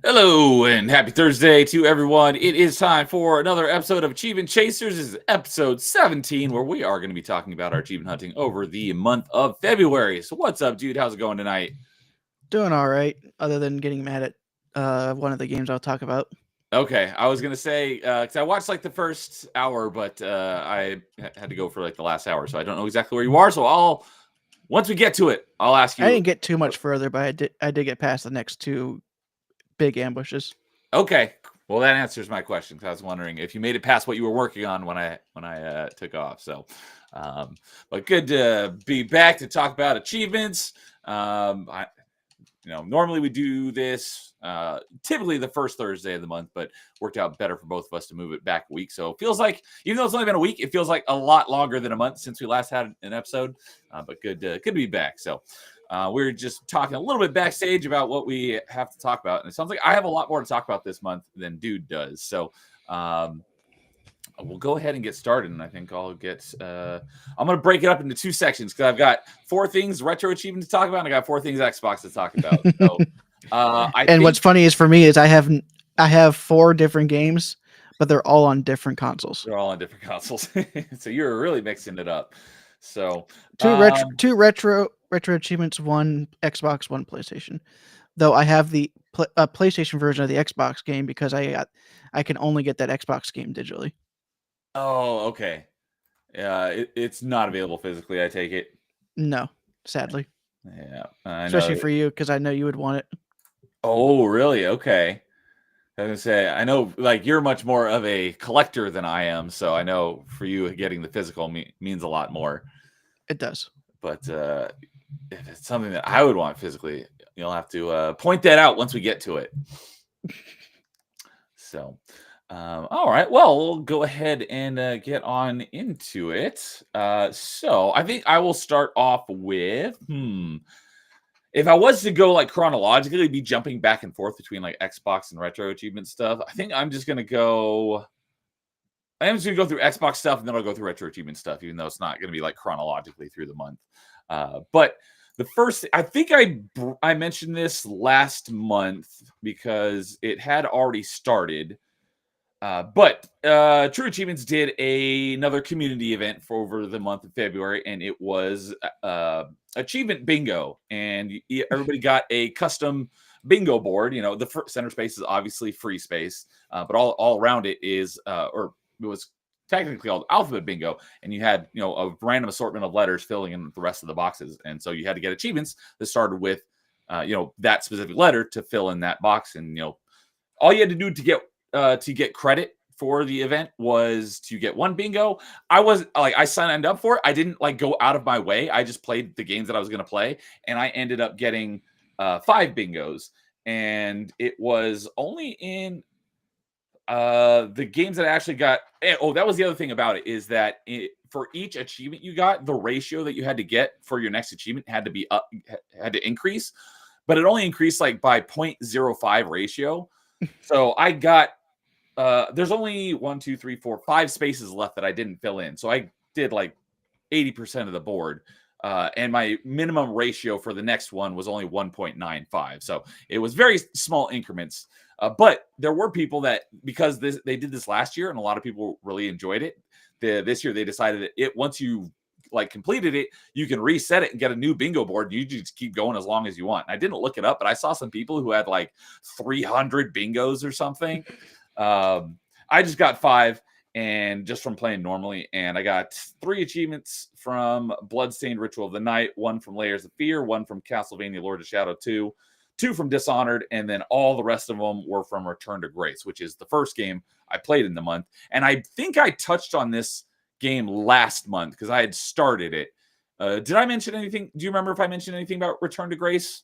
Hello and happy Thursday to everyone. It is time for another episode of Achievement Chasers. This is episode 17, where we are going to be talking about our achievement hunting over the month of February. So, what's up, dude? How's it going tonight? Doing all right, other than getting mad at one of the games I'll talk about. Okay, I was going to say, because I watched like the first hour, but I had to go for like the last hour, so I don't know exactly where you are. So, once we get to it, I'll ask I you. didn't get too much further, but I did get past the next two big ambushes. Okay, well, that answers my question because I was wondering if you made it past what you were working on when I took off. So, um, but good to be back to talk about achievements. Normally we do this typically the first Thursday of the month, but worked out better for both of us to move it back a week. So it feels like, even though it's only been a week, it feels like a lot longer than a month since we last had an episode. But good to be back. So we're just talking a little bit backstage about what we have to talk about, and it sounds like I have a lot more to talk about this month than Dude does. So we'll go ahead and get started, and I think I'll get. I'm going to break it up into two sections because I've got four things retro achievement to talk about, and I got four things Xbox to talk about. So I And think what's funny is for me is I have four different games, but they're all on different consoles. they're all on different consoles, so you're really mixing it up. So Two retro achievements, one Xbox, one PlayStation. Though I have the PlayStation version of the Xbox game because I can only get that Xbox game digitally. okay, it's not available physically. I take it. No, sadly, Yeah, I especially know. for you because I know you would want it. Oh, really? Okay. I was gonna say, I know, like you're much more of a collector than I am, so I know for you getting the physical means a lot more. It does. But if it's something that I would want physically, you'll have to point that out once we get to it. So, all right. Well, we'll go ahead and get on into it. So, I think I will start off with if I was to go like chronologically, be jumping back and forth between like Xbox and retro achievement stuff. I think I'm just gonna go. I am just gonna go through Xbox stuff and then I'll go through retro achievement stuff, even though it's not gonna be like chronologically through the month. But the first, I think I mentioned this last month because it had already started. But True Achievements did another community event for over the month of February, and it was Achievement Bingo, and everybody got a custom bingo board. You know, the center space is obviously free space, but all around it is, or it was technically called Alphabet Bingo, and you had a random assortment of letters filling in the rest of the boxes, and so you had to get achievements that started with that specific letter to fill in that box, and all you had to do to get credit for the event was to get one bingo. I signed up for it. I didn't like go out of my way. I just played the games that I was going to play, and I ended up getting 5 bingos. And it was only in the games that I actually got. Oh, that was the other thing about it is that for each achievement you got, the ratio that you had to get for your next achievement had to be had to increase, but it only increased like by 0.05 ratio. So I got there's only 5 spaces left that I didn't fill in. So I did like 80% of the board. And my minimum ratio for the next one was only 1.95. So it was very small increments. But there were people that, because they did this last year and a lot of people really enjoyed it. This year they decided that once you like completed it, you can reset it and get a new bingo board. You just keep going as long as you want. And I didn't look it up, but I saw some people who had like 300 bingos or something. I just got 5, and just from playing normally, and I got 3 achievements from Bloodstained Ritual of the Night, 1 from Layers of Fear, 1 from Castlevania Lord of Shadow 2, 2 from Dishonored, and then all the rest of them were from Return to Grace, which is the first game I played in the month. And I think I touched on this game last month because I had started it. Did I mention anything? Do you remember if I mentioned anything about Return to Grace?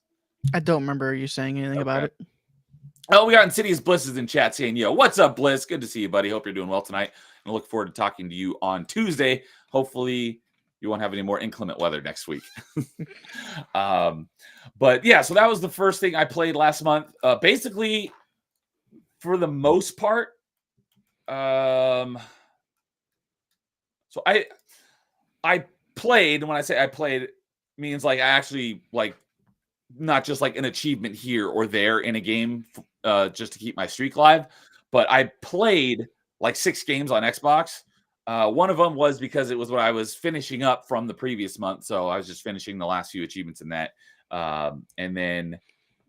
I don't remember you saying anything about Okay. it. Oh, we got Insidious Bliss is in chat saying, yo, what's up, Bliss? Good to see you, buddy. Hope you're doing well tonight. And I look forward to talking to you on Tuesday. Hopefully, you won't have any more inclement weather next week. But yeah, so that was the first thing I played last month. Basically, for the most part, so I played. When I say I played, means like I actually like not just like an achievement here or there in a game just to keep my streak alive, but I played like 6 games on Xbox. One of them was because it was what I was finishing up from the previous month, so I was just finishing the last few achievements in that. And then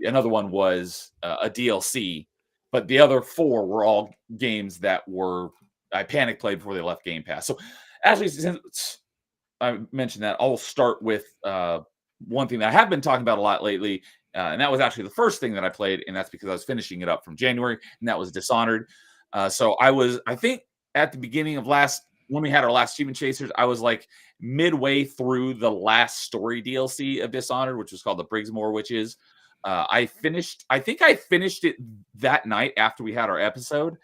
another one was a DLC, but the other 4 were all games that were I panic played before they left Game Pass. So actually, since I mentioned that, I'll start with one thing that I have been talking about a lot lately, and that was actually the first thing that I played, and that's because I was finishing it up from January, and that was Dishonored. So I think, at the beginning of when we had our last Achievement Chasers, I was like midway through the last story DLC of Dishonored, which was called the Briggsmore Witches. I think I finished it that night after we had our episode,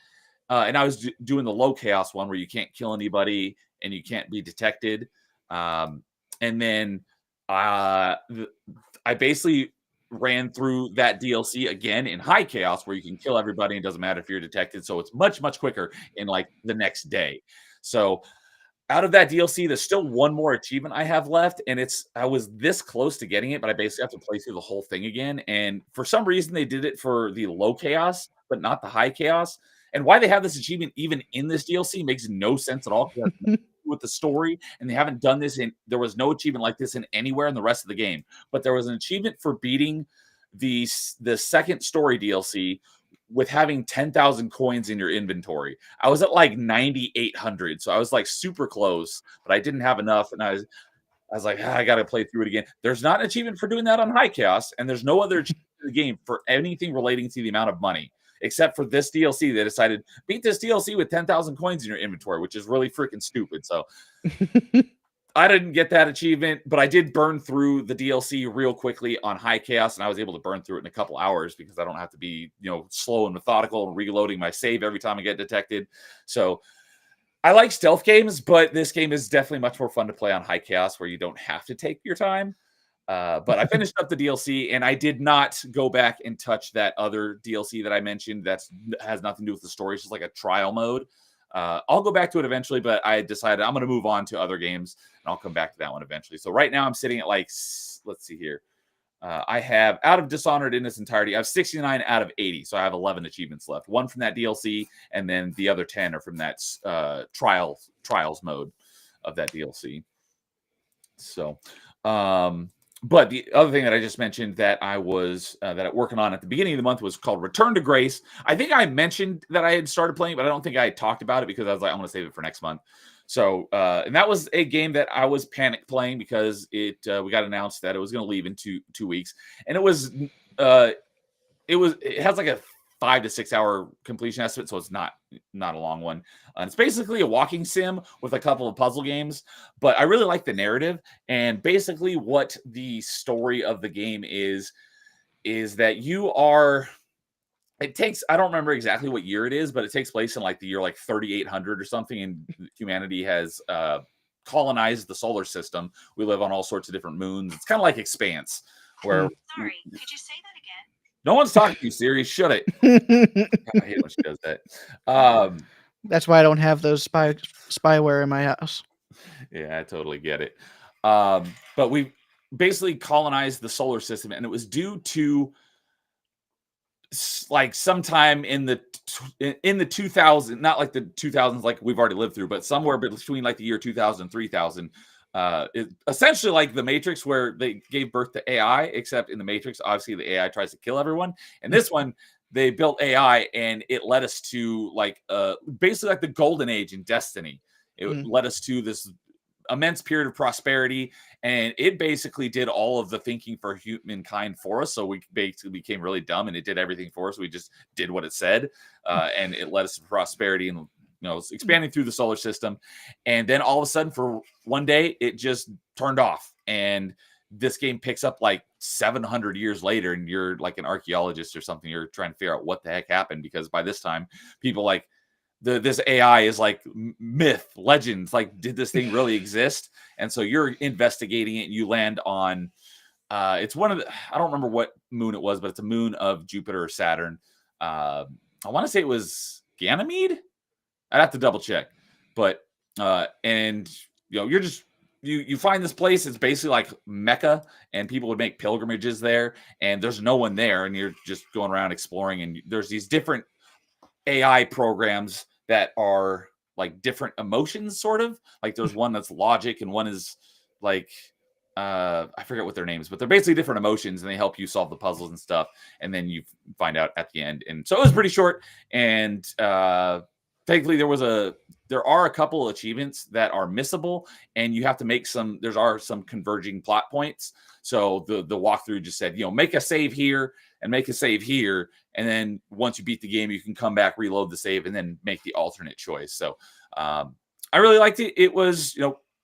and I was doing the low chaos one where you can't kill anybody and you can't be detected. And then I basically ran through that DLC again in high chaos where you can kill everybody and it doesn't matter if you're detected. So it's much, much quicker in like the next day. So out of that DLC, there's still one more achievement I have left, and I was this close to getting it, but I basically have to play through the whole thing again. And for some reason, they did it for the low chaos, but not the high chaos. And why they have this achievement even in this DLC makes no sense at all with the story. And they haven't done this there was no achievement like this in anywhere in the rest of the game. But there was an achievement for beating the second story DLC with having 10,000 coins in your inventory. I was at like 9,800, so I was like super close, but I didn't have enough, and I was like, I got to play through it again. There's not an achievement for doing that on High Chaos, and there's no other achievement in the game for anything relating to the amount of money, except for this DLC. They decided beat this DLC with 10,000 coins in your inventory, which is really freaking stupid. So I didn't get that achievement, but I did burn through the DLC real quickly on High Chaos, and I was able to burn through it in a couple hours because I don't have to be, slow and methodical and reloading my save every time I get detected. So I like stealth games, but this game is definitely much more fun to play on High Chaos where you don't have to take your time. But I finished up the DLC, and I did not go back and touch that other DLC that I mentioned that has nothing to do with the story. It's just like a trial mode. I'll go back to it eventually, but I decided I'm going to move on to other games, and I'll come back to that one eventually. So right now I'm sitting at let's see here. I have, out of Dishonored in its entirety, I have 69 out of 80. So I have 11 achievements left. One from that DLC, and then the other 10 are from that trials mode of that DLC. So, but the other thing that I just mentioned that I was working on at the beginning of the month was called Return to Grace. I think I mentioned that I had started playing, but I don't think I talked about it because I was like, I'm going to save it for next month. So, and that was a game that I was panic playing because we got announced that it was going to leave in two weeks, and it has like a 5 to 6 hour completion estimate, so it's not a long one. It's basically a walking sim with a couple of puzzle games, but I really like the narrative. And basically, what the story of the game is that you are. It takes, I don't remember exactly what year it is, but it takes place in like the year like 3,800 or something, and humanity has colonized the solar system. We live on all sorts of different moons. It's kind of like Expanse, where Sorry, could you say that again? no one's talking to you, Siri. Shut it. I hate when she does that. That's why I don't have those spyware in my house. Yeah, I totally get it. But we basically colonized the solar system, and it was due to like sometime in the 2000s, not like the 2000s like we've already lived through, but somewhere between like the year 2000 and 3000. Essentially like the Matrix, where they gave birth to AI, except in the Matrix, obviously the AI tries to kill everyone. And this one, they built AI, and it led us to like basically like the golden age in Destiny. It led us to this immense period of prosperity, and it basically did all of the thinking for humankind for us. So we basically became really dumb, and it did everything for us. We just did what it said, and it led us to prosperity and expanding through the solar system. And then all of a sudden, for one day, it just turned off. And this game picks up like 700 years later, and you're like an archaeologist or something. You're trying to figure out what the heck happened, because by this time, people like this AI is like myth, legends. Like, did this thing really exist? And so you're investigating it, and you land on it's one of the, I don't remember what moon it was, but it's a moon of Jupiter or Saturn. I want to say it was Ganymede. I'd have to double check, but and you're just you find this place. It's basically like Mecca, and people would make pilgrimages there, and there's no one there, and you're just going around exploring, and there's these different AI programs that are like different emotions, sort of. Like there's one that's logic, and one is like I forget what their names, but they're basically different emotions, and they help you solve the puzzles and stuff. And then you find out at the end. And so it was pretty short. And thankfully, there are a couple of achievements that are missable, and you have to make some. There are some converging plot points. So the walkthrough just said, make a save here and make a save here, and then once you beat the game, you can come back, reload the save, and then make the alternate choice. So I really liked it. It was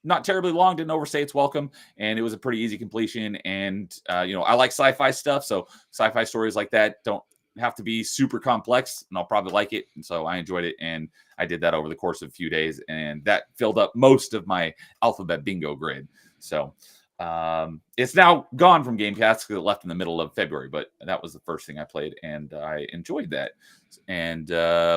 not terribly long, didn't overstay its welcome, and it was a pretty easy completion. And I like sci-fi stuff, so sci-fi stories like that don't have to be super complex, and I'll probably like it. And so I enjoyed it, and I did that over the course of a few days, and that filled up most of my alphabet bingo grid. So it's now gone from Game Pass because it left in the middle of February, but that was the first thing I played, and I enjoyed that. And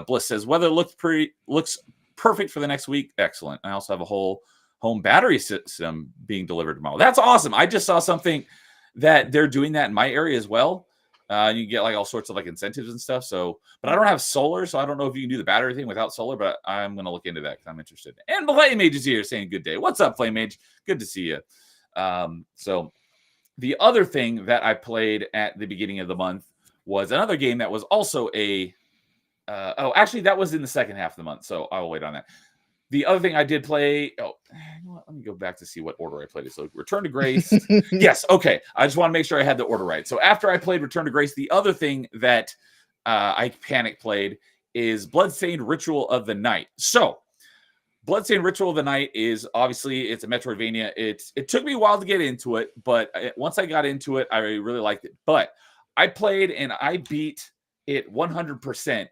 Bliss says weather looks perfect for the next week. Excellent. I also have a whole home battery system being delivered tomorrow. That's awesome. I just saw something that they're doing that in my area as well. You get like all sorts of like incentives and stuff. So, but I don't have solar, so I don't know if you can do the battery thing without solar, but I'm going to look into that because I'm interested. And Flame Mage is here saying good day. What's up, Flame Mage? Good to see you. So the other thing that I played at the beginning of the month was another game that was also actually that was in the second half of the month. So I will wait on that. The other thing I did play, let me go back to see what order I played it. So Return to Grace. Yes, okay. I just want to make sure I had the order right. So after I played Return to Grace, the other thing that I panic played is Bloodstained Ritual of the Night. So Bloodstained Ritual of the Night is obviously, it's a Metroidvania. It took me a while to get into it, but once I got into it, I really liked it. But I played and I beat it 100%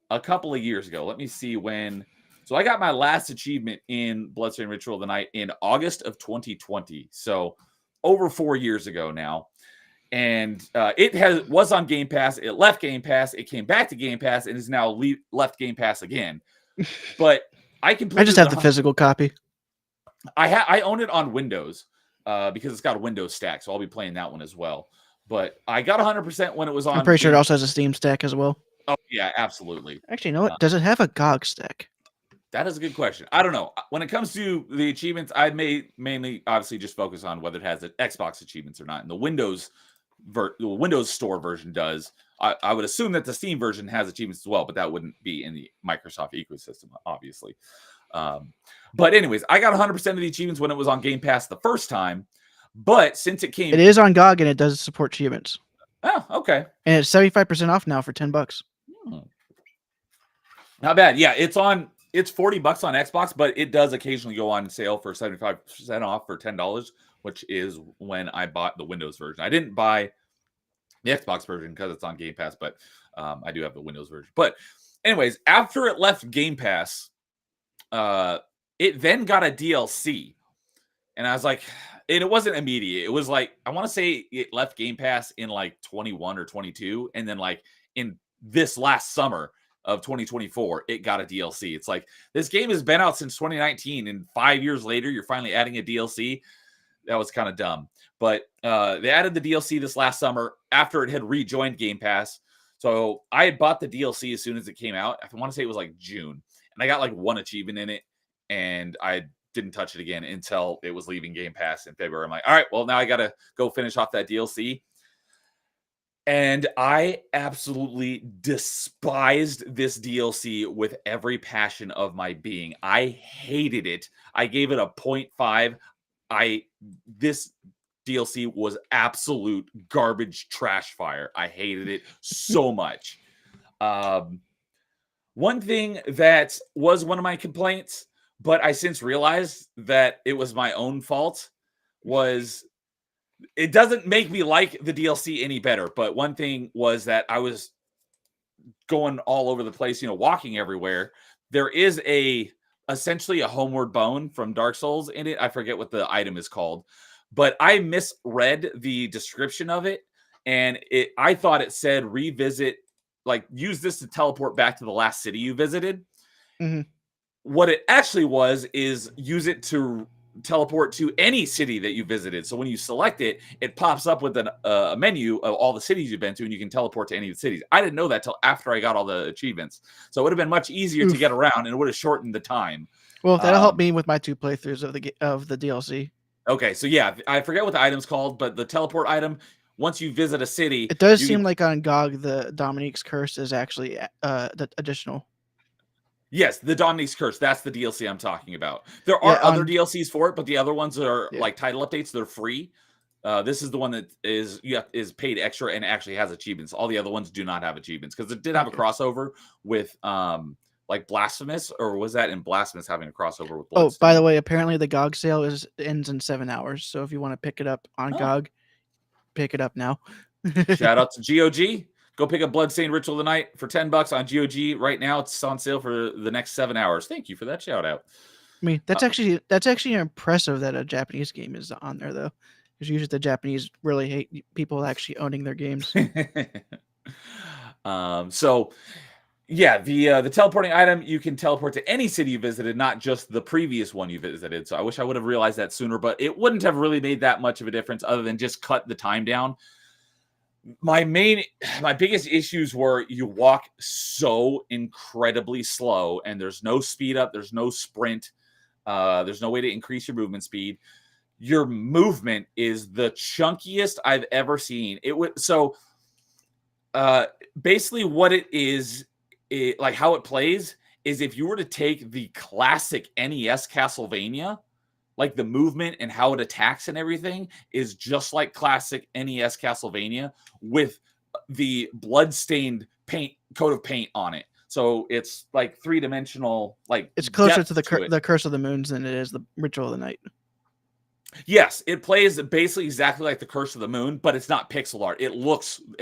a couple of years ago. Let me see when. So I got my last achievement in Bloodstained Ritual of the Night in August of 2020. So over 4 years ago now. And it was on Game Pass. It left Game Pass. It came back to Game Pass and is now left Game Pass again. But I just have the physical copy. I own it on Windows because it's got a Windows stack. So I'll be playing that one as well. But I got 100% when it was on. I'm pretty sure it also has a Steam stack as well. Oh, yeah, absolutely. Actually, you know what? Does it have a GOG stack? That is a good question. I don't know. When it comes to the achievements, I may mainly obviously just focus on whether it has the Xbox achievements or not. And the Windows Store version does. I would assume that the Steam version has achievements as well, but that wouldn't be in the Microsoft ecosystem, obviously. But anyways, I got 100% of the achievements when it was on Game Pass the first time. But since it came... It is on GOG and it does support achievements. Oh, okay. And it's 75% off now for $10. Not bad. Yeah, it's $40 on Xbox, but it does occasionally go on sale for 75% off for $10, which is when I bought the Windows version. I didn't buy the Xbox version because it's on Game Pass, but I do have the Windows version. But anyways, after it left Game Pass, it then got a DLC. And I was like, and it wasn't immediate. It was like, I want to say it left Game Pass in like 21 or 22. And then like in this last summer of 2024, it got a DLC. It's like, this game has been out since 2019, and 5 years later, you're finally adding a DLC. That was kind of dumb. But they added the DLC this last summer after it had rejoined Game Pass. So I had bought the DLC as soon as it came out. I want to say it was like June. And I got like one achievement in it. And I didn't touch it again until it was leaving Game Pass in February. I'm like, all right, well, now I got to go finish off that DLC. And I absolutely despised this DLC with every passion of my being. I hated it. I gave it a 0.5. This DLC was absolute garbage trash fire. I hated it so much. One thing that was one of my complaints, but I since realized that it was my own fault, was it doesn't make me like the DLC any better. But one thing was that I was going all over the place, walking everywhere. There is essentially a homeward bone from Dark Souls in it. I forget what the item is called, but I misread the description of it. And I thought it said revisit, like use this to teleport back to the last city you visited. Mm-hmm. What it actually was is use it to teleport to any city that you visited. So when you select it, it pops up with a menu of all the cities you've been to, and you can teleport to any of the cities. I didn't know that till after I got all the achievements. So it would have been much easier to get around, and it would have shortened the time. Well, that'll help me with my 2 playthroughs of the DLC. Okay, so yeah, I forget what the item's called, but the teleport item, once you visit a city, it does seem like on GOG the Dominique's Curse is actually the additional. Yes, the Dominique's Curse. That's the DLC I'm talking about. There are other DLCs for it, but the other ones are like title updates. They're free. This is the one that is paid extra and actually has achievements. All the other ones do not have achievements because it did have a crossover with like Blasphemous, or was that in Blasphemous having a crossover with Bloodstained? Oh, by the way, apparently the GOG sale ends in 7 hours. So if you want to pick it up on GOG, pick it up now. Shout out to GOG. Go pick up Bloodstained Ritual of the Night for $10 on GOG right now. It's on sale for the next 7 hours. Thank you for that shout out. I mean, that's actually impressive that a Japanese game is on there though, because usually the Japanese really hate people actually owning their games. So yeah, the teleporting item, you can teleport to any city you visited, not just the previous one you visited. So I wish I would have realized that sooner, but it wouldn't have really made that much of a difference other than just cut the time down. My biggest issues were you walk so incredibly slow, and there's no speed up, there's no sprint, there's no way to increase your movement speed. Your movement is the chunkiest I've ever seen. Basically what it is, like how it plays is if you were to take the classic NES Castlevania, like the movement and how it attacks and everything is just like classic NES Castlevania with the blood-stained coat of paint on it. So it's like 3-dimensional, like it's closer to the Curse of the Moons than it is the Ritual of the Night. Yes, it plays basically exactly like the Curse of the Moon, but it's not pixel art. It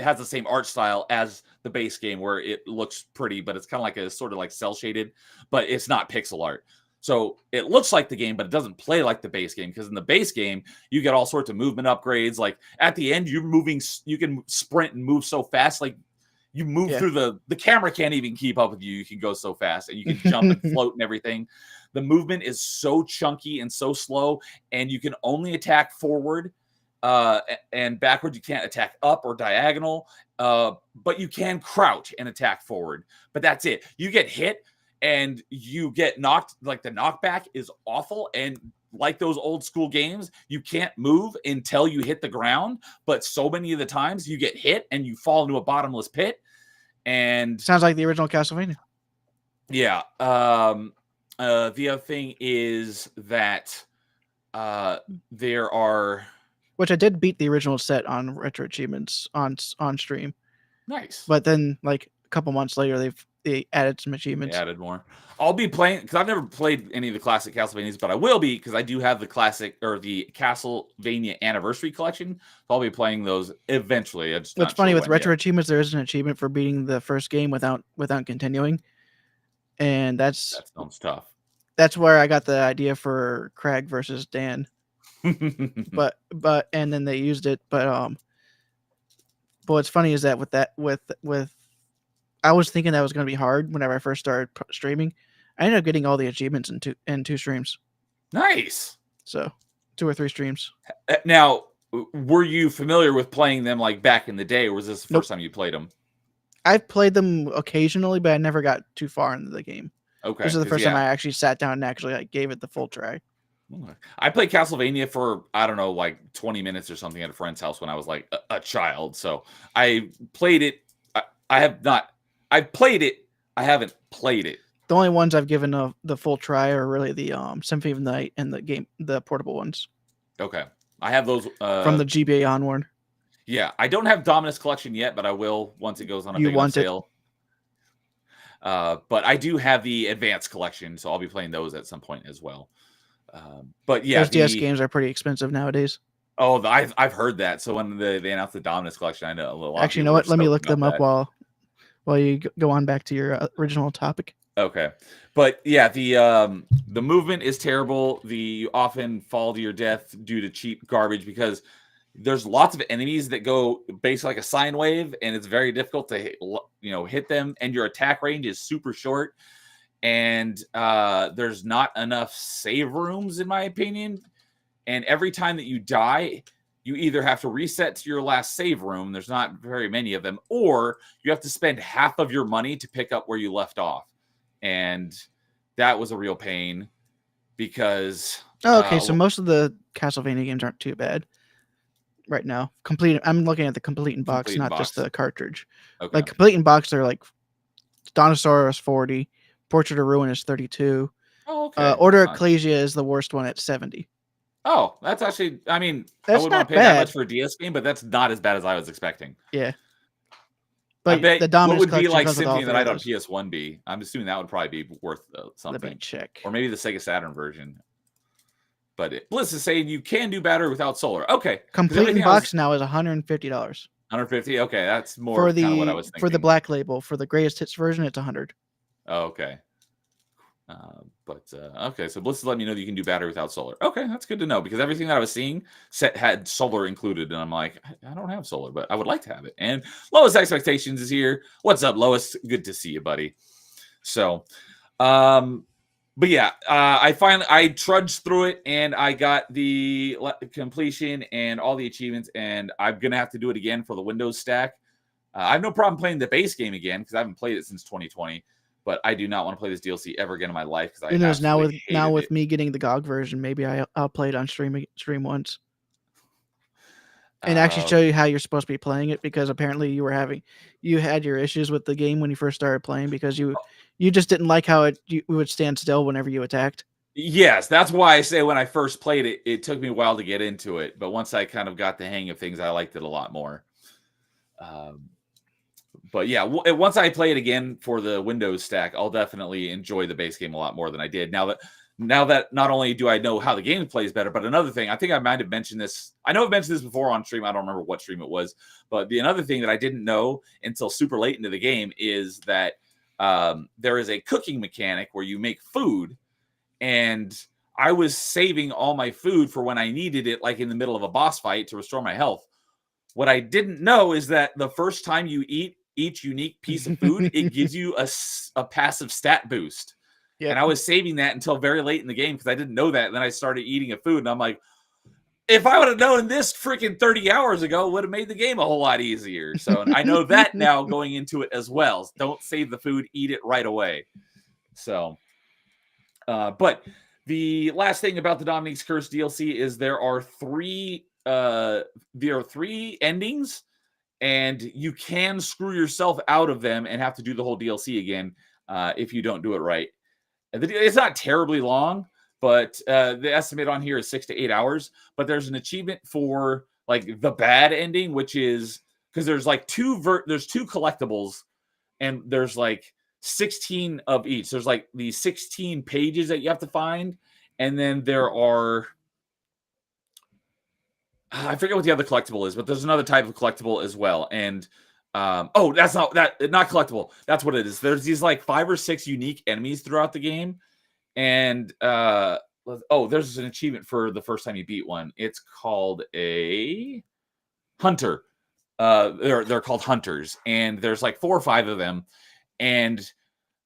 has the same art style as the base game, where it looks pretty, but it's kind of like a sort of like cel shaded, but it's not pixel art. So it looks like the game, but it doesn't play like the base game, because in the base game, you get all sorts of movement upgrades. Like at the end, you can sprint and move so fast. Like you move through the camera can't even keep up with you. You can go so fast, and you can jump and float and everything. The movement is so chunky and so slow, and you can only attack forward and backward. You can't attack up or diagonal, but you can crouch and attack forward. But that's it. You get hit and you get knocked. Like the knockback is awful. And like those old school games, you can't move until you hit the ground. But so many of the times you get hit and you fall into a bottomless pit. And sounds like the original Castlevania. Yeah. The other thing is that there are, which I did beat the original set on Retro Achievements on stream. Nice. But then, like a couple months later, they added some achievements. They added more. I'll be playing because I've never played any of the classic Castlevanias, but I will be because I do have the classic or the Castlevania Anniversary Collection. So I'll be playing those eventually. What's funny with Retro Achievements, there is an achievement for beating the first game without continuing, and that sounds tough. That's where I got the idea for Craig versus Dan. but and then they used it. But what's funny is that with I was thinking that was going to be hard whenever I first started streaming. I ended up getting all the achievements in two streams. Nice. So 2 or 3 streams. Now, were you familiar with playing them like back in the day, or was this the first time you played them? I've played them occasionally, but I never got too far into the game. Okay. This is the first time I actually sat down and actually gave it the full try. I played Castlevania for, I don't know, like 20 minutes or something at a friend's house when I was like a child. So I played it. I've played it. I haven't played it. The only ones I've given the full try are really the Symphony of the Night and the portable ones. Okay. I have those from the GBA onward. Yeah, I don't have Dominus Collection yet, but I will once it goes on a big sale. But I do have the Advanced Collection, so I'll be playing those at some point as well. But yeah, those DS games are pretty expensive nowadays. Oh, I've heard that. So when they announced the Dominus Collection, I know a lot. Actually, you know what? Let me look them up while you go on back to your original topic. Okay, but yeah, the movement is terrible. You often fall to your death due to cheap garbage because there's lots of enemies that go basically like a sine wave, and it's very difficult to hit them. And your attack range is super short. and there's not enough save rooms, in my opinion. And every time that you die, you either have to reset to your last save room. There's not very many of them, or you have to spend half of your money to pick up where you left off. And that was a real pain because. Oh, okay, so most of the Castlevania games aren't too bad right now. I'm looking at the complete in box, not just the cartridge. Okay. Like complete in box, they're like Dinosaur is 40, Portrait of Ruin is 32. Oh, okay. Order Ecclesia is the worst one at 70. Oh, that's actually, I mean, that's I wouldn't want to pay that much for a DS game, but that's not as bad as I was expecting. Yeah. But I bet the Dominus what would be like comes with all Symphony of the three Night of on those. PS1 be? I'm assuming that would probably be worth Let me something. check. Or maybe the Sega Saturn version. But Bliss is saying you can do better without solar. Okay. Complete in box now is $150. $150? Okay, that's more for kind of what I was thinking. For the black label. For the greatest hits version, it's $100. Oh, okay. Okay, so Bliss is letting me know that you can do battery without solar. Okay, that's good to know, because everything that I was seeing had solar included, and I'm like, I don't have solar, but I would like to have it. And Lois Expectations is here. What's up, Lois? Good to see you, buddy. So, but yeah, I trudged through it, and I got the completion and all the achievements, and I'm gonna have to do it again for the Windows stack. I have no problem playing the base game again because I haven't played it since 2020. But I do not want to play this DLC ever again in my life because now with me getting the GOG version, maybe I'll play it on stream once, and actually show you how you're supposed to be playing it, because apparently you had your issues with the game when you first started playing because you just didn't like how you would stand still whenever you attacked. Yes, that's why I say when I first played it, it took me a while to get into it, but once I kind of got the hang of things, I liked it a lot more. But yeah, once I play it again for the Windows stack, I'll definitely enjoy the base game a lot more than I did. Now that not only do I know how the game plays better, but another thing, I think I might have mentioned this. I know I've mentioned this before on stream. I don't remember what stream it was, but another thing that I didn't know until super late into the game is that there is a cooking mechanic where you make food, and I was saving all my food for when I needed it, like in the middle of a boss fight to restore my health. What I didn't know is that the first time you eat each unique piece of food, it gives you a passive stat boost. Yep. And I was saving that until very late in the game because I didn't know that. And then I started eating a food, and I'm like, if I would have known this freaking 30 hours ago, it would have made the game a whole lot easier. So I know that now going into it as well. Don't save the food, eat it right away. So, but the last thing about the Dominique's Curse DLC is there are three endings, and you can screw yourself out of them and have to do the whole DLC again if you don't do it right. It's not terribly long, but the estimate on here is 6 to 8 hours. But there's an achievement for like the bad ending, which is because there's like there's two collectibles, and there's like 16 of each. There's like these 16 pages that you have to find, and then there are. I forget what the other collectible is, but there's another type of collectible as well. And that's not collectible. That's what it is. There's these like 5 or 6 unique enemies throughout the game. And there's an achievement for the first time you beat one. It's called a hunter. They're called hunters, and there's like 4 or 5 of them. And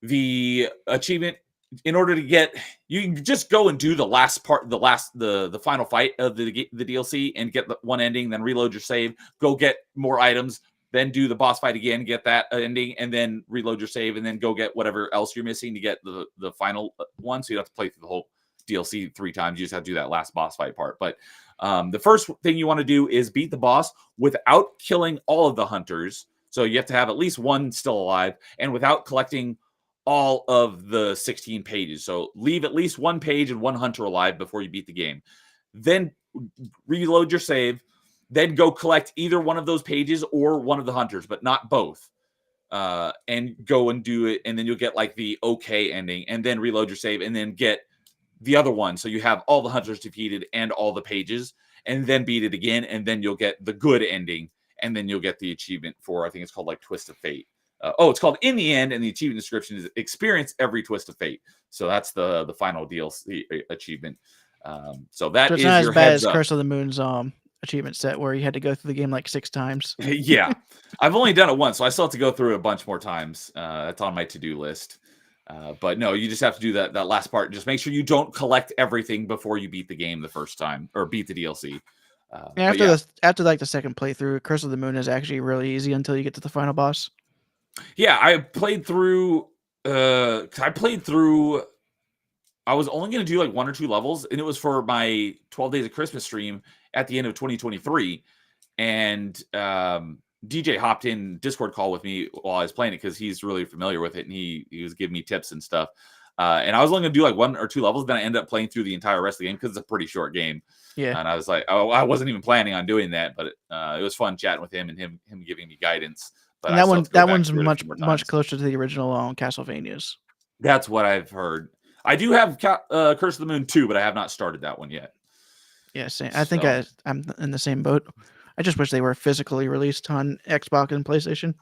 the achievement, in order to get, you can just go and do the last part, the final fight of the DLC and get the one ending, then reload your save, go get more items, then do the boss fight again, get that ending, and then reload your save, and then go get whatever else you're missing to get the final one. So you don't have to play through the whole DLC 3 times. You just have to do that last boss fight part. But the first thing you want to do is beat the boss without killing all of the hunters. So you have to have at least one still alive, and without collecting all of the 16 pages. So leave at least one page and one hunter alive before you beat the game. Then reload your save. Then go collect either one of those pages or one of the hunters, but not both. And go and do it. And then you'll get like the okay ending, and then reload your save, and then get the other one. So you have all the hunters defeated and all the pages, and then beat it again. And then you'll get the good ending. And then you'll get the achievement for, I think it's called like Twist of Fate. It's called In the End, and the achievement description is experience every twist of fate. So that's the final DLC achievement. So it's not as bad as Curse of the Moon's achievement set, where you had to go through the game like 6 times. Yeah, I've only done it once, so I still have to go through it a bunch more times. That's on my to-do list. But no, you just have to do that last part. Just make sure you don't collect everything before you beat the game the first time or beat the DLC. But yeah, After like the second playthrough, Curse of the Moon is actually really easy until you get to the final boss. yeah, I played through. I played through. I was only going to do like 1 or 2 levels, and it was for my 12 Days of Christmas stream at the end of 2023. And DJ hopped in Discord call with me while I was playing it because he's really familiar with it, and he was giving me tips and stuff. And I was only going to do like 1 or 2 levels. Then I ended up playing through the entire rest of the game because it's a pretty short game. Yeah. And I was like, oh, I wasn't even planning on doing that, but it was fun chatting with him and him giving me guidance. But And that one's much closer closer to the original Castlevanias. That's what I've heard. I do have Curse of the Moon 2, but I have not started that one yet. Yeah, same. I think I'm in the same boat. I just wish they were physically released on Xbox and PlayStation.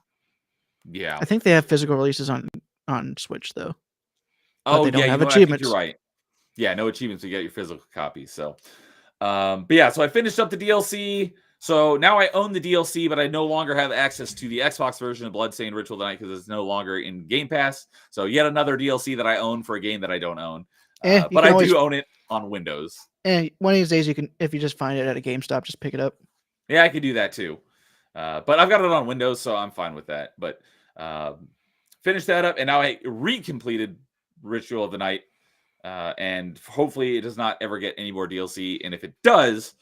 Yeah. I think they have physical releases on Switch though. Oh, they don't yeah, have I think achievements. you're right. Yeah, no achievements to get your physical copy. So, but yeah, so I finished up the DLC. So now I own the DLC, but I no longer have access to the Xbox version of Bloodstained Ritual Tonight because it's no longer in Game Pass. So yet another DLC that I own for a game that I don't own. But I do own it on Windows. And one of these days, you can, if you just find it at a GameStop, just pick it up. Yeah, I could do that too. But I've got it on Windows, so I'm fine with that. But finished that up, and now I recompleted Ritual of the Night. And hopefully it does not ever get any more DLC. And if it does,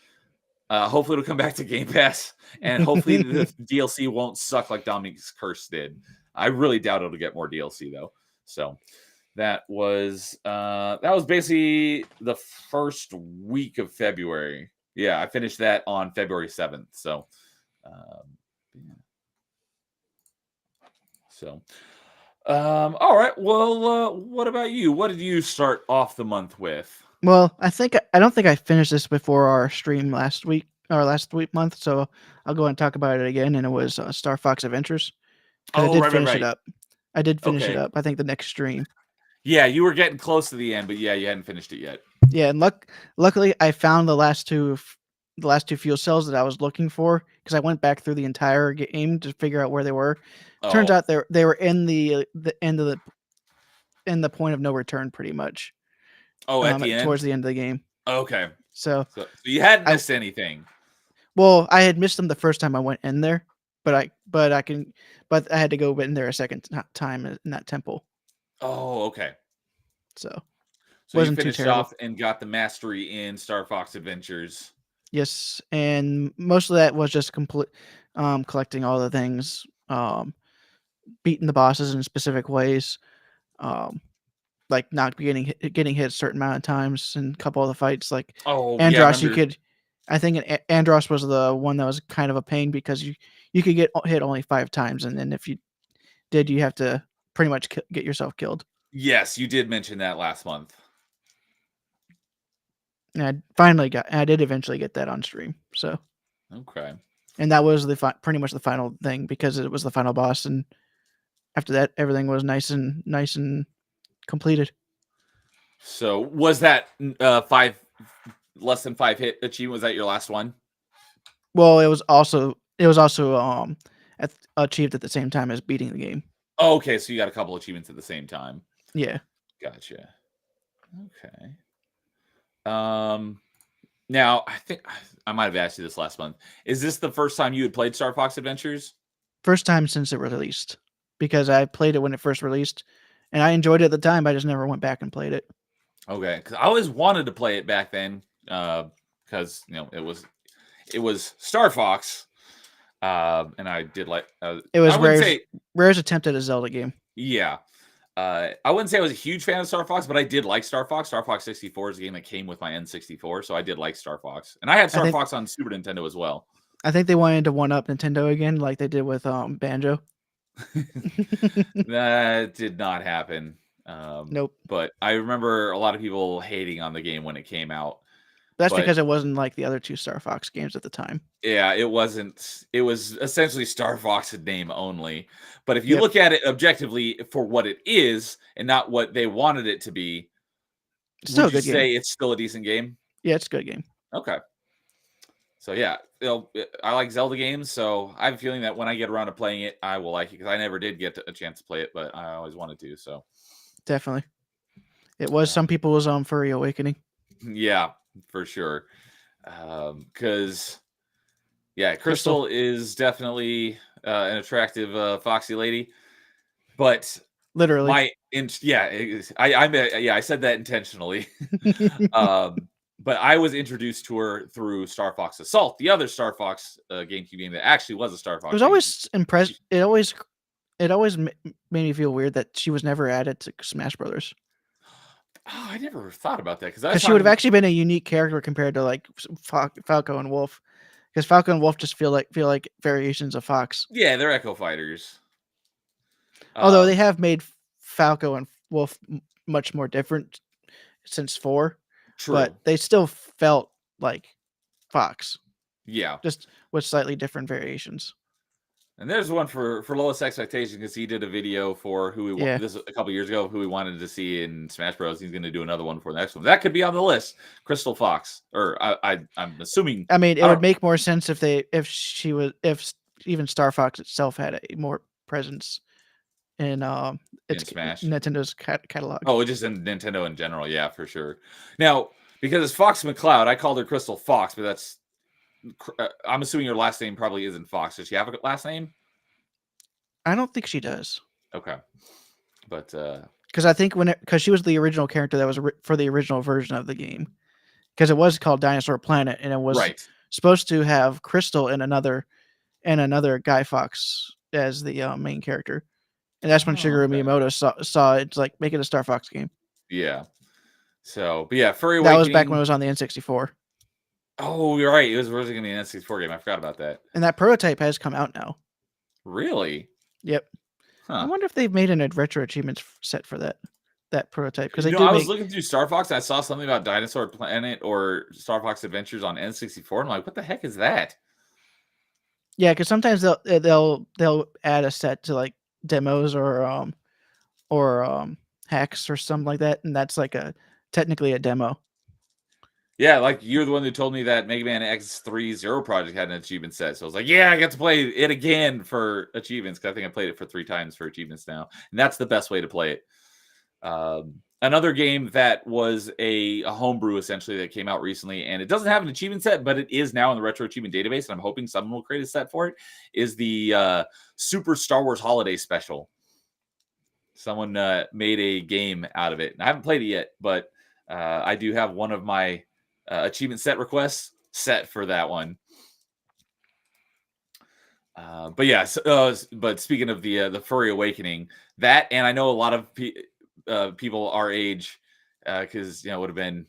hopefully it'll come back to Game Pass. And hopefully the DLC won't suck like Dominic's Curse did. I really doubt it'll get more DLC though. So that was basically the first week of February. Yeah, I finished that on February 7th. So yeah. So all right. Well, what about you? What did you start off the month with? Well, I don't think I finished this before our stream last month, so I'll go and talk about it again. And it was Star Fox Adventures. I did finish it up. I did finish it up. I think the next stream. Yeah, you were getting close to the end, but yeah, you hadn't finished it yet. Yeah, and luckily I found the last two fuel cells that I was looking for because I went back through the entire game to figure out where they were. Turns out they were in the end of the point of no return, pretty much. Oh, at the end, towards the end of the game. Okay, so you hadn't missed anything. Well, I had missed them the first time I went in there, but I had to go in there a second time in that temple. Oh, okay. So you finished off and got the mastery in Star Fox Adventures. Yes, and most of that was just collecting all the things, beating the bosses in specific ways, like not getting hit a certain amount of times in a couple of the fights. Like Andros, I think Andros was the one that was kind of a pain because you could get hit only 5 times, and then if you did, you have to pretty much get yourself killed. Yes, you did mention that last month. And I did eventually get that on stream. So okay, and that was pretty much the final thing because it was the final boss, and after that, everything was nice and completed. So was that 5 less than 5 hit achievement? Was that your last one? Well, it was also achieved at the same time as beating the game. Oh, okay, so you got a couple achievements at the same time. Yeah. Gotcha. Okay. Now I think I might have asked you this last month. Is this the first time you had played Star Fox Adventures? First time since it released, because I played it when it first released, and I enjoyed it at the time. I just never went back and played it. Okay, because I always wanted to play it back then, because it was Star Fox, and I did like it was Rare's attempt at a Zelda game. Yeah. I wouldn't say I was a huge fan of Star Fox, but I did like Star Fox. Star Fox 64 is a game that came with my N64, so I did like Star Fox. And I had Star Fox on Super Nintendo as well. I think they wanted to one-up Nintendo again, like they did with Banjo. That did not happen. Nope. But I remember a lot of people hating on the game when it came out. That's because it wasn't like the other 2 Star Fox games at the time. Yeah, it wasn't. It was essentially Star Fox in name only. But if you look at it objectively for what it is and not what they wanted it to be, would you say it's still a decent game? Yeah, it's a good game. Okay. So yeah, I like Zelda games, so I have a feeling that when I get around to playing it, I will like it because I never did get a chance to play it, but I always wanted to. So Definitely. It was some people's furry awakening. Yeah, for sure. Because Crystal is definitely an attractive foxy lady, but Literally. I said that intentionally. But I was introduced to her through Star Fox Assault, the other Star Fox GameCube game that actually was a Star Fox It was game. always impressed. It always made me feel weird that she was never added to Smash Brothers. Oh, I never thought about that Because she would have actually been a unique character compared to like Falco and Wolf. Because Falco and Wolf just feel like variations of Fox. Yeah, they're Echo Fighters. Although they have made Falco and Wolf much more different since 4. True. But they still felt like Fox. Yeah. Just with slightly different variations. And there's one for Lowest Expectation, because he did a video for who he this a couple years ago, who he wanted to see in Smash Bros. He's going to do another one for the next one. That could be on the list. Crystal Fox, or I'm assuming. I mean, it would make more sense if even Star Fox itself had a more presence in Smash Nintendo's catalog. Oh, just in Nintendo in general, yeah, for sure. Now, because it's Fox McCloud, I called her Crystal Fox, but that's. I'm assuming your last name probably isn't Fox. Does she have a last name? I don't think she does. Okay, but because I think because she was the original character that was for the original version of the game, because it was called Dinosaur Planet, and it was supposed to have Crystal and another Guy Fox as the main character, and that's when Shigeru Miyamoto saw it's like, make it a Star Fox game. Yeah. So, but yeah, Furry Awakening. That was back when it was on the N64. Oh, you're right. It was originally going to be an N64 game. I forgot about that. And that prototype has come out now. Really? Yep. Huh. I wonder if they've made a retro achievements set for that prototype, because I was looking through Star Fox. And I saw something about Dinosaur Planet or Star Fox Adventures on N64. I'm like, what the heck is that? Yeah, because sometimes they'll add a set to like demos or hacks or something like that, and that's like technically a demo. Yeah, like you're the one who told me that Mega Man X3 Zero Project had an achievement set. So I was like, yeah, I get to play it again for achievements, because I think I played it for 3 times for achievements now. And that's the best way to play it. Another game that was a homebrew, essentially, that came out recently, and it doesn't have an achievement set, but it is now in the Retro Achievement Database, and I'm hoping someone will create a set for it, is the Super Star Wars Holiday Special. Someone made a game out of it. And I haven't played it yet, but I do have one of my achievement set requests set for that one. But yeah, but speaking of the Furry Awakening, that, and I know a lot of people our age, because it would have been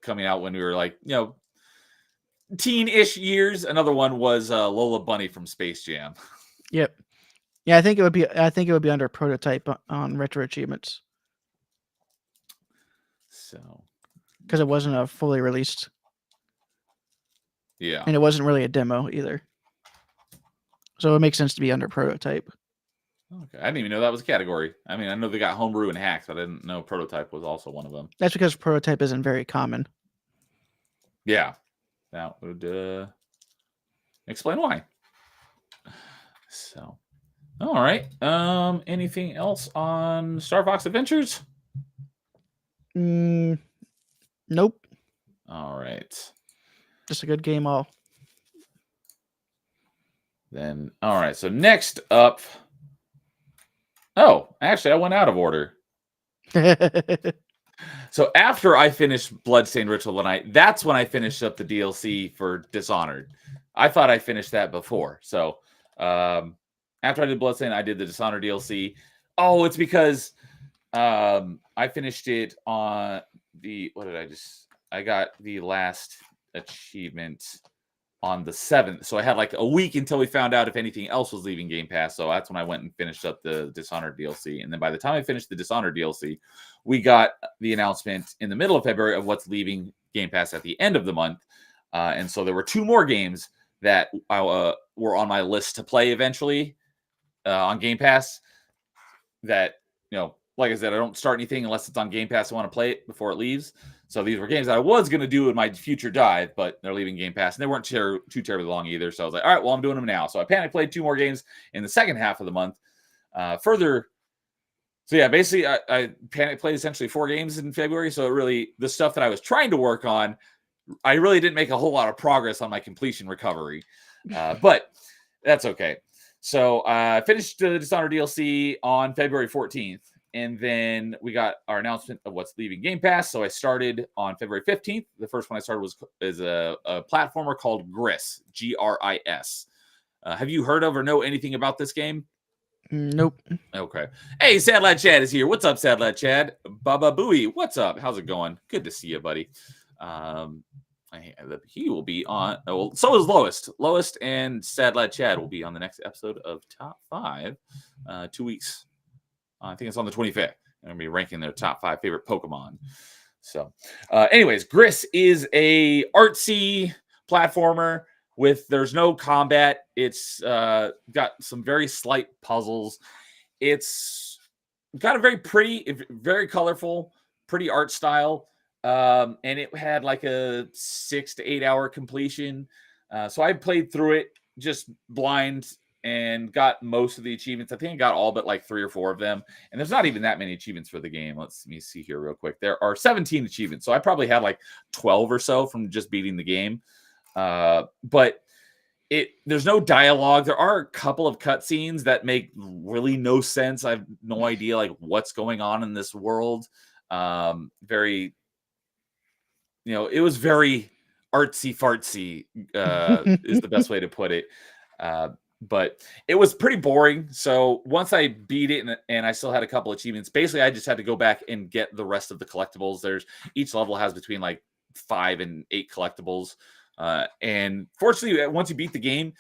coming out when we were like teen-ish years. Another one was Lola Bunny from Space Jam. Yep. Yeah, I think it would be under prototype on retro achievements. So, because it wasn't a fully released. Yeah. And it wasn't really a demo either. So it makes sense to be under prototype. Okay, I didn't even know that was a category. I mean, I know they got homebrew and hacks, but I didn't know prototype was also one of them. That's because prototype isn't very common. Yeah, that would explain why. So, all right. Anything else on Star Fox Adventures? Nope. All right. Just a good game all. Then, all right. So next up. Oh, actually, I went out of order. So after I finished Bloodstained Ritual of the Night, that's when I finished up the DLC for Dishonored. I thought I finished that before. So after I did Bloodstained, I did the Dishonored DLC. Oh, it's because I finished it on the... What did I just... I got the last achievement on the 7th. So I had like a week until we found out if anything else was leaving Game Pass. So that's when I went and finished up the Dishonored DLC. And then by the time I finished the Dishonored DLC, we got the announcement in the middle of February of what's leaving Game Pass at the end of the month. And so there were 2 more games that were on my list to play eventually on Game Pass that, like I said, I don't start anything unless it's on Game Pass. I want to play it before it leaves. So these were games that I was going to do in my future dive, but they're leaving Game Pass. And they weren't too terribly long either. So I was like, all right, well, I'm doing them now. So I panic played 2 more games in the second half of the month. Further So yeah, basically I Panic played essentially 4 games in February. So it really, the stuff that I was trying to work on, I really didn't make a whole lot of progress on my completion recovery. But that's okay. So I finished the Dishonored DLC on February 14th. And then we got our announcement of what's leaving Game Pass. So I started on February 15th. The first one I started is a platformer called Gris, Gris. Have you heard of or know anything about this game? Nope. Okay. Hey, Sad Lad Chad is here. What's up, Sad Lad Chad? Baba Booey, what's up? How's it going? Good to see you, buddy. He will be on. Well, so is Lowest. Lowest and Sad Lad Chad will be on the next episode of Top 5, 2 weeks. I think it's on the 25th. They're going to be ranking their top 5 favorite Pokemon. So, anyways, Gris is a artsy platformer with there's no combat. It's got some very slight puzzles. It's got a very pretty, very colorful, pretty art style. And it had like a 6 to 8 hour completion. So I played through it just blind and got most of the achievements. I think I got all but like 3 or 4 of them. And there's not even that many achievements for the game. Let me see here real quick. There are 17 achievements. So I probably had like 12 or so from just beating the game. But there's no dialogue. There are a couple of cutscenes that make really no sense. I have no idea like what's going on in this world. Very, it was very artsy fartsy, is the best way to put it. But it was pretty boring. So once I beat it and I still had a couple achievements, basically I just had to go back and get the rest of the collectibles. Each level has between like 5 and 8 collectibles. And fortunately, once you beat the game,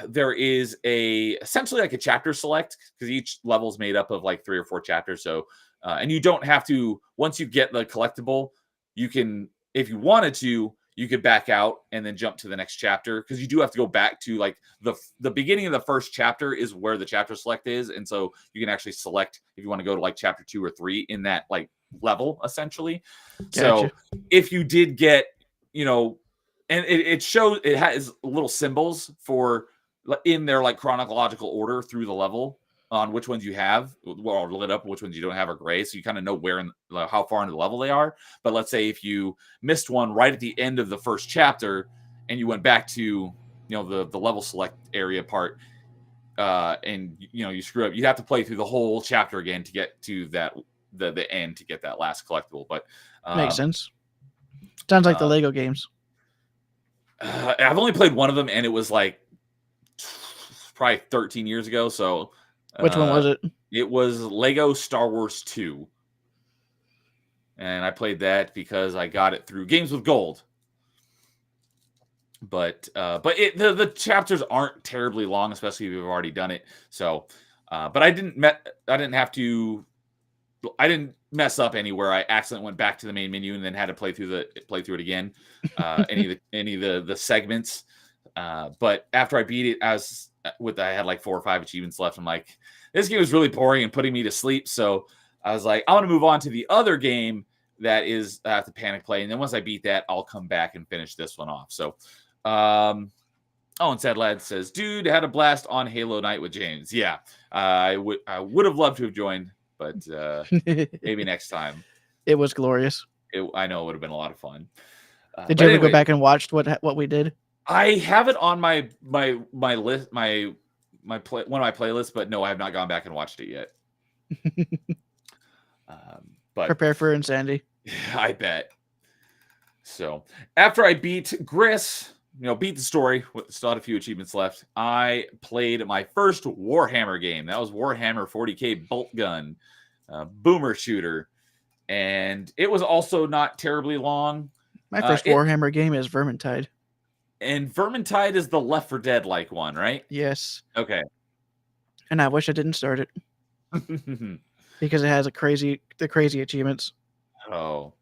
there is essentially like a chapter select, because each level is made up of like 3 or 4 chapters. So, and you don't have to, once you get the collectible, you can, if you wanted to, you could back out and then jump to the next chapter, because you do have to go back to like the beginning of the first chapter is where the chapter select is. And so you can actually select if you want to go to like chapter 2 or 3 in that like level, essentially. Gotcha. So if you did get, and it shows, it has little symbols for in their like chronological order through the level on which ones you have, or lit up, which ones you don't have are gray. So you kind of know where how far into the level they are. But let's say if you missed one right at the end of the first chapter and you went back to, the level select area part, and you screw up, you'd have to play through the whole chapter again to get to that the end to get that last collectible. But makes sense. Sounds like the Lego games. I've only played one of them, and it was like probably 13 years ago. So which one was it? It was Lego Star Wars 2. And I played that because I got it through Games with Gold. But the chapters aren't terribly long, especially if you've already done it. So, but I didn't mess up anywhere. I accidentally went back to the main menu and then had to play through it again. Any of the segments. But after I beat it, I had like 4 or 5 achievements left. I'm like, this game was really boring and putting me to sleep. So I was like, I want to move on to the other game that is I have to panic play. And then once I beat that, I'll come back and finish this one off. So, and Sad Lad says, dude, had a blast on Halo Night with James. Yeah, I would have loved to have joined, but maybe next time. It was glorious. I know it would have been a lot of fun. Did you ever go back and watch what we did? I have it on my list, one of my playlists, but no, I have not gone back and watched it yet. But prepare for insanity. I bet. So after I beat Gris, beat the story, still had a few achievements left, I played my first Warhammer game. That was Warhammer 40K Bolt Gun, boomer shooter. And it was also not terribly long. My first Warhammer game is Vermintide. And Vermintide is the Left 4 Dead like one, right? Yes. Okay. And I wish I didn't start it. Because it has the crazy achievements. Oh.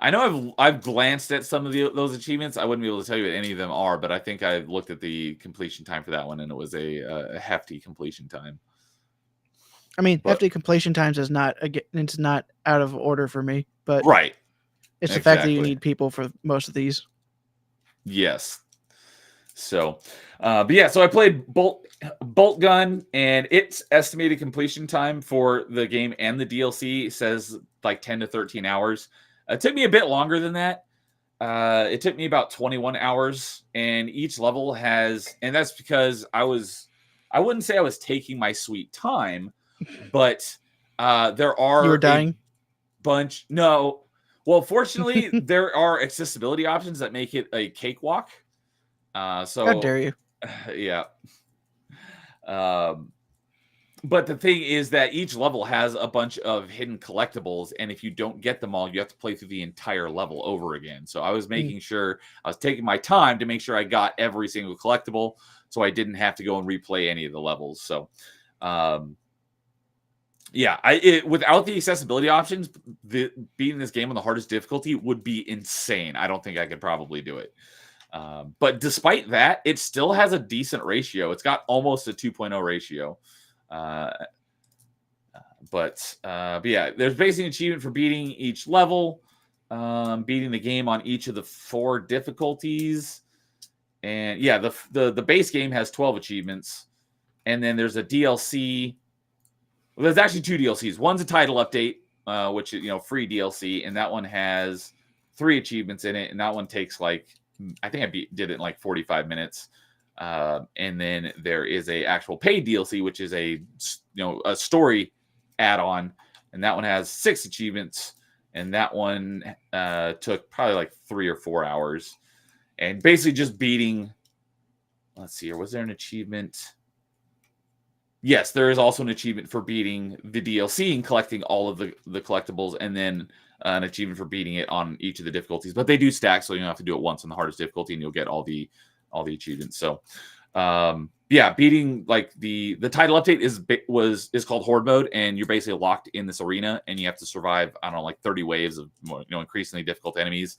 I know I've glanced at some of those achievements. I wouldn't be able to tell you what any of them are, but I think I looked at the completion time for that one, and it was a hefty completion time. I mean, hefty completion times is not out of order for me, but right. It's the fact that you need people for most of these. Yes. So, but yeah, so I played Bolt bolt gun, and its estimated completion time for the game and the DLC says like 10 to 13 hours. It took me a bit longer than that. It took me about 21 hours, and each level has, and that's because I wouldn't say I was taking my sweet time, but there You were are a dying. bunch. No, well, fortunately, there are accessibility options that make it a cakewalk. How So dare you? yeah. But the thing is that each level has a bunch of hidden collectibles, and if you don't get them all, you have to play through the entire level over again. So I was making sure I was taking my time to make sure I got every single collectible, so I didn't have to go and replay any of the levels. So, yeah, without the accessibility options, beating this game on the hardest difficulty would be insane. I don't think I could probably do it. But despite that, it still has a decent ratio. It's got almost a 2.0 ratio. But yeah, there's basically an achievement for beating each level, beating the game on each of the 4 difficulties. And yeah, the base game has 12 achievements. And then there's a DLC. Well, there's actually 2 DLCs. One's a title update, which is, free DLC, and that one has 3 achievements in it, and that one takes like, I think I did it in like 45 minutes. And then there is a actual paid DLC, which is a story add-on, and that one has 6 achievements, and that one took probably like 3 or 4 hours, and basically just beating. Let's see here. Was there an achievement? Yes, there is also an achievement for beating the DLC and collecting all of the collectibles, and then an achievement for beating it on each of the difficulties. But they do stack, so you don't have to do it once on the hardest difficulty, and you'll get all the achievements. So, yeah, beating like the title update is called Horde Mode, and you're basically locked in this arena, and you have to survive, I don't know, like 30 waves of increasingly difficult enemies.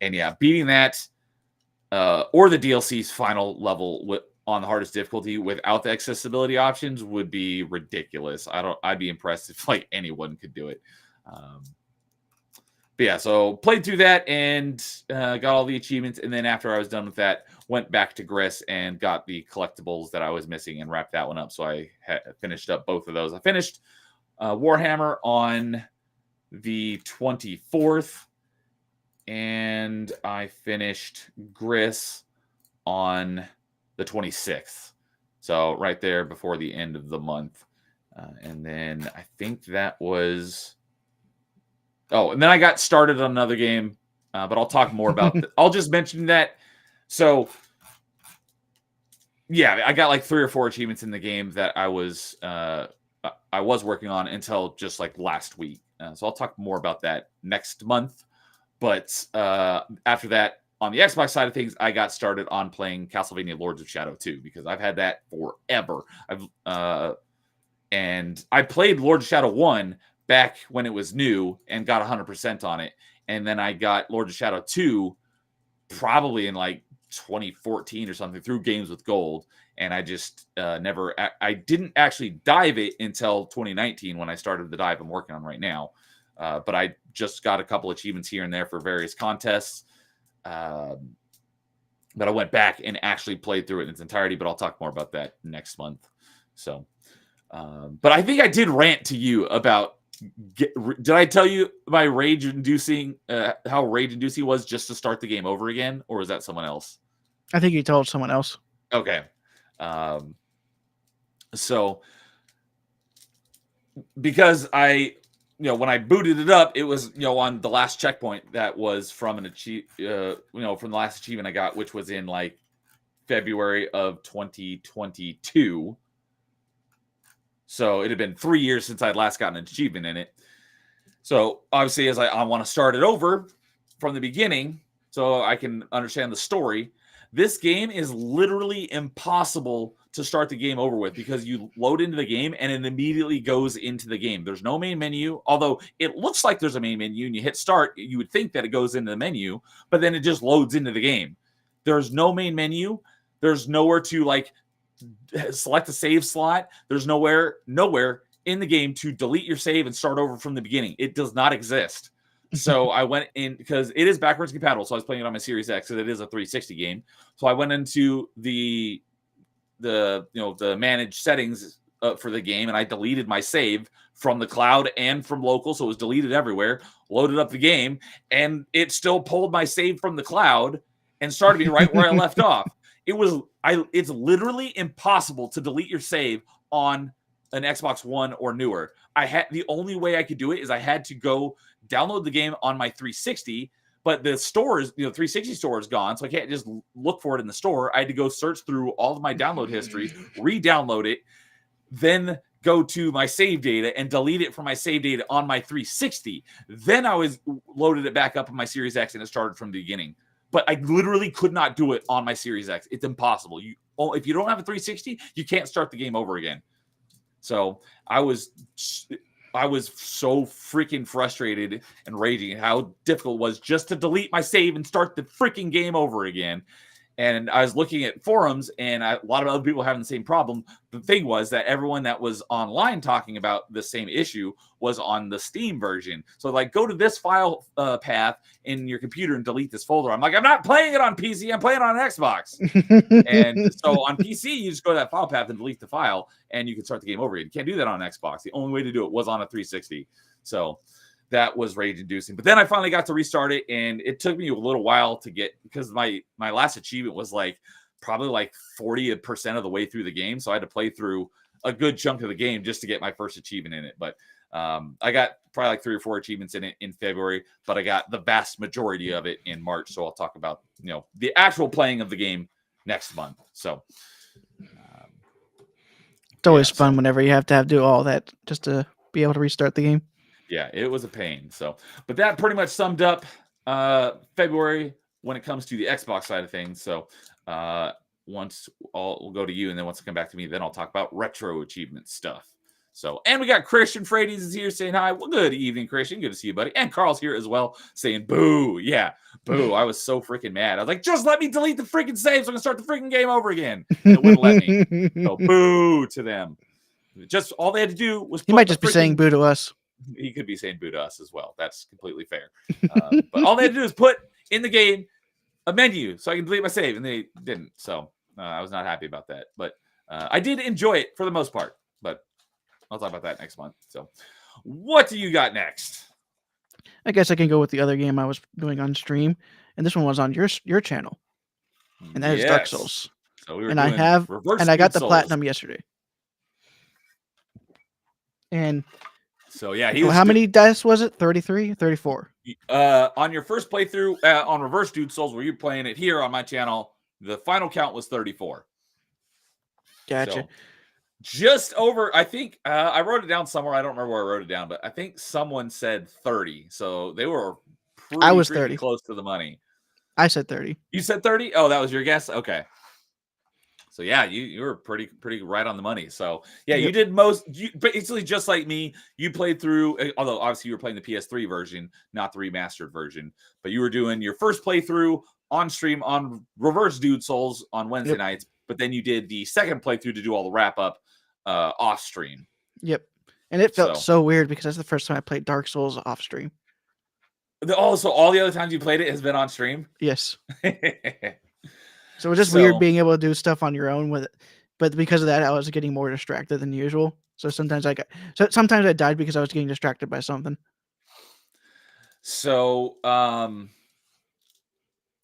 And yeah, beating that or the DLC's final level on the hardest difficulty without the accessibility options would be ridiculous. I'd be impressed if like anyone could do it. But yeah, so played through that and got all the achievements. And then after I was done with that, went back to Gris and got the collectibles that I was missing and wrapped that one up. So I finished up both of those. I finished Warhammer on the 24th, and I finished Gris on the 26th. So right there before the end of the month. And then I think that was... Oh, and then I got started on another game, but I'll talk more about that. I'll just mention that. So, yeah, I got like 3 or 4 achievements in the game that I was working on until just like last week. So I'll talk more about that next month. But after that, on the Xbox side of things, I got started on playing Castlevania Lords of Shadow 2 because I've had that forever. And I played Lords of Shadow 1 back when it was new and got 100% on it. And then I got Lords of Shadow 2 probably in like 2014 or something through Games with Gold. And I just I didn't actually dive it until 2019 when I started the dive I'm working on right now. But I just got a couple achievements here and there for various contests. But I went back and actually played through it in its entirety, but I'll talk more about that next month. So, but I think I did rant to you about, did I tell you my rage-inducing, how rage-inducing was just to start the game over again, or was that someone else? I think you told someone else. Okay. So, because when I booted it up, it was, on the last checkpoint that was from from the last achievement I got, which was in like February of 2022. So it had been 3 years since I'd last gotten an achievement in it. So obviously, as I want to start it over from the beginning so I can understand the story, this game is literally impossible to start the game over with because you load into the game and it immediately goes into the game. There's no main menu, although it looks like there's a main menu and you hit start, you would think that it goes into the menu, but then it just loads into the game. There's no main menu. There's nowhere to like select a save slot. There's nowhere in the game to delete your save and start over from the beginning. It does not exist. So I went in because it is backwards compatible. So I was playing it on my Series X, so it is a 360 game. So I went into the the managed settings for the game, and I deleted my save from the cloud and from local, so it was deleted everywhere. Loaded up the game, and it still pulled my save from the cloud and started me right where I left off. It's literally impossible to delete your save on an Xbox One or newer. The only way I could do it is I had to go download the game on my 360, but the stores, 360 store is gone, so I can't just look for it in the store. I had to go search through all of my download history, re-download it, then go to my save data and delete it from my save data on my 360. Then I loaded it back up on my Series X and it started from the beginning. But I literally could not do it on my Series X. It's impossible. If you don't have a 360, you can't start the game over again. So I was so freaking frustrated and raging at how difficult it was just to delete my save and start the freaking game over again. And I was looking at forums, and a lot of other people having the same problem. The thing was that everyone that was online talking about the same issue was on the Steam version. So, like, go to this file path in your computer and delete this folder. I'm like, I'm not playing it on PC. I'm playing it on Xbox. And so on PC, you just go to that file path and delete the file, and you can start the game over again. You can't do that on Xbox. The only way to do it was on a 360. So that was rage-inducing. But then I finally got to restart it, and it took me a little while to get, because my last achievement was probably 40% of the way through the game, so I had to play through a good chunk of the game just to get my first achievement in it. But I got probably 3 or 4 achievements in it in February, but I got the vast majority of it in March. So I'll talk about the actual playing of the game next month. So it's always fun whenever you have to do all that just to be able to restart the game. Yeah, it was a pain. So, but that pretty much summed up February when it comes to the Xbox side of things. So once we'll go to you, and then once I come back to me, then I'll talk about retro achievement stuff. So, and we got Christian Frades is here saying hi. Well, good evening, Christian. Good to see you, buddy. And Carl's here as well saying boo. Yeah, boo. I was so freaking mad. I was like, just let me delete the freaking save so I can start the freaking game over again. And it wouldn't let me. So, boo to them. Just all they had to do was. He might just be saying boo to us. He could be saying boo to us as well. That's completely fair. But all they had to do is put in the game a menu so I can delete my save, and they didn't. So I was not happy about that. But I did enjoy it for the most part. But I'll talk about that next month. So what do you got next? I guess I can go with the other game I was doing on stream, and this one was on your channel, and that is Dark Souls. So we were and I got the platinum yesterday. And so yeah, how many deaths was it? 33, 34. On your first playthrough on Reverse Dude Souls, where you're playing it here on my channel, the final count was 34. Gotcha. So, just over, I think I wrote it down somewhere. I don't remember where I wrote it down, but I think someone said 30. So they were I was 30 close to the money. I said 30. You said 30? Oh, that was your guess? Okay. So yeah, you were pretty right on the money. So yeah, you did basically just like me. You played through, although obviously you were playing the PS3 version, not the remastered version. But you were doing your first playthrough on stream on Reverse Dude Souls on Wednesday nights. But then you did the second playthrough to do all the wrap up off stream. Yep, and it felt so weird because that's the first time I played Dark Souls off stream. So all the other times you played it has been on stream. Yes. So it was just weird being able to do stuff on your own with it. But because of that, I was getting more distracted than usual. So sometimes I died because I was getting distracted by something. So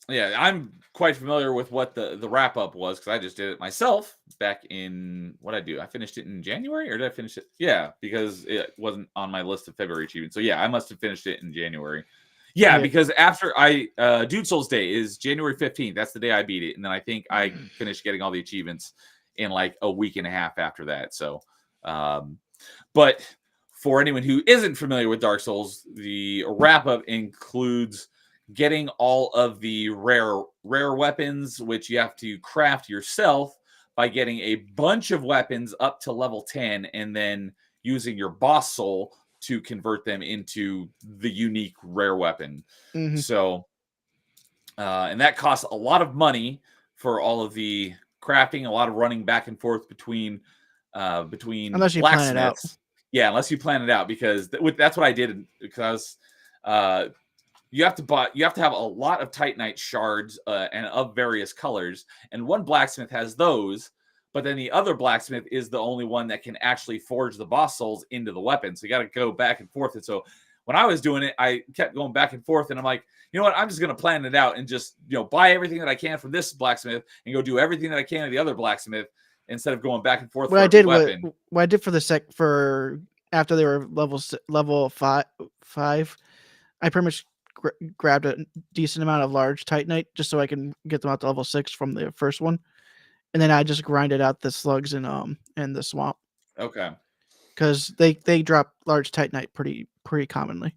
yeah, I'm quite familiar with what the wrap up was because I just did it myself back in I finished it in January, or did I finish it? Yeah, because it wasn't on my list of February achievements. So yeah, I must have finished it in January. Yeah, because after Dude Souls Day is January 15th. That's the day I beat it. And then I think I finished getting all the achievements in like a week and a half after that. So, but for anyone who isn't familiar with Dark Souls, the wrap up includes getting all of the rare weapons, which you have to craft yourself by getting a bunch of weapons up to level 10 and then using your boss soul to convert them into the unique rare weapon. Mm-hmm. So, and that costs a lot of money for all of the crafting, a lot of running back and forth between unless you plan it out. Yeah, unless you plan it out, because that's what I did, because you have to have a lot of Titanite shards and of various colors, and one blacksmith has those, but then the other blacksmith is the only one that can actually forge the boss souls into the weapon. So you got to go back and forth. And so when I was doing it, I kept going back and forth, and I'm like, you know what? I'm just going to plan it out and just, buy everything that I can from this blacksmith and go do everything that I can at the other blacksmith instead of going back and forth What for I every did weapon. what I did for for after they were level five, I pretty much grabbed a decent amount of large titanite just so I can get them out to level 6 from the first one, and then I just grinded out the slugs in the swamp Okay. because they drop large titanite pretty commonly.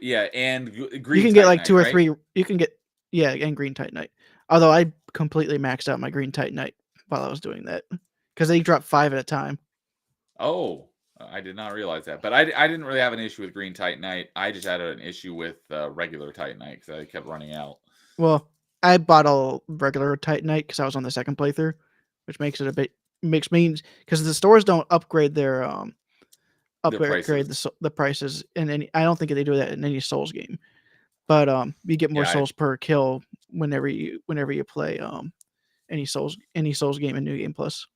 Yeah, and green You can get like titanite, 2 or right? 3. You can get and green titanite. Although I completely maxed out my green titanite while I was doing that because they drop 5 at a time. Oh, I did not realize that. But I didn't really have an issue with green titanite. I just had an issue with regular titanite because I kept running out. Well, I bought all regular titanite because I was on the second playthrough, which makes it a bit makes me because the stores don't upgrade their The prices. the prices in any. I don't think they do that in any Souls game, but you get more Yeah, souls per kill whenever you play any Souls game in New Game Plus.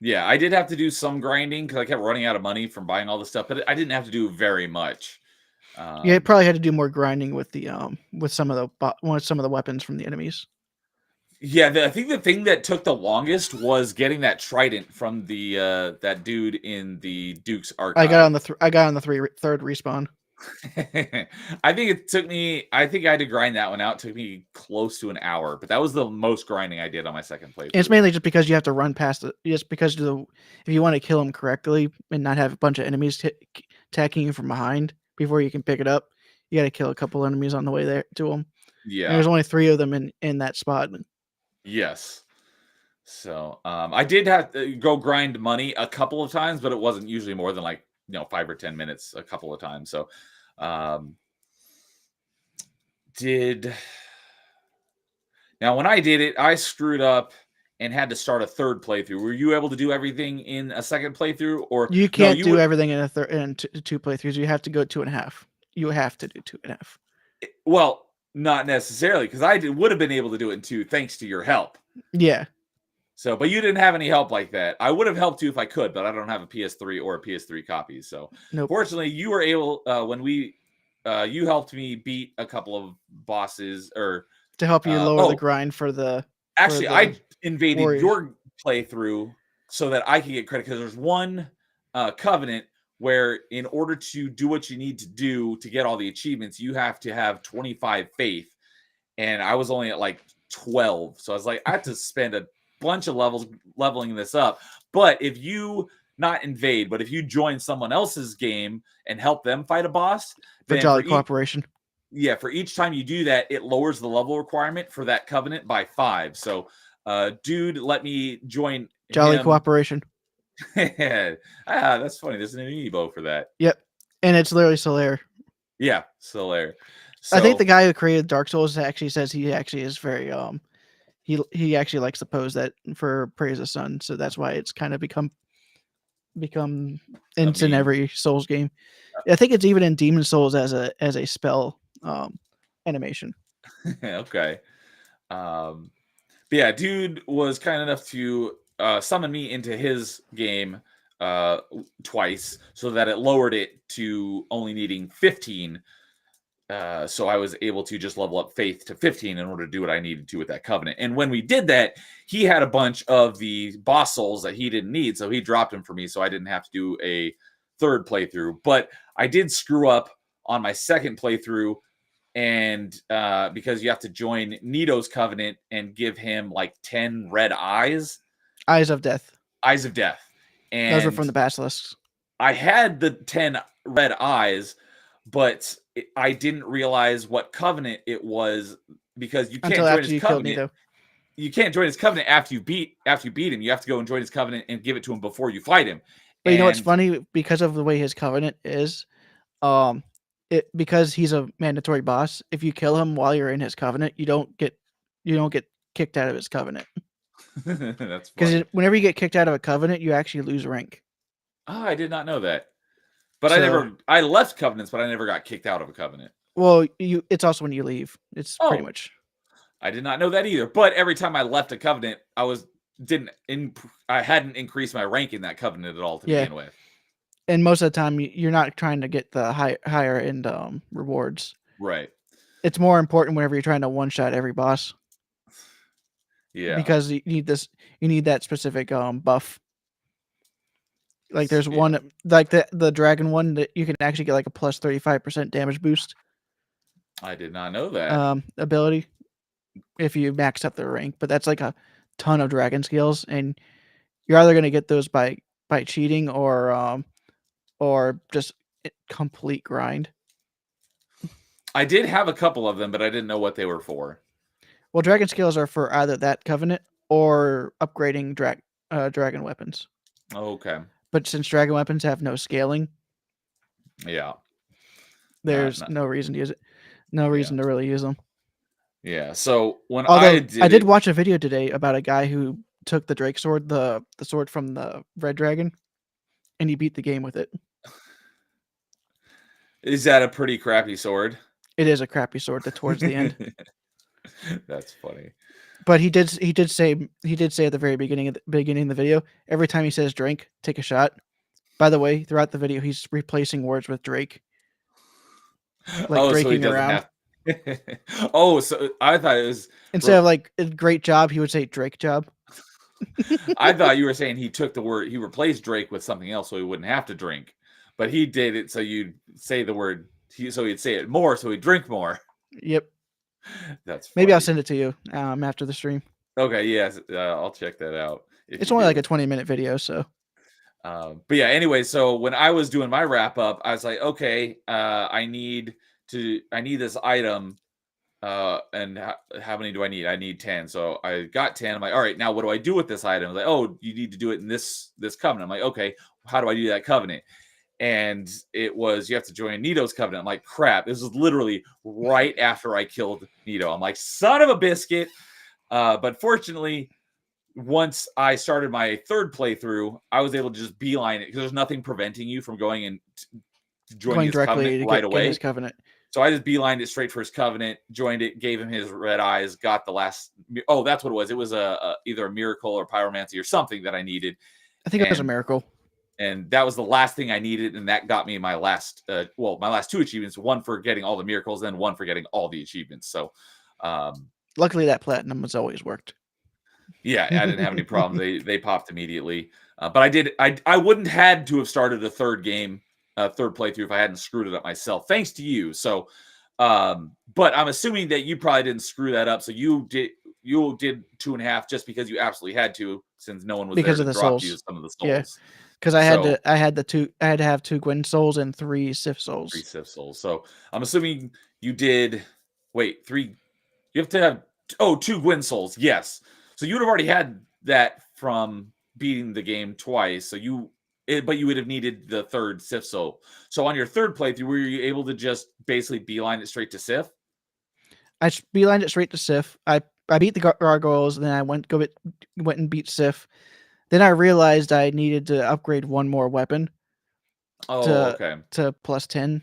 Yeah, I did have to do some grinding because I kept running out of money from buying all this stuff, but I didn't have to do very much. Yeah, it probably had to do more grinding with the with some of the weapons from the enemies. Yeah, I think the thing that took the longest was getting that trident from the that dude in the Duke's archive. I got on the third respawn. I think it took me. I think I had to grind that one out. It took me close to an hour, but that was the most grinding I did on my second playthrough. It's mainly just because you have to run past it. Just because if you want to kill him correctly and not have a bunch of enemies attacking you from behind before you can pick it up, you got to kill a couple enemies on the way there to him. Yeah, and there's only 3 of them in that spot. Yes. So I did have to go grind money a couple of times, but it wasn't usually more than 5 or 10 minutes a couple of times. So now when I did it, I screwed up and had to start a third playthrough. Were you able to do everything in a second playthrough, or you can't do everything in two playthroughs? You have to go 2.5. You have to do 2.5. Well, not necessarily, because I would have been able to do it in 2 thanks to your help. Yeah. So, but you didn't have any help like that. I would have helped you if I could, but I don't have a PS3 or a PS3 copy. So, nope. Fortunately, you were able when you helped me beat a couple of bosses, or to help you lower the grind for the. Actually, I invaded your playthrough so that I could get credit because there's one covenant where, in order to do what you need to do to get all the achievements, you have to have 25 faith, and I was only at 12. So I was like, I had to spend a bunch of levels leveling this up. But if you not invade, but if you join someone else's game and help them fight a boss, for jolly cooperation. Yeah, for each time you do that, it lowers the level requirement for that covenant by 5. So, dude, let me join jolly cooperation. That's funny. There's an amiibo for that. Yep, and it's literally Solaire. Yeah, Solaire. So, I think the guy who created Dark Souls actually says he actually is very he actually likes to pose that for Praise the Sun, so that's why it's kind of become in every Souls game. I think it's even in Demon Souls as a spell animation. Okay. But yeah, dude was kind enough to summon me into his game twice, so that it lowered it to only needing 15. So I was able to just level up faith to 15 in order to do what I needed to with that covenant. And when we did that, he had a bunch of the boss souls that he didn't need, so he dropped them for me, so I didn't have to do a third playthrough. But I did screw up on my second playthrough, and because you have to join Nito's covenant and give him 10 red eyes. Eyes of Death. Eyes of Death. And those were from the basilisks. I had the 10 red eyes, but I didn't realize what covenant it was, because you can't join his covenant. You can't join his covenant after you beat him. You have to go and join his covenant and give it to him before you fight him. But you know what's funny? Because of the way his covenant is, because he's a mandatory boss, if you kill him while you're in his covenant, you don't get kicked out of his covenant. That's because whenever you get kicked out of a covenant, you actually lose rank. Oh, I did not know that. But I left covenants, but I never got kicked out of a covenant. Well, it's also when you leave. It's pretty much. I did not know that either. But every time I left a covenant, I was I hadn't increased my rank in that covenant at all to begin with. And most of the time, you're not trying to get the higher end rewards. Right. It's more important whenever you're trying to one shot every boss. Yeah. Because you need that specific buff. Like there's one like the dragon one that you can actually get like a plus 35% damage boost. I did not know that. Ability if you max up the rank, but that's like a ton of dragon skills, and you're either gonna get those by cheating or just complete grind. I did have a couple of them, but I didn't know what they were for. Well, dragon skills are for either that covenant or upgrading dragon weapons. Okay. But since dragon weapons have no scaling, there's no reason to use it. No reason to really use them. Yeah. So when I did watch a video today about a guy who took the Drake sword, the sword from the red dragon, and he beat the game with it. Is that a pretty crappy sword? It is a crappy sword towards the end. That's funny. But he did say at the very beginning of the video, every time he says drink, take a shot. By the way, throughout the video, he's replacing words with Drake. Like so he doesn't around. So I thought it was instead of like great job, he would say Drake job. I thought you were saying he took the word, he replaced Drake with something else so he wouldn't have to drink. But he did it so you'd say the word, so he'd say it more so he'd drink more. Yep. That's funny. Maybe I'll send it to you after the stream. Okay, yes, I'll check that out. It's only like a 20-minute video, so. But yeah, anyway, so when I was doing my wrap up, I was like, okay, I need this item. And how many do I need? I need 10. So I got 10. I'm like, all right, now what do I do with this item? I'm like, oh, you need to do it in this covenant. I'm like, okay, how do I do that covenant? And it was, you have to join Nito's covenant. I'm like, crap. This was literally right after I killed Nito. I'm like, son of a biscuit. But fortunately, once I started my third playthrough, I was able to just beeline it because there's nothing preventing you from going and joining his covenant right away. His covenant. So I just beelined it straight for his covenant, joined it, gave him his red eyes, got the last. Oh, that's what it was. It was either a miracle or pyromancy or something that I needed. I think it was a miracle. And that was the last thing I needed, and that got me my last, my last 2 achievements. One for getting all the miracles, then one for getting all the achievements. So, luckily that platinum has always worked. Yeah, I didn't have any problems. They popped immediately. But I did. I wouldn't had to have started a third playthrough if I hadn't screwed it up myself. Thanks to you. So, but I'm assuming that you probably didn't screw that up. So you did 2.5 just because you absolutely had to, since no one was because there of to the drop souls. you some of the souls. Yeah, because I had to have 2 Gwyn souls and 3 Sif souls. 3 Sif souls. So I'm assuming you did. Wait, 3. You have to have 2 Gwyn souls. Yes. So you would have already had that from beating the game twice. So but you would have needed the 3rd Sif soul. So on your 3rd playthrough, were you able to just basically beeline it straight to Sif? I beelined it straight to Sif. I beat the gargoyles, and then I went and beat Sif. Then I realized I needed to upgrade one more weapon. Okay. To plus 10.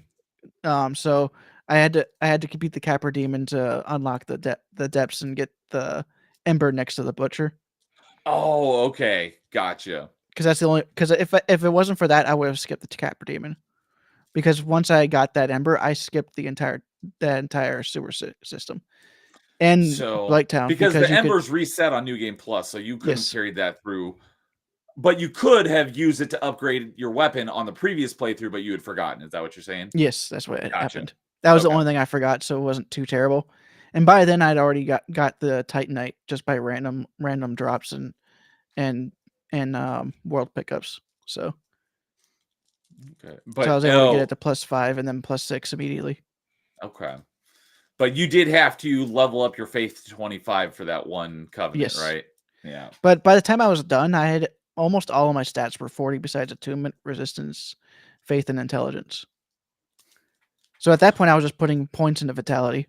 So I had to beat the Capra Demon to unlock the depths and get the Ember next to the Butcher. Oh, okay, gotcha. Because that's the only. Because if it wasn't for that, I would have skipped the Capra Demon. Because once I got that Ember, I skipped the entire sewer system. And Blighttown, because the Embers reset on New Game Plus, so you couldn't carry that through. But you could have used it to upgrade your weapon on the previous playthrough, but you had forgotten. Is that what you're saying? Yes, that's what happened. That was the only thing I forgot, so it wasn't too terrible. And by then, I'd already got the Titanite just by random drops and world pickups. So, okay, but so I was able to get it to plus 5 and then plus 6 immediately. Okay, but you did have to level up your faith to 25 for that one covenant, right? Yeah. But by the time I was done, I had almost all of my stats were 40 besides attunement, resistance, faith, and intelligence. So at that point, I was just putting points into vitality,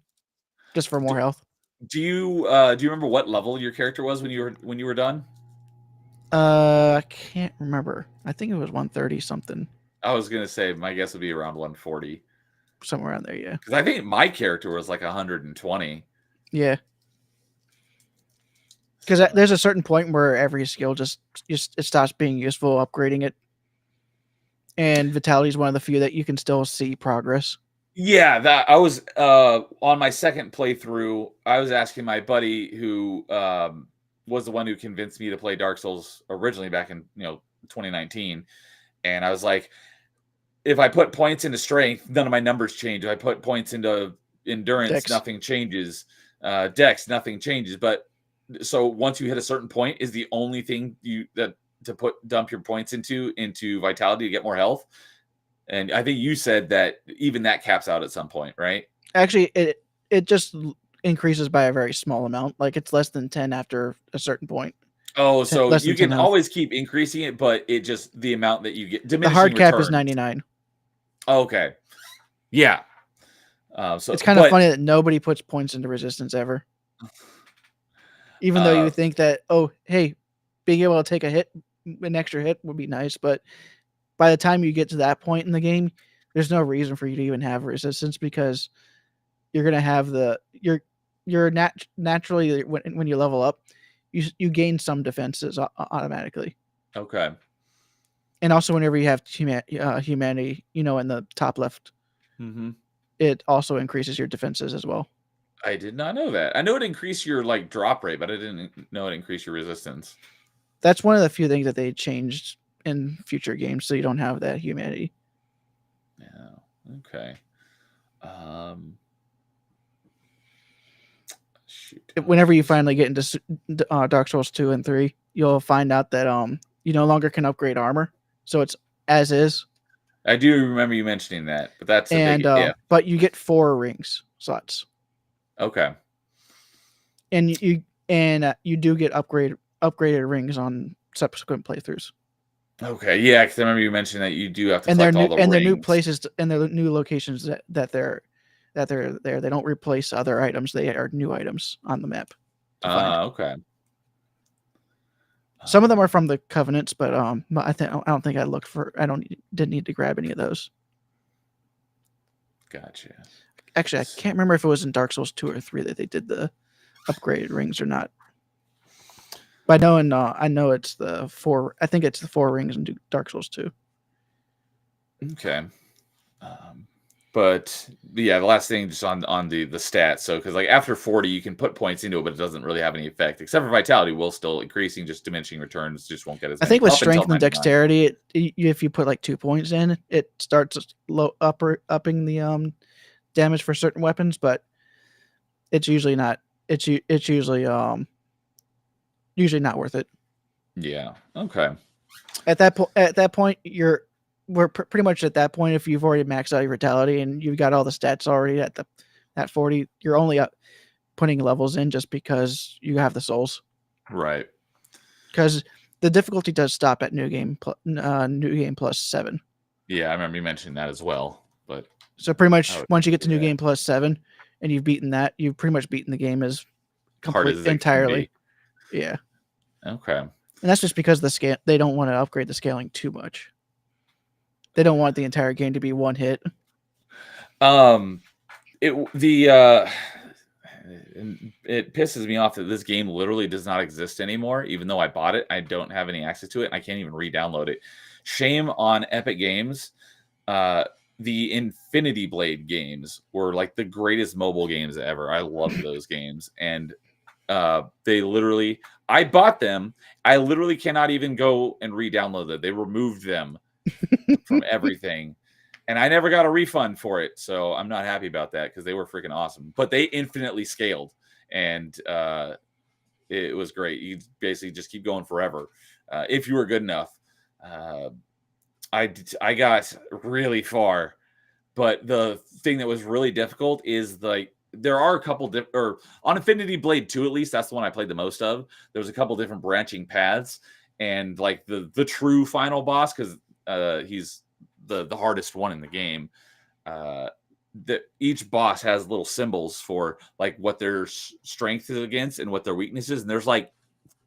just for more health. Do you remember what level your character was when you were done? I can't remember. I think it was 130 something. I was gonna say my guess would be around 140, somewhere around there. Yeah, because I think my character was like 120. Yeah. Because So, there's a certain point where every skill just it stops being useful, upgrading it. And Vitality is one of the few that you can still see progress. yeah, that I was on my second playthrough. I was asking my buddy who was the one who convinced me to play Dark Souls originally back in 2019, and I was like, if I put points into strength, none of my numbers change. If I put points into endurance, Dex. nothing changes. Dex, nothing changes. But so once you hit a certain point, is the only thing to dump your points into vitality to get more health. And I think you said that even that caps out at some point, right? Actually, it just increases by a very small amount. Like it's less than 10 after a certain point. Oh, so less you than 10 can health. always keep increasing it, but it just the amount that you get The diminishing hard cap is returns. 99. Okay. Yeah. So it's kind of funny that nobody puts points into resistance ever. Even though you would think that, oh, hey, being able to take an extra hit would be nice, but by the time you get to that point in the game, there's no reason for you to even have resistance because you're gonna have naturally when you level up, you gain some defenses automatically. Okay. And also whenever you have humanity, in the top left, it also increases your defenses as well. I did not know that. I know it increased your drop rate, but I didn't know it increased your resistance. That's one of the few things that they changed in future games, so you don't have that humanity. Yeah. Okay. Shoot. Whenever you finally get into Dark Souls 2 and 3, you'll find out that you no longer can upgrade armor, so it's as is. I do remember you mentioning that, but that's a big if. But you get 4 rings slots. Okay. And you do get upgraded rings on subsequent playthroughs. Okay, yeah, because I remember you mentioning that you do have to and collect all the rings. And their new places and their new locations that they're there. They don't replace other items. They are new items on the map. Okay. Some of them are from the Covenants, but I don't think didn't need to grab any of those. Gotcha. Actually, I can't remember if it was in Dark Souls 2 or 3 that they did the upgraded rings or not. But I know it's the 4. I think it's the 4 rings in Dark Souls 2. Okay. But yeah, the last thing just on the stats. So because after 40, you can put points into it, but it doesn't really have any effect. Except for vitality, will still increasing, just diminishing returns. Just won't get as. I think with strength and dexterity, if you put 2 points in, it starts upping the damage for certain weapons, but it's usually not. It's usually not worth it. Yeah. Okay. At that point, we're pretty much at that point. If you've already maxed out your vitality and you've got all the stats already at 40, you're only putting levels in just because you have the souls. Right. Because the difficulty does stop at new game plus 7. Yeah, I remember you mentioning that as well. But so pretty much once you get to new game plus 7 and you've beaten that, you've pretty much beaten the game as complete entirely. Yeah. Okay. And that's just because they don't want to upgrade the scaling too much. They don't want the entire game to be one hit. It pisses me off that this game literally does not exist anymore. Even though I bought it, I don't have any access to it, and I can't even re-download it. Shame on Epic Games. The Infinity Blade games were the greatest mobile games ever. I love those games, and I bought them. I literally cannot even go and re-download them. They removed them from everything, and I never got a refund for it. So I'm not happy about that because they were freaking awesome. But they infinitely scaled, and it was great. You basically just keep going forever if you were good enough. I got really far, but the thing that was really difficult is there are a couple or on Infinity Blade 2, at least that's the one I played the most of. There's a couple different branching paths, and the true final boss, because he's the hardest one in the game. That each boss has little symbols for what their strength is against and what their weakness is, and there's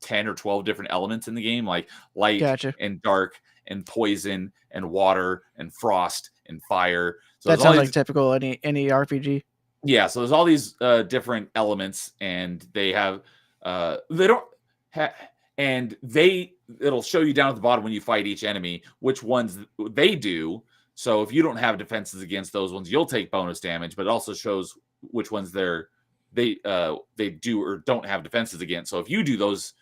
10 or 12 different elements in the game, like light and dark and poison and water and frost and fire. So that sounds like typical any RPG. Yeah, so there's all these different elements, and they have they don't. and it'll show you down at the bottom when you fight each enemy which ones they do. So if you don't have defenses against those ones, you'll take bonus damage, but it also shows which ones they do or don't have defenses against. So if you do those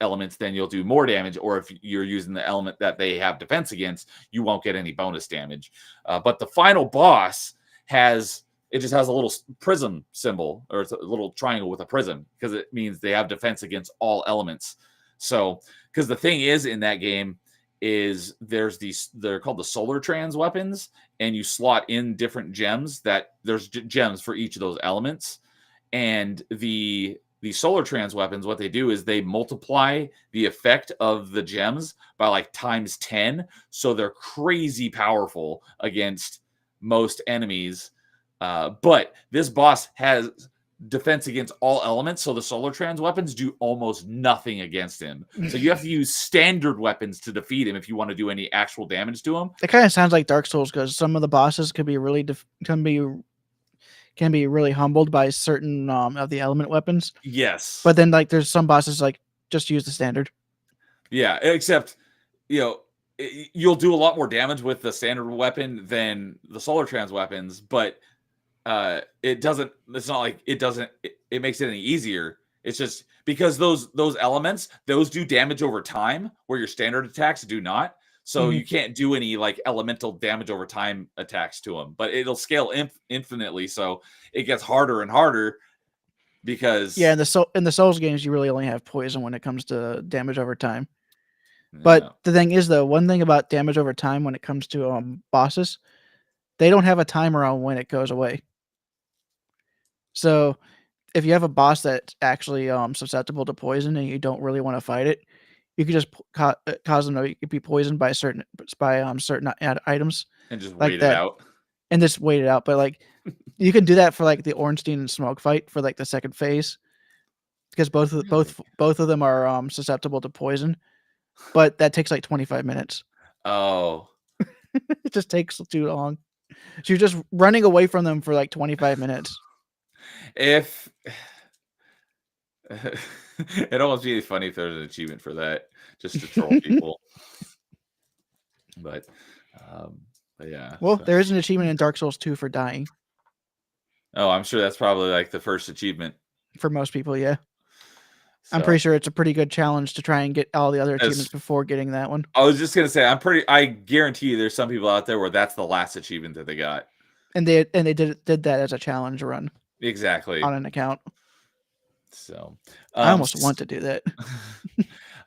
elements, then you'll do more damage, or if you're using the element that they have defense against, you won't get any bonus damage. But the final boss just has a little prism symbol, or it's a little triangle with a prism, because it means they have defense against all elements. So, because the thing is in that game is they're called the solar trans weapons, and you slot in different gems that there's gems for each of those elements. And the solar trans weapons, what they do is they multiply the effect of the gems by like times 10. So they're crazy powerful against most enemies. But this boss has defense against all elements, so the solar trans weapons do almost nothing against him. So you have to use standard weapons to defeat him if you want to do any actual damage to him. It kind of sounds like Dark Souls, because some of the bosses could be really can be really humbled by certain of the element weapons. Yes, but then like there's some bosses like just use the standard. Yeah, except you'll do a lot more damage with the standard weapon than the solar trans weapons, but it doesn't. It's not like it doesn't. It makes it any easier. It's just because those elements, those do damage over time, where your standard attacks do not. So you can't do any like elemental damage over time attacks to them. But it'll scale infinitely, so it gets harder and harder. Because in the Souls games, you really only have poison when it comes to damage over time. But the thing is, though, one thing about damage over time when it comes to bosses, they don't have a timer on when it goes away. So if you have a boss that's actually susceptible to poison and you don't really want to fight it, you could just cause them to be poisoned by certain items and just like wait that, it out. And just wait it out. But like you can do that for like the Ornstein and Smoke fight for like the second phase, because both of them are susceptible to poison. But that takes like 25 minutes. Oh. It just takes too long. So you're just running away from them for like 25 minutes. If it'd almost be funny if there was an achievement for that, just to troll people. But yeah. Well, there is an achievement in Dark Souls 2 for dying. Oh, I'm sure that's probably like the first achievement. For most people, yeah. So, I'm pretty sure it's a pretty good challenge to try and get all the other achievements before getting that one. I was just gonna say, I guarantee you there's some people out there where that's the last achievement that they got. And they did that as a challenge run. Exactly. On an account. So I almost want to do that.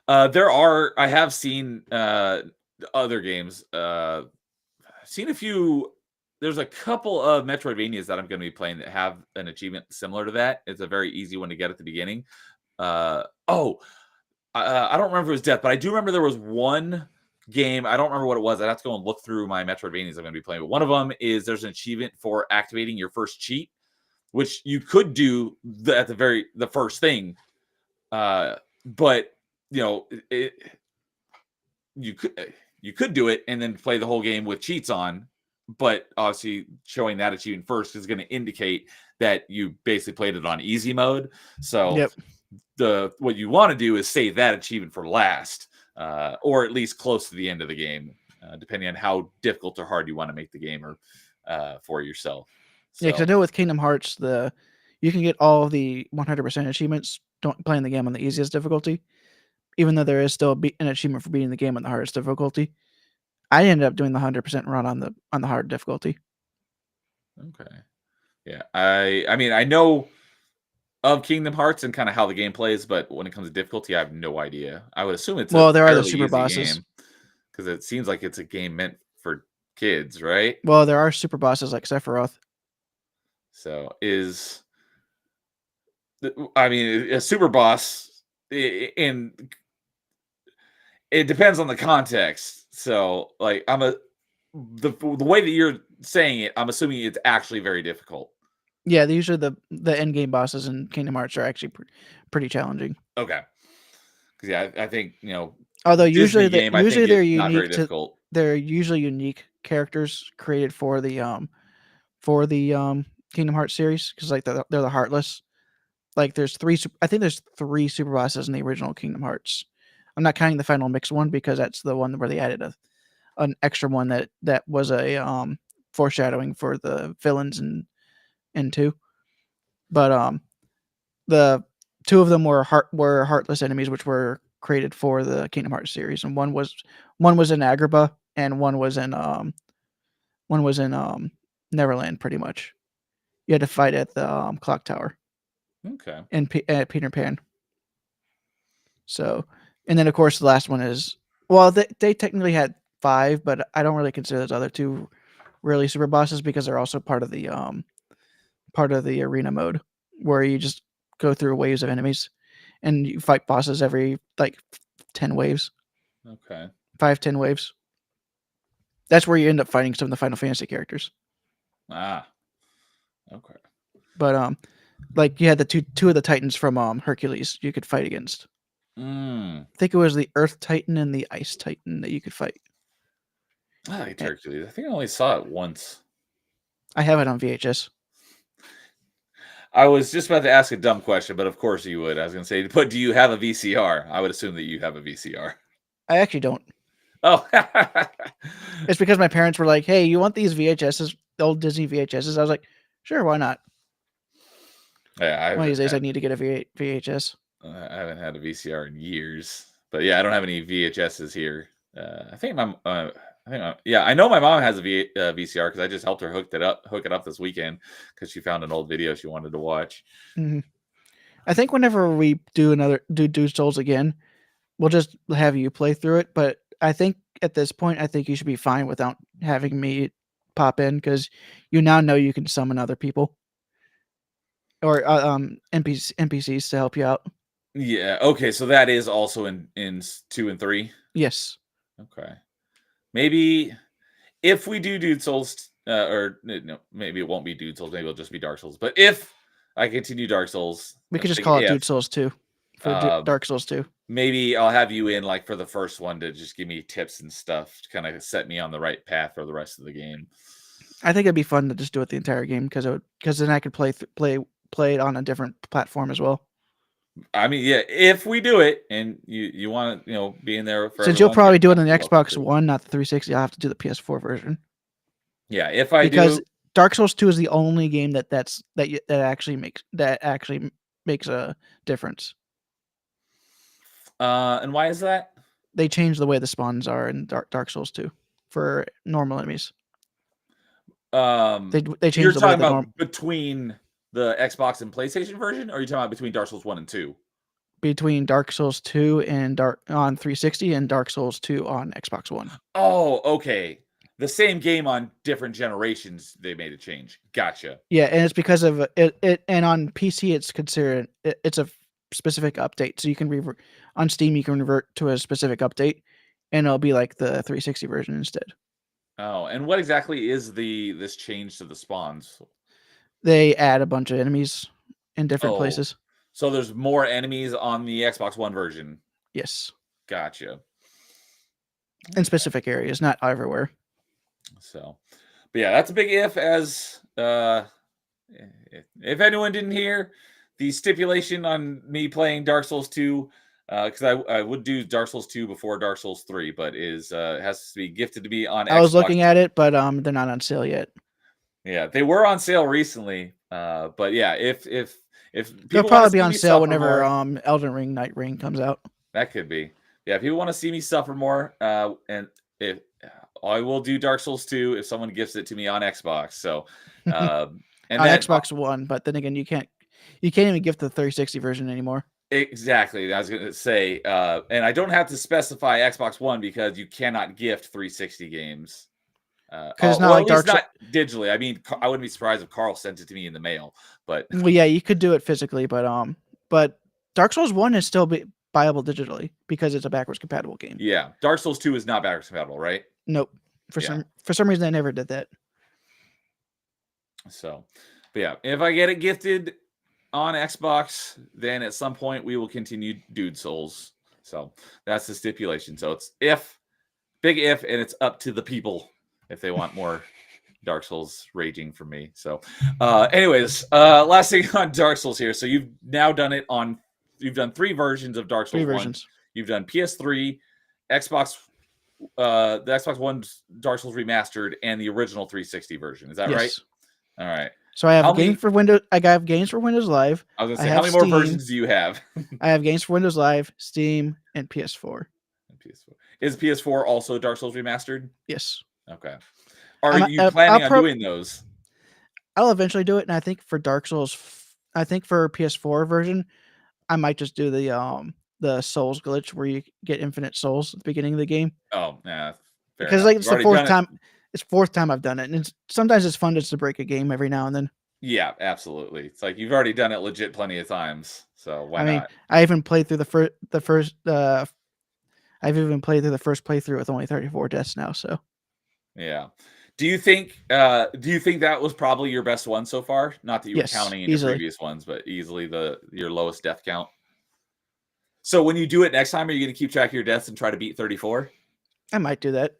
I have seen other games. Seen a few. There's a couple of Metroidvanias that I'm going to be playing that have an achievement similar to that. It's a very easy one to get at the beginning. I don't remember if it was Death, but I do remember there was one game. I don't remember what it was. I'd have to go and look through my Metroidvanias I'm going to be playing. But one of them is there's an achievement for activating your first cheat, which you could do at the first thing. But you could do it and then play the whole game with cheats on. But obviously showing that achievement first is going to indicate that you basically played it on easy mode. So what you want to do is save that achievement for last, or at least close to the end of the game, depending on how difficult or hard you want to make the game or for yourself. So. Yeah, because I know with Kingdom Hearts, you can get all of the 100% achievements playing the game on the easiest difficulty, even though there is still an achievement for beating the game on the hardest difficulty. I ended up doing the 100% run on the hard difficulty. Okay. Yeah, I mean, I know of Kingdom Hearts and kind of how the game plays, but when it comes to difficulty, I have no idea. I would assume it's there are the super bosses, because it seems like it's a game meant for kids, right? Well, there are super bosses like Sephiroth. So a super boss, and it depends on the context. So, like, the way that you're saying it, I'm assuming it's actually very difficult. Yeah, usually the end game bosses in Kingdom Hearts are actually pretty challenging. Okay, because yeah, I think although usually they're unique they're usually unique characters created for the Kingdom Hearts series, because like they're the Heartless. like there's three. I think there's three super bosses in the original Kingdom Hearts. I'm not counting the final mix one because that's the one where they added an extra one that was a foreshadowing for the villains in two. But the two of them were heartless enemies, which were created for the Kingdom Hearts series, and one was in Agrabah, and one was in Neverland. Pretty much, you had to fight at the clock tower Okay. at Peter Pan. So, and then of course the last one is, well, they technically had five, but I don't really consider those other two really super bosses because they're also part of the arena mode where you just go through waves of enemies and you fight bosses every like 10 waves. Okay. 5-10 waves. That's where you end up fighting some of the Final Fantasy characters. Ah. Okay. But like you had the two of the Titans from Hercules you could fight against. Mm. I think it was the Earth Titan and the Ice Titan that you could fight. I like Hercules. I think I only saw it once. I have it on VHS. I was just about to ask a dumb question, but of course you would. I was going to say, but do you have a VCR? I would assume that you have a VCR. I actually don't. Oh. It's because my parents were like, "Hey, you want these VHSs, the old Disney VHSs?" I was like, "Sure, why not?" Yeah, One of these days, I need to get a VHS. I haven't had a VCR in years, but yeah, I don't have any VHSs here. I think yeah, I know my mom has a VCR because I just helped her hook it up this weekend because she found an old video she wanted to watch. Mm-hmm. I think whenever we do Dude Souls again, we'll just have you play through it. But I think at this point, I think you should be fine without having me pop in because you now know you can summon other people or NPCs to help you out. Yeah. Okay. So that is also in 2 and 3. Yes. Okay. Maybe if we do Dude Souls, or no, maybe it won't be Dude Souls. Maybe it'll just be Dark Souls. But if I continue Dark Souls, We could just big call it if, Dude Souls 2 for Dark Souls 2. maybe I'll have you in like for the first one to just give me tips and stuff to kind of set me on the right path for the rest of the game. I think it'd be fun to just do it the entire game because then I could play it on a different platform as well. I mean, yeah, if we do it and you want to, be in there for Since you'll everyone, probably do it on the you're welcome Xbox to. One, not the 360, I'll have to do the PS4 version. Yeah, if I Because do, Dark Souls 2 is the only game that actually makes a difference. and why is that? They changed the way the spawns are in Dark Souls 2 for normal enemies. They You're changed the way talking about between the Xbox and PlayStation version, or are you talking about between Dark Souls 1 and 2? between Dark Souls 2 and on 360 and Dark Souls 2 on Xbox One. Oh, okay. The same game on different generations, they made a change. Gotcha. Yeah, and it's because of it and on PC it's considered it's a specific update. So you can revert on Steam, you can revert to a specific update and it'll be like the 360 version instead. Oh, and what exactly is this change to the spawns? They add a bunch of enemies in different places. So there's more enemies on the Xbox One version. Yes. Gotcha. In specific areas, not everywhere. So, but yeah, that's a big if. As if anyone didn't hear the stipulation on me playing Dark Souls 2, because I would do Dark Souls 2 before Dark Souls 3, but has to be gifted to me on Xbox. I was looking at it, but they're not on sale yet. Yeah, they were on sale recently. But yeah, if people they'll probably be on sale whenever Elden Ring Night Ring comes out. That could be. Yeah, if people want to see me suffer more, and if I will do Dark Souls 2 if someone gifts it to me on Xbox. So and on then, Xbox One, but then again, you can't even gift the 360 version anymore. Exactly. I was going to say, and I don't have to specify Xbox One because you cannot gift 360 games. Because it's not like at least not digitally. I mean, I wouldn't be surprised if Carl sent it to me in the mail. But well, yeah, you could do it physically, but Dark Souls 1 is still buyable digitally because it's a backwards compatible game. Yeah, Dark Souls 2 is not backwards compatible, right? Nope. For some reason, I never did that. So, but yeah, if I get it gifted on Xbox, then at some point we will continue Dude Souls. So that's the stipulation. So it's big if, and it's up to the people if they want more Dark Souls raging for me. So, anyways, last thing on Dark Souls here. So you've now done it on. You've done 3 versions of Dark Souls 3 1. versions. You've done PS3, Xbox, the Xbox One Dark Souls remastered, and the original 360 version. Is that right? Yes. All right. So I have How a game many- for Windows. I have games for Windows Live. I was gonna I say, have how many more Steam. versions do you have? I have games for Windows Live, Steam, and PS4. PS4. Is PS4 also Dark Souls remastered? Yes. Okay. Are I'm- you planning I'll on doing those? I'll eventually do it, and I think for Dark Souls, I think for PS4 version, I might just do the Souls glitch where you get infinite souls at the beginning of the game. Oh, yeah. Fair Because enough. like You've it's the already fourth done it. time. It's 4th time I've done it, and sometimes it's fun just to break a game every now and then. Yeah, absolutely. It's like you've already done it legit plenty of times, so why I mean, not? I even played through the first. I've even played through the first playthrough with only 34 deaths now. So Yeah. Do you think that was probably your best one so far? Not that you were yes, counting in your easily. previous ones, but easily your lowest death count. So when you do it next time, are you going to keep track of your deaths and try to beat 34? I might do that.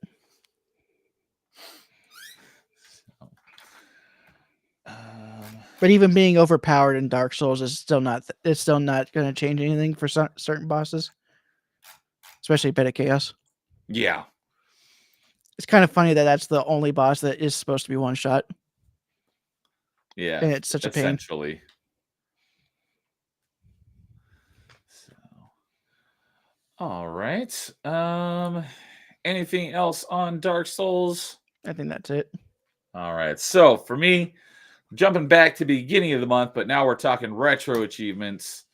But even being overpowered in Dark Souls is still not. It's still not going to change anything for certain bosses, especially Beta Chaos. Yeah. It's kind of funny that that's the only boss that is supposed to be one shot. Yeah. And it's such a pain. Essentially. So, all right. Anything else on Dark Souls? I think that's it. All right. So for me, jumping back to the beginning of the month, but now we're talking retro achievements.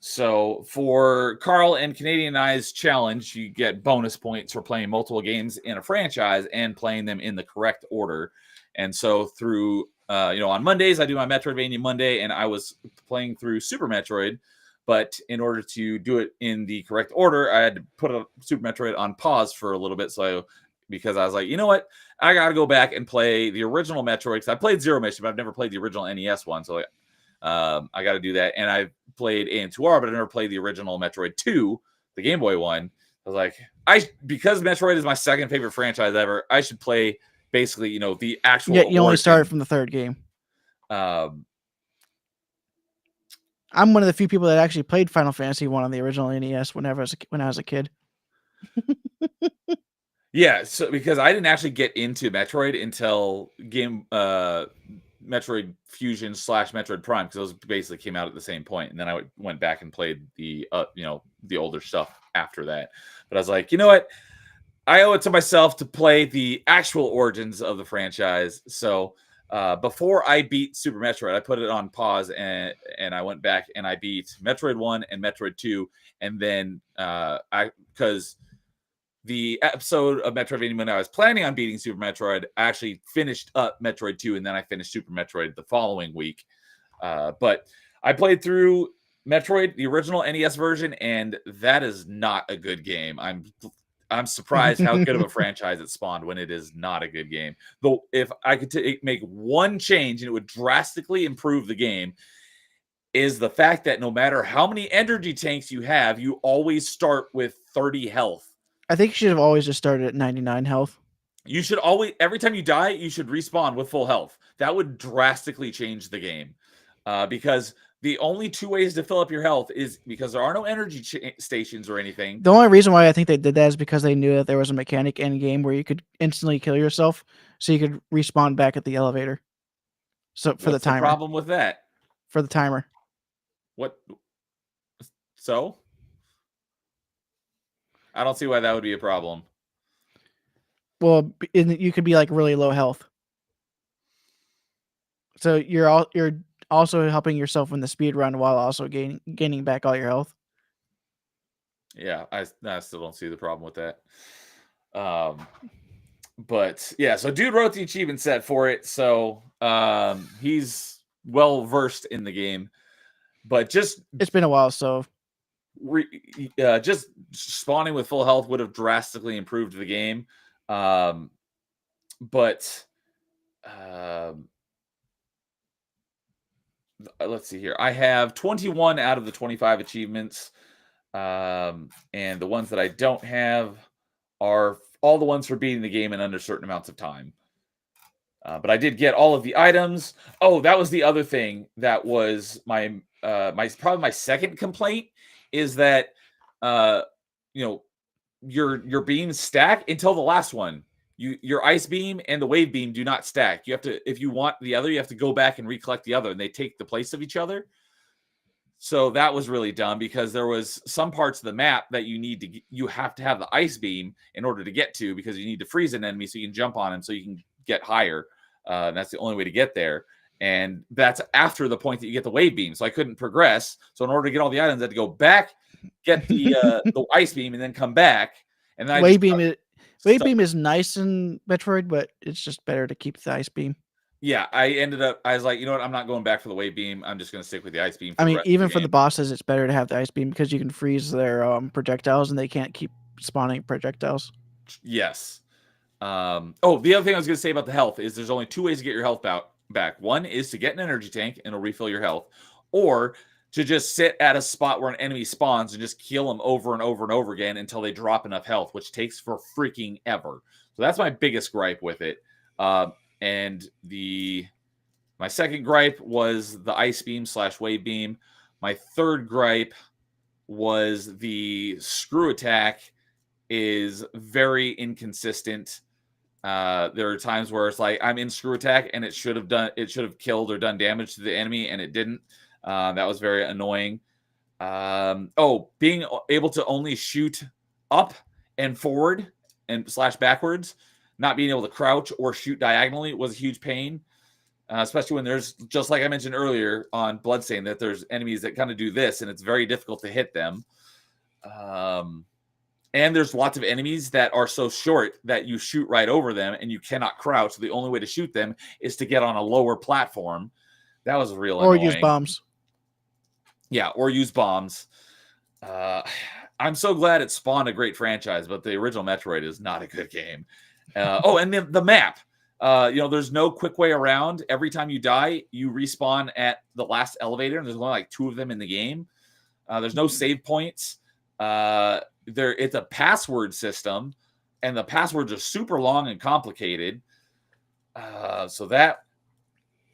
So for Carl and Canadian I's challenge, you get bonus points for playing multiple games in a franchise and playing them in the correct order. And so through, on Mondays, I do my Metroidvania Monday, and I was playing through Super Metroid. But in order to do it in the correct order, I had to put a Super Metroid on pause for a little bit. Because I was like, you know what? I got to go back and play the original Metroid. Because I played Zero Mission, but I've never played the original NES one. So I got to do that. And I played AN2R, but I never played the original Metroid 2, the Game Boy one. I was like, because Metroid is my second favorite franchise ever, I should play basically, the actual. Yeah, you only started from the 3rd game. Um, I'm one of the few people that actually played Final Fantasy 1 on the original NES when I was a kid. Yeah, so because I didn't actually get into Metroid until Metroid Fusion / Metroid Prime, because those basically came out at the same point, and then I went back and played the the older stuff after that. But I was like, you know what, I owe it to myself to play the actual origins of the franchise. So before I beat Super Metroid, I put it on pause and I went back and I beat Metroid 1 and Metroid 2, and then because the episode of Metroidvania when I was planning on beating Super Metroid, I actually finished up Metroid 2, and then I finished Super Metroid the following week. But I played through Metroid, the original NES version, and that is not a good game. I'm surprised how good of a franchise it spawned when it is not a good game. Though if I could make one change and it would drastically improve the game, is the fact that no matter how many energy tanks you have, you always start with 30 health. I think you should have always just started at 99 health. You should always, every time you die, you should respawn with full health. That would drastically change the game. Because the only 2 ways to fill up your health is because there are no energy stations or anything. The only reason why I think they did that is because they knew that there was a mechanic in game where you could instantly kill yourself, so you could respawn back at the elevator. So for What's the timer. The problem with that? For the timer. What? So? I don't see why that would be a problem. Well, you could be like really low health, so you're also helping yourself in the speed run while also gaining back all your health. Yeah, I still don't see the problem with that. But yeah, so dude wrote the achievement set for it, so he's well versed in the game. But it's been a while, so just spawning with full health would have drastically improved the game. But let's see here. I have 21 out of the 25 achievements. And the ones that I don't have are all the ones for beating the game in under certain amounts of time. But I did get all of the items. Oh, that was the other thing that was my probably my second complaint is that you know your beams stack until the last one. Your ice beam and the wave beam do not stack. You have to, if you want the other, you have to go back and recollect the other, and they take the place of each other. So that was really dumb because there was some parts of the map that you have to have the ice beam in order to get to, because you need to freeze an enemy so you can jump on him so you can get higher. And that's the only way to get there. And that's after the point that you get the wave beam. So I couldn't progress. So in order to get all the items, I had to go back, get the ice beam, and then come back. And then Wave beam is nice in Metroid, but it's just better to keep the ice beam. Yeah, I was like, you know what? I'm not going back for the wave beam. I'm just going to stick with the ice beam. I mean, even for the bosses, it's better to have the ice beam because you can freeze their projectiles and they can't keep spawning projectiles. Yes. Oh, the other thing I was going to say about the health is there's only 2 ways to get your health back. One is to get an energy tank and it'll refill your health, or to just sit at a spot where an enemy spawns and just kill them over and over and over again until they drop enough health, which takes for freaking ever. So that's my biggest gripe with it. And my second gripe was the ice beam / wave beam. My third gripe was the screw attack is very inconsistent. There are times where it's like I'm in screw attack and it should have killed or done damage to the enemy and it didn't. That was very annoying. Being able to only shoot up and forward and / backwards, not being able to crouch or shoot diagonally was a huge pain. Especially when there's, just like I mentioned earlier on Bloodstain, that there's enemies that kind of do this and it's very difficult to hit them. And there's lots of enemies that are so short that you shoot right over them and you cannot crouch. So the only way to shoot them is to get on a lower platform. That was real annoying. Or use bombs. Yeah, or use bombs. I'm so glad it spawned a great franchise, but the original Metroid is not a good game. And then the map. There's no quick way around. Every time you die, you respawn at the last elevator, and there's only like 2 of them in the game. There's no save points. It's a password system, and the passwords are super long and complicated. So that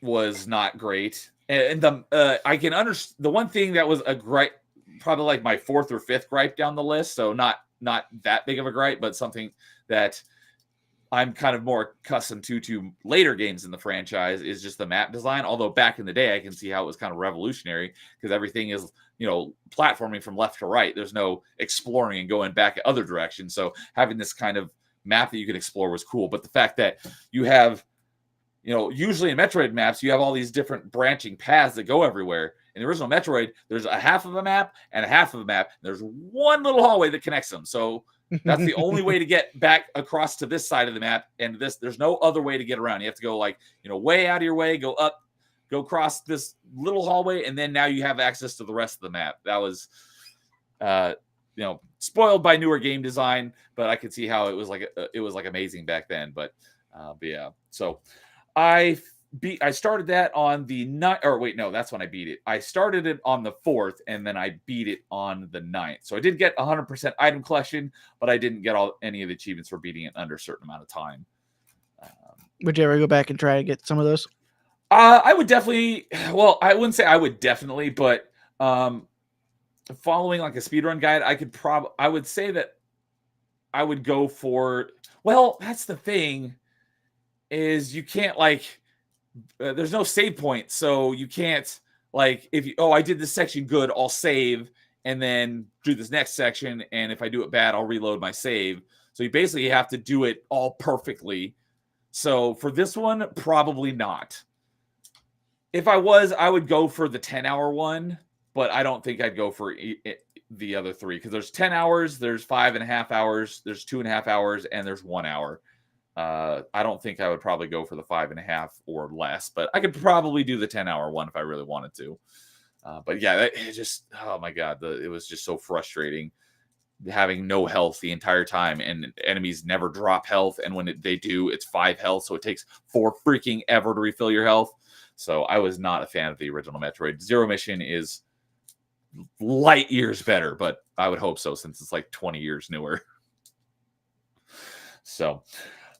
was not great. And I can understand the one thing that was a gripe, probably like my 4th or 5th gripe down the list. So not that big of a gripe, but something that I'm kind of more accustomed to later games in the franchise is just the map design. Although back in the day, I can see how it was kind of revolutionary because everything is, platforming from left to right. There's no exploring and going back at other directions. So having this kind of map that you could explore was cool. But the fact that you have, usually in Metroid maps, you have all these different branching paths that go everywhere. In the original Metroid, there's a half of a map and a half of a map. And there's one little hallway that connects them. So that's the only way to get back across to this side of the map. And there's no other way to get around. You have to go way out of your way, go up, go across this little hallway. And then now you have access to the rest of the map. That was, spoiled by newer game design, but I could see how it was like amazing back then. But yeah, so I started that on the 9th, or wait, no, that's when I beat it. I started it on the 4th, and then I beat it on the 9th. So I did get 100% item collection, but I didn't get any of the achievements for beating it under a certain amount of time. Would you ever go back and try to get some of those? I would definitely. Well, I wouldn't say I would definitely, but following like a speedrun guide, I would say that I would go for. Well, that's the thing, is you can't there's no save point, so you can't I did this section good, I'll save and then do this next section, and if I do it bad, I'll reload my save. So you basically have to do it all perfectly. So for this one, probably not. If I would go for the 10-hour one, but I don't think I'd go for the other 3, because there's 10 hours, there's 5.5 hours, there's 2.5 hours, and there's 1 hour. I don't think I would probably go for the 5.5 or less, but I could probably do the 10-hour one if I really wanted to. But yeah, it just, oh my God, it was just so frustrating having no health the entire time, and enemies never drop health. And when they do, it's 5 health. So it takes 4 freaking ever to refill your health. So I was not a fan of the original Metroid. Zero Mission is light years better, but I would hope so, since it's like 20 years newer. So,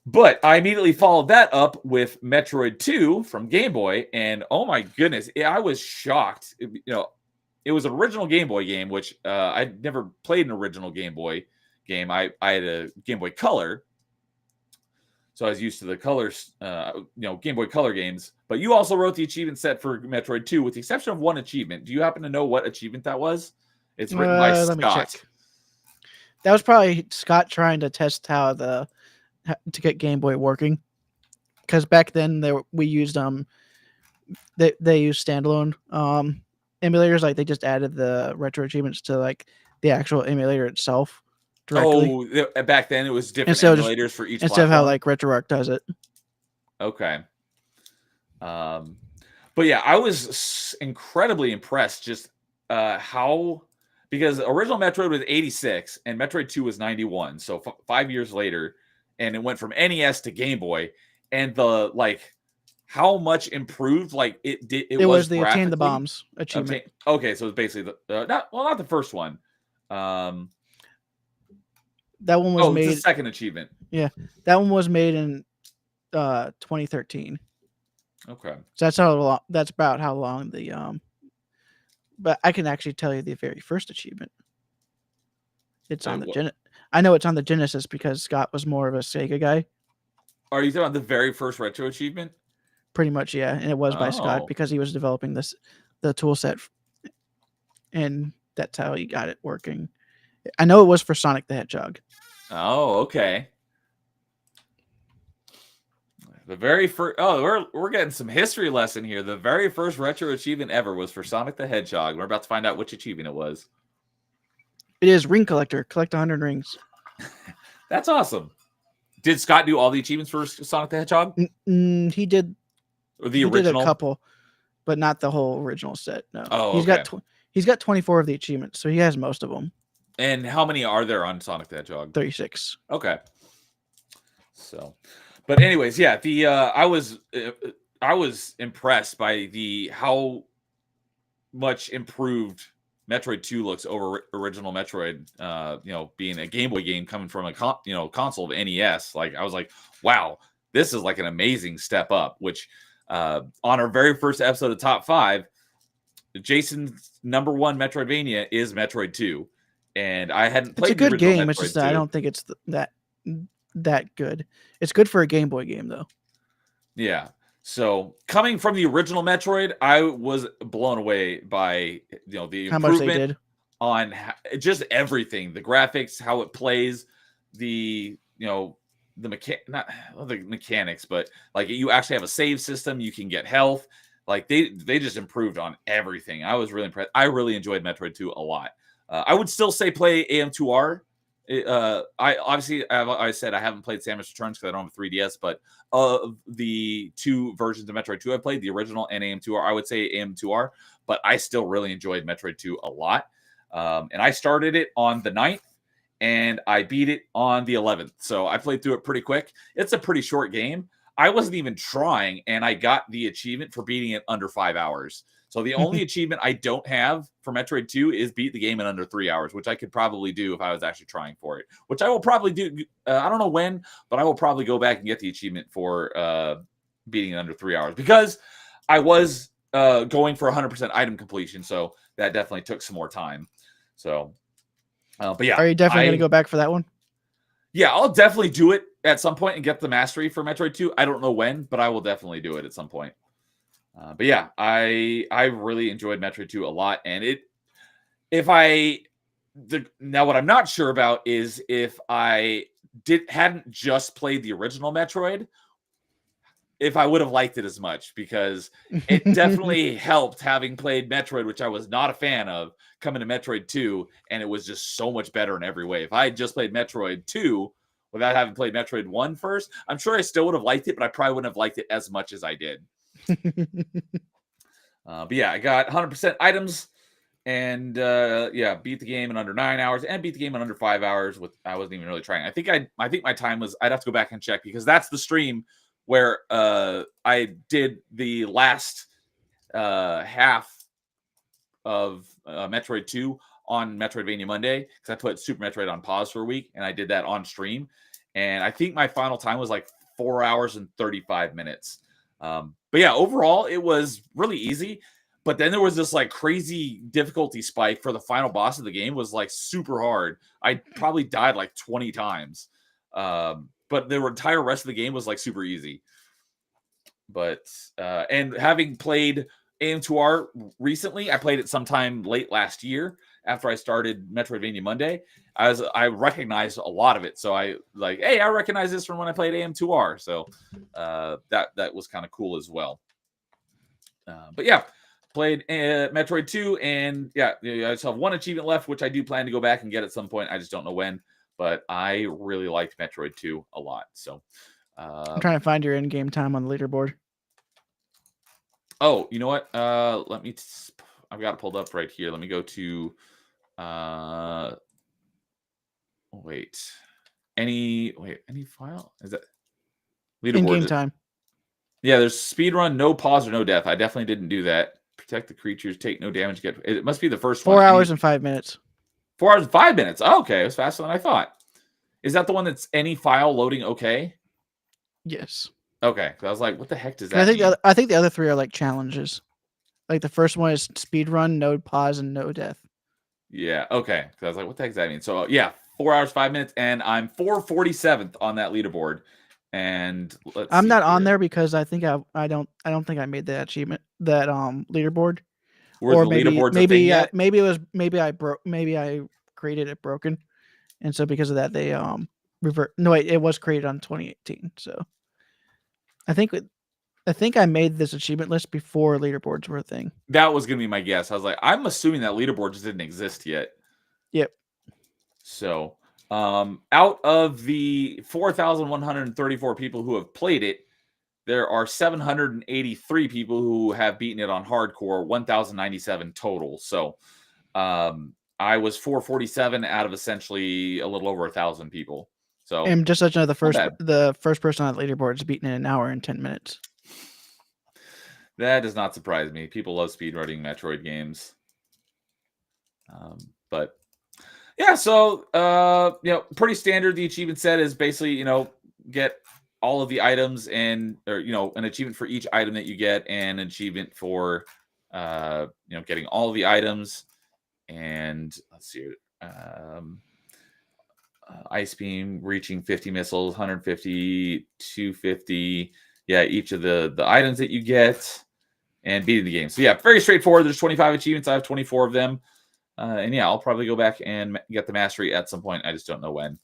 But I immediately followed that up with Metroid 2 from Game Boy, and oh my goodness, I was shocked. It was an original Game Boy game, which I'd never played an original Game Boy game. I had a Game Boy Color, so I was used to the colors, Game Boy Color games. But you also wrote the achievement set for Metroid 2, with the exception of one achievement. Do you happen to know what achievement that was? It's written by Let me check. Scott. That was probably Scott trying to test how to get Game Boy working, because back then we used they used standalone emulators. Like they just added the retro achievements to like the actual emulator itself directly. Oh, back then it was different Instead emulators for each instead of how platform? like RetroArch does it. Okay. But yeah, I was incredibly impressed just how, because original Metroid was 86 and Metroid 2 was 91, so 5 years later, and it went from NES to Game Boy, and the how much improved it was the Attain the graphically. Bombs achievement. Okay, so it's basically not the first one. That one was it's made. the second achievement. Yeah, that one was made in 2013. Okay. So that's how long. That's about how long the But I can actually tell you the very first achievement. It's on the I know it's on the Genesis because Scott was more of a Sega guy. Are you talking about the very first retro achievement? Pretty much, yeah, and it was by Scott because he was developing the tool set, and that's how he got it working. I know it was for Sonic the Hedgehog. Oh, okay. The very first. Oh, we're getting some history lesson here. The very first retro achievement ever was for Sonic the Hedgehog. We're about to find out which achievement it was. It is Ring Collector. Collect 100 rings. That's awesome. Did Scott do all the achievements for Sonic the Hedgehog? He did. Or the original? Did a couple, but not the whole original set. No. Oh, he's got 24 of the achievements, so he has most of them. And how many are there on Sonic the Hedgehog? 36. Okay. So, but anyways, yeah, I was impressed by how much improved Metroid 2 looks over original Metroid. Being a Game Boy game coming from a console of NES, I was like, wow, this is like an amazing step up. Which on our very first episode of Top 5, Jason's number 1 Metroidvania is Metroid 2, and I hadn't played. It's a good game. Metroid it's just 2. I don't think it's that good. It's good for a Game Boy game though. Yeah. So coming from the original Metroid, I was blown away by the how much they improvement did on just everything, the graphics, how it plays, the not the mechanics, but you actually have a save system, you can get health. They just improved on everything. I was really impressed. I really enjoyed Metroid 2 a lot. I would still say play AM2R. I said I haven't played Samus Returns because I don't have a 3DS, but of the two versions of Metroid 2 I played, the original and AM2R, I would say AM2R, but I still really enjoyed Metroid 2 a lot. And I started it on the 9th and I beat it on the 11th. So I played through it pretty quick. It's a pretty short game. I wasn't even trying, and I got the achievement for beating it under 5 hours. So the only achievement I don't have for Metroid 2 is beat the game in under 3 hours, which I could probably do if I was actually trying for it, which I will probably do. I don't know when, but I will probably go back and get the achievement for beating it under 3 hours, because I was going for 100% item completion. So that definitely took some more time. So, but yeah. Are you definitely going to go back for that one? Yeah, I'll definitely do it at some point and get the mastery for Metroid 2. I don't know when, but I will definitely do it at some point. But yeah, I really enjoyed Metroid 2 a lot. And now what I'm not sure about is if I hadn't just played the original Metroid, if I would have liked it as much, because it definitely helped having played Metroid, which I was not a fan of, coming to Metroid 2, and it was just so much better in every way. If I had just played Metroid 2 without having played Metroid 1 first, I'm sure I still would have liked it, but I probably wouldn't have liked it as much as I did. But yeah, I got 100% items, and beat the game in under 9 hours and beat the game in under 5 hours. I wasn't even really trying. I think my time was, I'd have to go back and check, because that's the stream where I did the last half of Metroid 2 on Metroidvania Monday, because I put Super Metroid on pause for a week, and I did that on stream. and I think my final time was like 4 hours and 35 minutes. But yeah, overall it was really easy. But then there was this like crazy difficulty spike for the final boss of the game, was like super hard. I probably died like 20 times. But the entire rest of the game was like super easy. But and having played AM2R recently, I played it sometime late last year after I started Metroidvania Monday. I recognized a lot of it, so I like, hey, I recognize this from when I played AM2R. So that was kind of cool as well. But yeah, played Metroid 2, and yeah, I just have one achievement left, which I do plan to go back and get at some point. I just don't know when. But I really liked Metroid 2 a lot. So I'm trying to find your in-game time on the leaderboard. oh, you know what? I've got it pulled up right here. Let me go to any file? Is that leaderboard? In-game time. Yeah, there's speedrun, no pause or no death. I definitely didn't do that. Protect the creatures, take no damage. It must be the first 4 one. hours and 5 minutes. 4 hours and 5 minutes. Oh, okay, it was faster than I thought. Is that the one that's any file loading okay? Yes. Okay, I was like, what the heck does that I mean? think the other 3 are like challenges. Like the first one is speed run, no pause, and no death. Yeah, okay. I was like, what the heck does that mean? So yeah, 4 hours, 5 minutes, and I'm 447th on that leaderboard. And I'm not on there because I think I don't think I made that achievement, that leaderboard. Or maybe maybe I created it broken, and so because of that they revert. No wait, it was created on 2018. So I think I made this achievement list before leaderboards were a thing. That was gonna be my guess. I was like, I'm assuming that leaderboard just didn't exist yet. Yep. So out of the 4,134 people who have played it, there are 783 people who have beaten it on hardcore, 1,097 total. So I was 447 out of essentially a little over 1,000 people. So And just such another bad. the first person on the leaderboard is beaten in an hour and 10 minutes. That does not surprise me. People love speedrunning Metroid games. But yeah, so pretty standard. The achievement set is basically, get all of the items and an achievement for each item that you get, and an achievement for getting all of the items. And let's see, ice beam, reaching 50 missiles, 150, 250. Yeah, each of the items that you get, and beating the game. So yeah, very straightforward. There's 25 achievements. I have 24 of them. And yeah, I'll probably go back and get the mastery at some point. I just don't know when.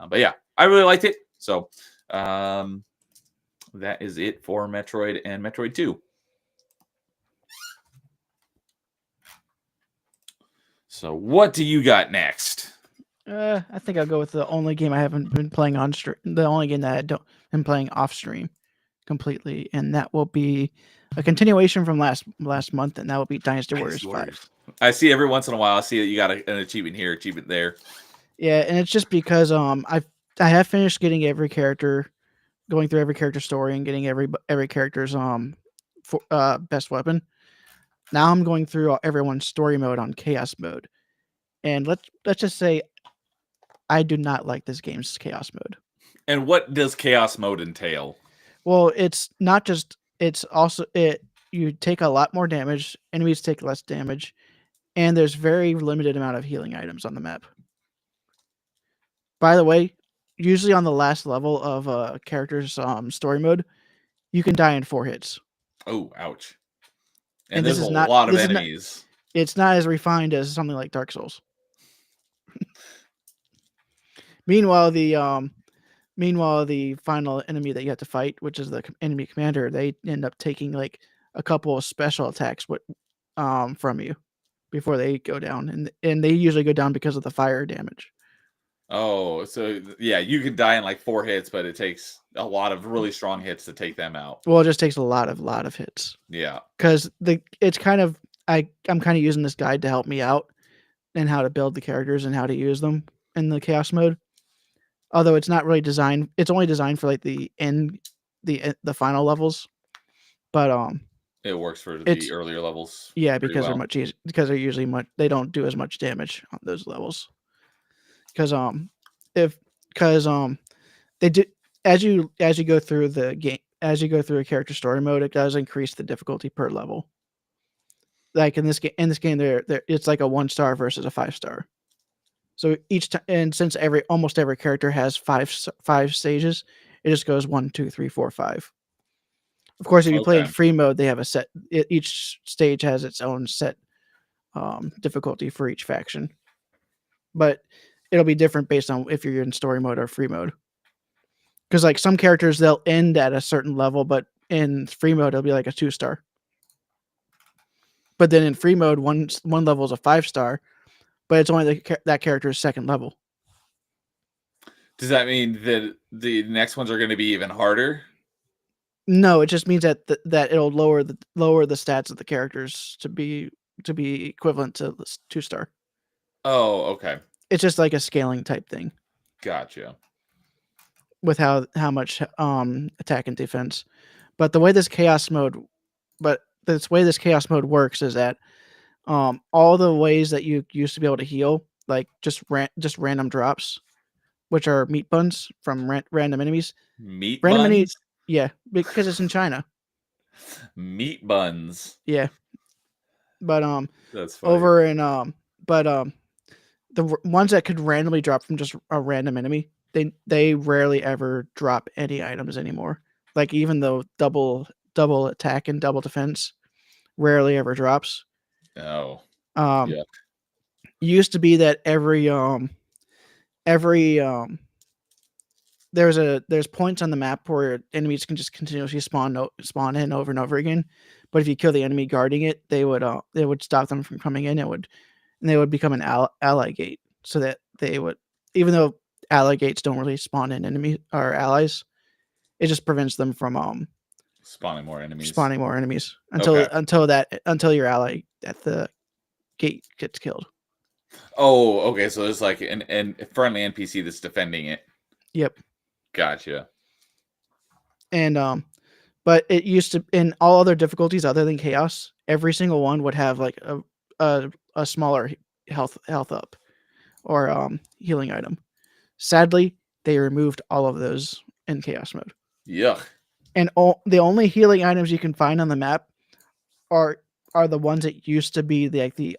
But yeah, I really liked it. So that is it for Metroid and Metroid 2. So what do you got next? I think I'll go with the only game I haven't been playing on stream. The only game that I don't been playing off stream completely, and that will be a continuation from last month, and that will be Dynasty Warriors 5. I see every once in a while. I see that you got an achievement here, achievement there. Yeah, and it's just because I have finished getting every character, going through every character story, and getting every character's best weapon. Now I'm going through everyone's story mode on chaos mode, and let's just say I do not like this game's chaos mode. And what does chaos mode entail? Well, it's not just. It's also you take a lot more damage. Enemies take less damage, and there's very limited amount of healing items on the map. By the way, usually on the last level of a character's story mode, you can die in 4 hits. Oh, ouch! And there's a lot of enemies. It's not as refined as something like Dark Souls. Meanwhile, the final enemy that you have to fight, which is the enemy commander, they end up taking like a couple of special attacks from you before they go down, and they usually go down because of the fire damage. Oh, so yeah, you can die in like 4 hits, but it takes a lot of really strong hits to take them out. Well, it just takes a lot of hits. Yeah, because it's kind of I'm kind of using this guide to help me out and how to build the characters and how to use them in the chaos mode. Although it's not really designed, it's only designed for like the final levels, but it works for the earlier levels. Yeah, because they're usually they don't do as much damage on those levels. Because They do as you go through the game, as you go through a character story mode, it does increase the difficulty per level. Like in this game, there it's like a 1-star versus a 5-star. So each time, and since almost every character has five stages, it just goes 1, 2, 3, 4, 5. Of course, if you play in Okay. free mode, they have a set. Each stage has its own set difficulty for each faction, but it'll be different based on if you're in story mode or free mode. Because like some characters, they'll end at a certain level, but in free mode, it'll be like a 2-star. But then in free mode, one level is a 5-star, but it's only that character's second level. Does that mean that the next ones are going to be even harder? No, it just means that that it'll lower the stats of the characters to be equivalent to 2-star. Oh, okay. It's just like a scaling type thing Gotcha. with how much attack and defense. But the way this chaos mode works is that all the ways that you used to be able to heal, like just random drops, which are meat buns from random enemies. Meat Random buns? enemies, yeah, because it's in China. Meat buns. Yeah, but That's funny. over in the ones that could randomly drop from just a random enemy, they rarely ever drop any items anymore. Like even though double attack and double defense rarely ever drops. Oh. It used to be that there's points on the map where enemies can just continuously spawn in over and over again. But if you kill the enemy guarding it, they would stop them from coming in. They would become an ally gate, so that they would, even though ally gates don't really spawn in enemy or allies, it just prevents them from spawning more enemies. Until your ally at the gate gets killed. Oh, okay. So there's like an friendly NPC that's defending it. Yep. Gotcha. And but it used to, in all other difficulties other than chaos, every single one would have like a smaller health up or healing item. Sadly, they removed all of those in chaos mode. Yuck. And the only healing items you can find on the map are the ones that used to be the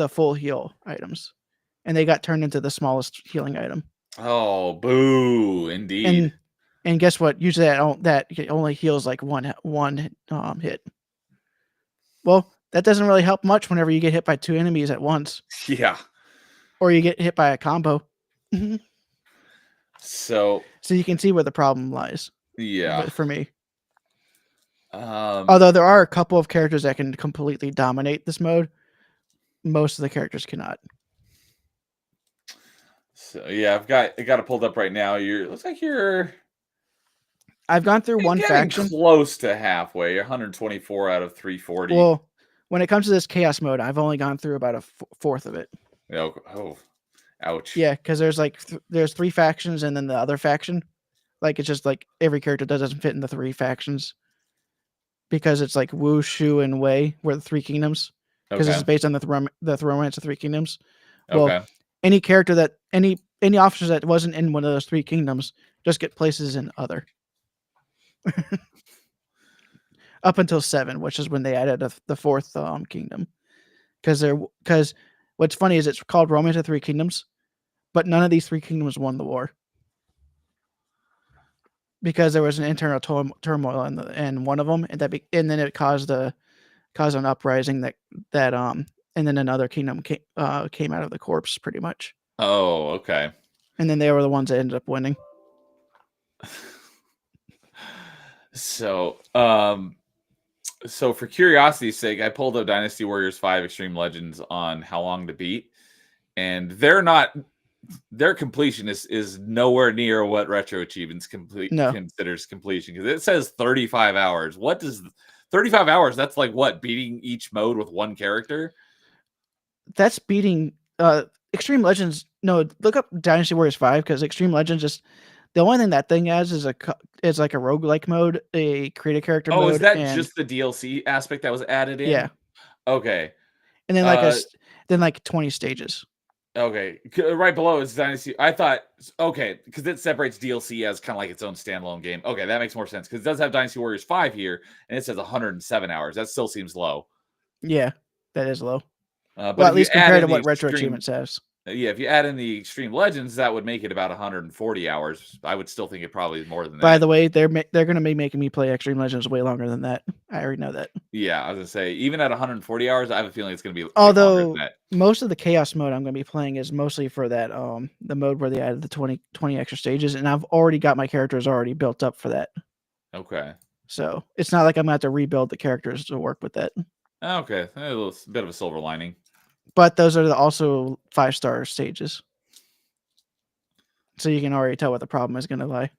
full heal items, and they got turned into the smallest healing item. Oh, boo! Indeed. And guess what? Usually that only heals like one hit. Well, that doesn't really help much whenever you get hit by 2 enemies at once. Yeah. Or you get hit by a combo. So you can see where the problem lies. Yeah. For me. Although there are a couple of characters that can completely dominate this mode, most of the characters cannot. So yeah, I've got it pulled up right now. Looks like I've gone through one faction. Close to halfway. You're 124 out of 340. Well, when it comes to this chaos mode, I've only gone through about a fourth of it. Oh, ouch. Yeah, because there's 3 factions and then the other faction. Like it's just like every character doesn't fit in the 3 factions. Because it's like Wu, Shu, and Wei were the 3 kingdoms. Because it's based on the Romance of 3 Kingdoms. Well, any character that any officer that wasn't in one of those 3 kingdoms just get places in other. Up until 7, which is when they added the 4th kingdom. Because what's funny is it's called Romance of 3 Kingdoms, but none of these 3 kingdoms won the war. Because there was an internal turmoil in one of them, and then it caused an uprising that and then another kingdom came out of the corpse, pretty much. Oh, okay. And then they were the ones that ended up winning. So, for curiosity's sake, I pulled up Dynasty Warriors 5 Extreme Legends on how long to beat, and their completion is nowhere near what Retro Achievements considers completion, because it says 35 hours. What does 35 hours? That's like what, beating each mode with one character? That's beating Extreme Legends. No, look up Dynasty Warriors 5, because Extreme Legends just, the only thing that thing has is like a roguelike mode, a create a character mode. Oh, is that just the DLC aspect that was added in? Yeah. Okay. And then like 20 stages. Okay, right below is Dynasty. I thought, okay, because it separates DLC as kind of like its own standalone game. Okay, that makes more sense because it does have Dynasty Warriors 5 here, and it says 107 hours. That still seems low. Yeah, that is low. But Well, if at you least add compared in to the what Retro extreme, Achievement says. yeah, if you add in the Extreme Legends, that would make it about 140 hours. I would still think it probably is more than that. By the way, they're going to be making me play Extreme Legends way longer than that. I already know that. Yeah, I was gonna say, even at 140 hours, I have a feeling it's gonna be way longer than Although that. most of the chaos mode I'm going to be playing is mostly for that the mode where they added the 20 extra stages, and I've already got my characters already built up for that. Okay. So it's not like I'm going to have to rebuild the characters to work with that. Okay, a little bit of a silver lining. But those are also 5-star stages. So you can already tell what the problem is going to lie.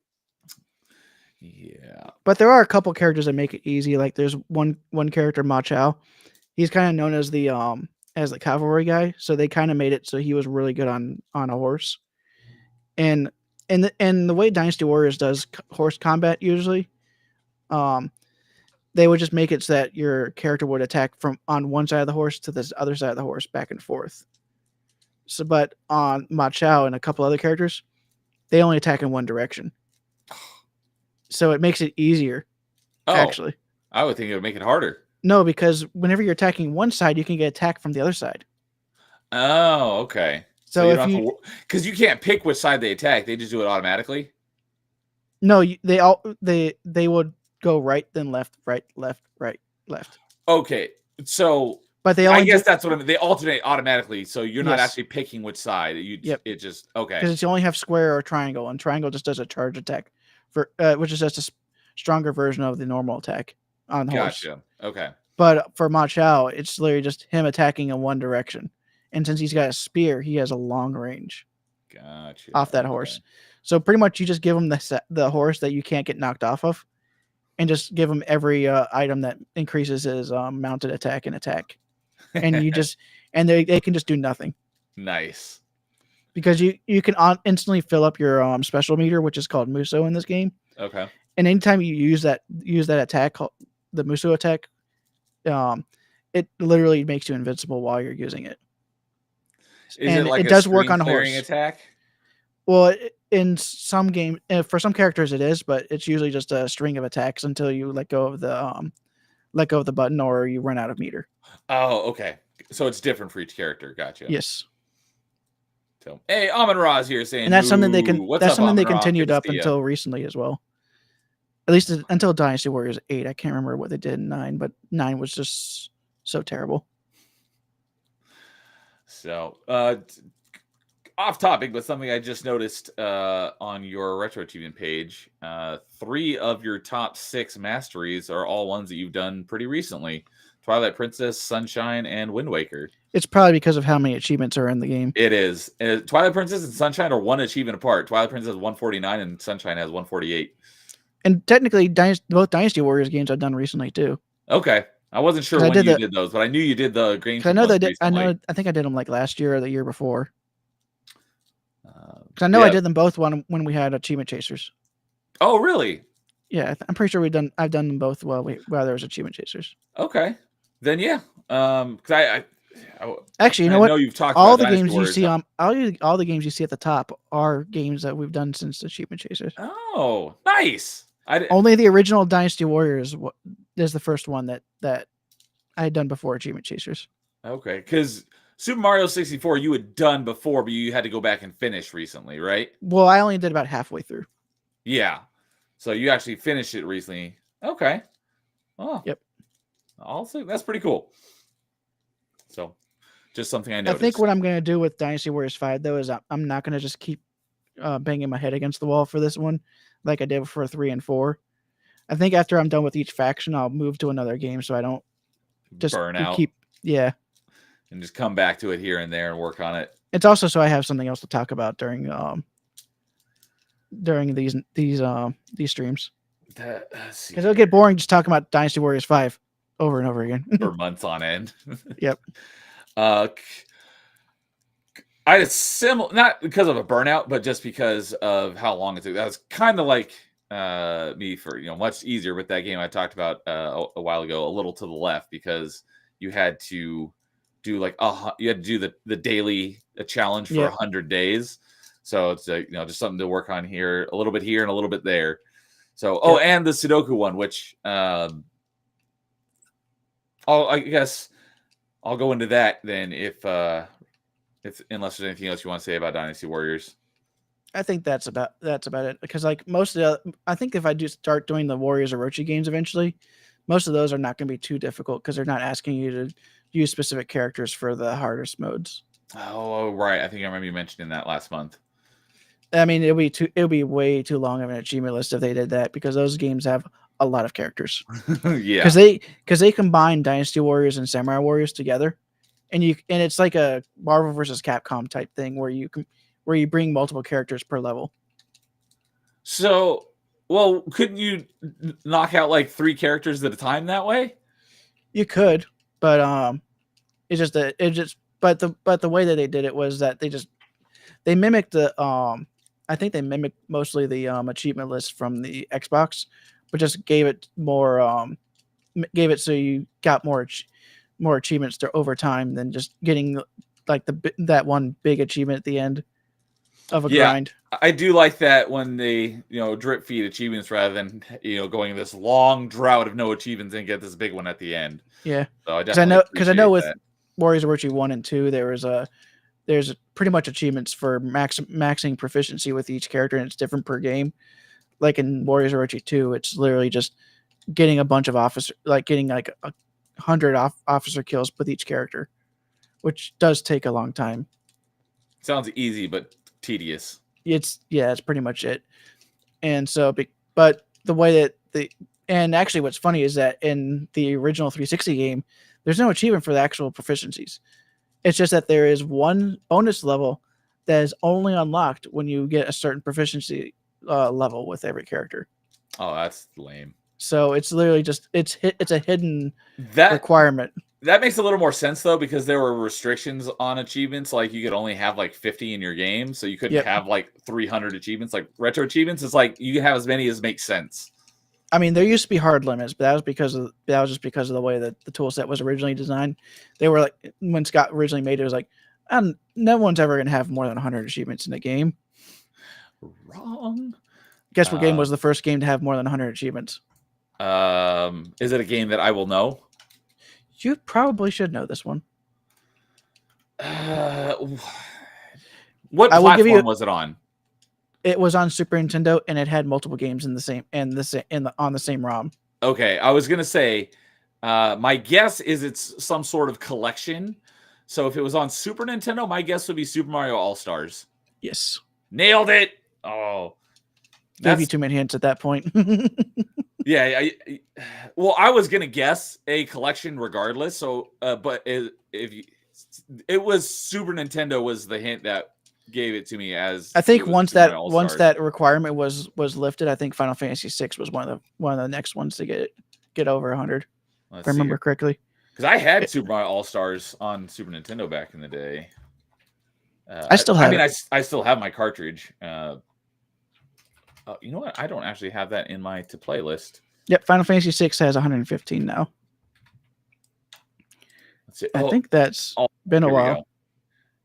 Yeah. But there are a couple characters that make it easy. Like there's one character, Ma Chao. He's kind of known as the cavalry guy, so they kind of made it so he was really good on a horse. And the way Dynasty Warriors does horse combat usually, they would just make it so that your character would attack from on one side of the horse to the other side of the horse, back and forth. So, but on Ma Chao and a couple other characters, they only attack in one direction. So it makes it easier. Oh, actually, I would think it would make it harder. No, because whenever you're attacking one side, you can get attacked from the other side. Oh, okay. So you if don't have you to, because you can't pick which side they attack, they just do it automatically. no, they would go right, then left, right, left, right, left. Okay, so But they I only guess that's what I mean. They alternate automatically, so you're not Yes. actually picking which side. Yep. It just okay. because you only have square or triangle, and triangle just does a charge attack for which is just a stronger version of the normal attack on the horse. Gotcha. Okay. But for Ma Chao, it's literally just him attacking in one direction, and since he's got a spear, he has a long range Gotcha. off that horse. So pretty much you just give him the horse that you can't get knocked off of, and just give him every item that increases his mounted attack and attack, and you just and they can just do nothing. Nice. Because you can instantly fill up your special meter, which is called Muso in this game. Okay. And anytime you use that attack, the Muso attack, it literally makes you invincible while you're using it. Is it like it does work screen on a clearing horse attack? Well, in some game, for some characters it is, but it's usually just a string of attacks until you let go of the button or you run out of meter. Oh, okay. So it's different for each character. Gotcha. Yes. So, hey, Amon Ra's here saying, And that's something they can. "What's That's up, something they Amon Ra? continued Good to up see ya." until recently as well. At least until Dynasty Warriors 8. I can't remember what they did in 9, but 9 was just so terrible. So, off topic, but something I just noticed on your Retro Achievement page. 3 of your top 6 masteries are all ones that you've done pretty recently: Twilight Princess, Sunshine, and Wind Waker. It's probably because of how many achievements are in the game. It is. Twilight Princess and Sunshine are 1 achievement apart. Twilight Princess has 149 and Sunshine has 148. And technically, both Dynasty Warriors games I've done recently too. Okay, I wasn't sure when you did those, but I knew you did the Green. I know they did. I think I did them like last year or the year before. Because I know yeah. I did them both when we had Achievement Chasers. Oh, really? Yeah, I'm pretty sure I've done them both while there was Achievement Chasers. Okay, then yeah. Because I actually, you know what? know you've talked all about the games you Warriors. see on all the games you see at the top are games that we've done since Achievement Chasers. Oh, nice. Only the original Dynasty Warriors is the first one that I had done before Achievement Chasers. Okay, because Super Mario 64 you had done before, but you had to go back and finish recently, right? Well, I only did about halfway through. Yeah. So you actually finished it recently. Okay. Oh. Yep. I'll say that's pretty cool. So, just something I noticed. I think what I'm going to do with Dynasty Warriors 5, though, is I'm not going to just keep banging my head against the wall for this one like I did for 3 and 4. I think after I'm done with each faction, I'll move to another game so I don't just burn out. Yeah. And just come back to it here and there and work on it. It's also so I have something else to talk about during these streams. Because it'll get boring just talking about Dynasty Warriors 5 over and over again. For months on end. Yep. I had a similar, not because of a burnout, but just because of how long it took. That was kind of like me for, much easier with that game I talked about a while ago, a little to the left, because you had to do like you had to do the daily challenge for 100 days. So it's just something to work on here, a little bit here and a little bit there. So and the Sudoku one, which I guess I'll go into that then if unless there's anything else you want to say about Dynasty Warriors. I think that's about it, because like most of I think if I do start doing the Warriors Orochi games eventually, most of those are not going to be too difficult because they're not asking you to use specific characters for the hardest modes. Oh, right. I think I remember you mentioning that last month. I mean, it'll be way too long of an achievement list if they did that, because those games have a lot of characters. Yeah. Because they combine Dynasty Warriors and Samurai Warriors together, and it's like a Marvel versus Capcom type thing where you bring multiple characters per level. So, well, couldn't you knock out like 3 characters at a time that way? You could, but but the way that they did it was that they mimicked the I think they mimicked mostly the achievement list from the Xbox, but just gave it more gave it so you got more achievements over time than just getting like that one big achievement at the end of a grind. I do like that when they drip feed achievements rather than going this long drought of no achievements and get this big one at the end. Yeah, so I know with that. Warriors Orochi 1 and 2 there's pretty much achievements for maxing proficiency with each character, and it's different per game. Like in Warriors Orochi 2, it's literally just getting a bunch of getting like 100 officer kills with each character, which does take a long time. Sounds easy, but tedious. It's pretty much it. And so, but the way that and actually what's funny is that in the original 360 game, there's no achievement for the actual proficiencies. It's just that there is one bonus level that is only unlocked when you get a certain proficiency level with every character. Oh, that's lame. So it's literally just it's a hidden requirement. That makes a little more sense though, because there were restrictions on achievements. Like you could only have like 50 in your game, so you couldn't have like 300 achievements. Like retro achievements, it's like you can have as many as makes sense. I mean, there used to be hard limits, but that was just because of the way that the tool set was originally designed. They were like, when Scott originally made it, was like, no one's ever going to have more than 100 achievements in a game. Wrong. Guess what game was the first game to have more than 100 achievements? Is it a game that I will know? You probably should know this one. What platform was it on? It was on Super Nintendo, and it had multiple games on the same ROM. Okay, I was gonna say, my guess is it's some sort of collection. So if it was on Super Nintendo, my guess would be Super Mario All-Stars. Yes, nailed it. Oh, gave you too many hints at that point. Yeah, well, I was gonna guess a collection regardless. So, but it was Super Nintendo was the hint that gave it to me. As I think once that requirement was lifted, I think Final Fantasy VI was one of the next ones to get over 100. If I remember correctly. Because I had Super Mario All Stars on Super Nintendo back in the day. I still have. I still have my cartridge. You know what? I don't actually have that in my to play list. Yep, Final Fantasy VI has 115 now. Let's see. I think that's been a while.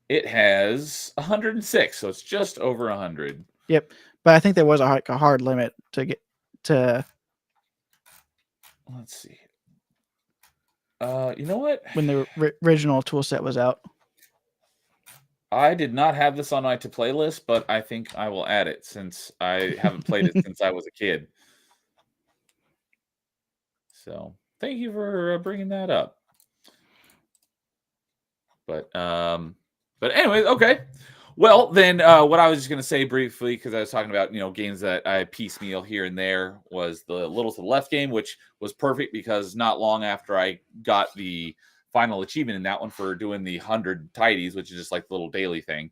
It has 106, so it's just over 100. Yep, but I think there was a hard limit to get to. Let's see. You know what? When the original tool set was out. I did not have this on my to play list, but I think I will add it since I haven't played it since I was a kid. So thank you for bringing that up. But anyways, okay. Well, then what I was just going to say briefly, because I was talking about, games that I piecemeal here and there, was the Little to the Left game, which was perfect because not long after I got the final achievement in that one for doing the 100 tidies, which is just like the little daily thing,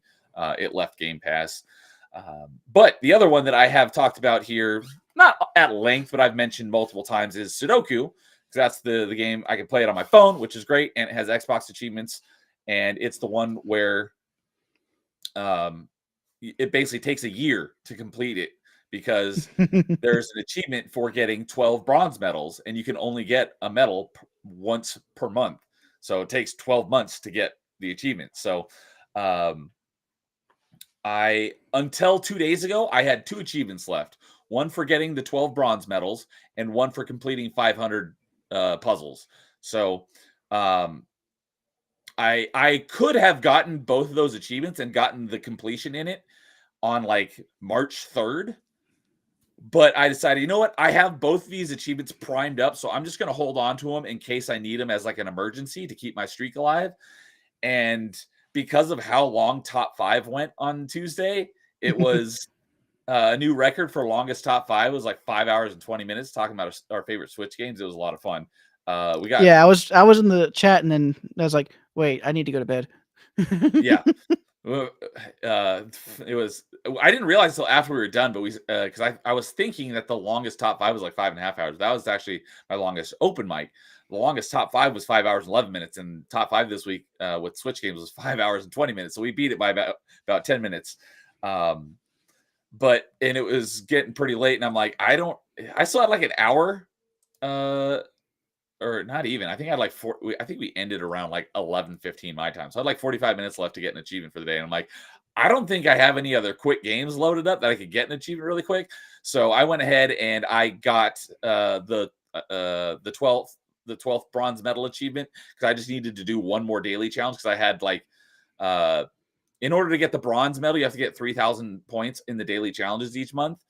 it left Game Pass. But the other one that I have talked about here, not at length, but I've mentioned multiple times, is Sudoku, because that's the game I can play it on my phone, which is great, and it has Xbox achievements, and it's the one where it basically takes a year to complete it, because there's an achievement for getting 12 bronze medals, and you can only get a medal once per month. So it takes 12 months to get the achievement. So until 2 days ago, I had 2 achievements left. One for getting the 12 bronze medals and one for completing 500 puzzles. So I could have gotten both of those achievements and gotten the completion in it on like March 3rd. But I decided, you know what? I have both of these achievements primed up, so I'm just going to hold on to them in case I need them as like an emergency to keep my streak alive. And because of how long top 5 went on Tuesday, it was a new record for longest top 5. It was like 5 hours and 20 minutes talking about our favorite Switch games. It was a lot of fun. We got I was in the chat and then I was like, wait, I need to go to bed. yeah. It was. I didn't realize until after we were done, but because I was thinking that the longest top 5 was like 5.5 hours. That was actually my longest open mic. The longest top 5 was 5 hours and 11 minutes, and top 5 this week with Switch games was 5 hours and 20 minutes. So we beat it by about 10 minutes. But it was getting pretty late, and I'm like, I still had like an hour. Or not even. I think I had like I think we ended around like 11:15 my time. So I had like 45 minutes left to get an achievement for the day. And I'm like, I don't think I have any other quick games loaded up that I could get an achievement really quick. So I went ahead and I got the 12th bronze medal achievement because I just needed to do one more daily challenge because I had like in order to get the bronze medal, you have to get 3,000 points in the daily challenges each month.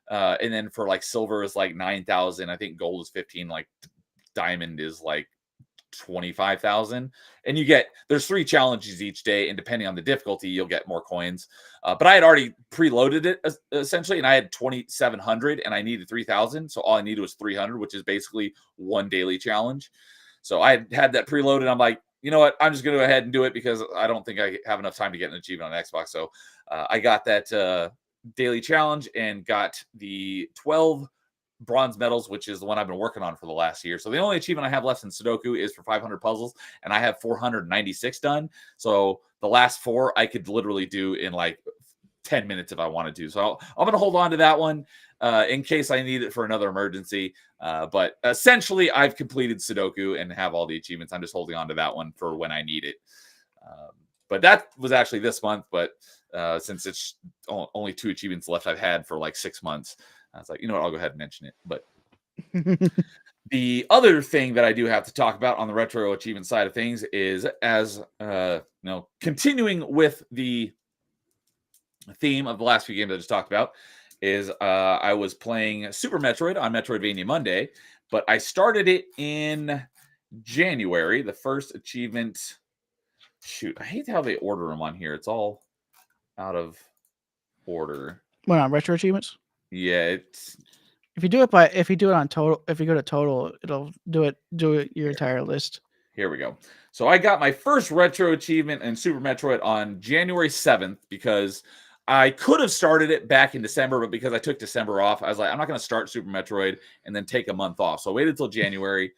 And then for like silver is like 9,000. I think gold is 15. Like diamond is like 25,000, and there's 3 challenges each day, and depending on the difficulty you'll get more coins, but I had already preloaded it essentially, and I had 2,700 and I needed 3,000, so all I needed was 300, which is basically one daily challenge. So I had that preloaded. I'm like, you know what, I'm just going to go ahead and do it because I don't think I have enough time to get an achievement on Xbox. So I got that daily challenge and got the 12 bronze medals, which is the one I've been working on for the last year. So the only achievement I have left in Sudoku is for 500 puzzles, and I have 496 done. So the last 4 I could literally do in like 10 minutes if I wanted to. So I'm going to hold on to that one in case I need it for another emergency. But essentially, I've completed Sudoku and have all the achievements. I'm just holding on to that one for when I need it. But that was actually this month. But since it's only 2 achievements left I've had for like 6 months, I was like, you know what, I'll go ahead and mention it. But the other thing that I do have to talk about on the retro achievement side of things is, as continuing with the theme of the last few games I just talked about, is I was playing Super Metroid on Metroidvania Monday, but I started it in January. The first achievement, shoot, I hate how they order them on here. It's all out of order. What, on retro achievements? Yeah, if you do it on total, if you go to total, it'll do it your entire list. Here we go. So I got my first retro achievement in Super Metroid on January 7th because I could have started it back in December, but because I took December off, I was like, I'm not going to start Super Metroid and then take a month off. So I waited till January,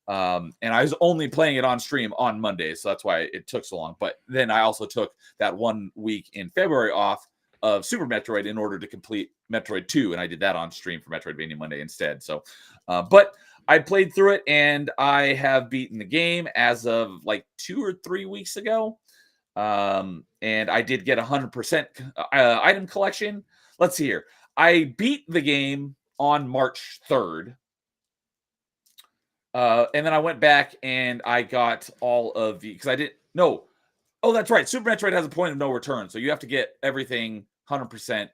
and I was only playing it on stream on Monday, so that's why it took so long. But then I also took that 1 week in February off of Super Metroid in order to complete Metroid 2, and I did that on stream for Metroidvania Monday instead. So, but I played through it, and I have beaten the game as of like 2 or 3 weeks ago. And I did get 100% item collection. Let's see here. I beat the game on March 3rd. And then I went back and I got all of the, because I didn't know. Oh, that's right. Super Metroid has a point of no return. So you have to get everything 100%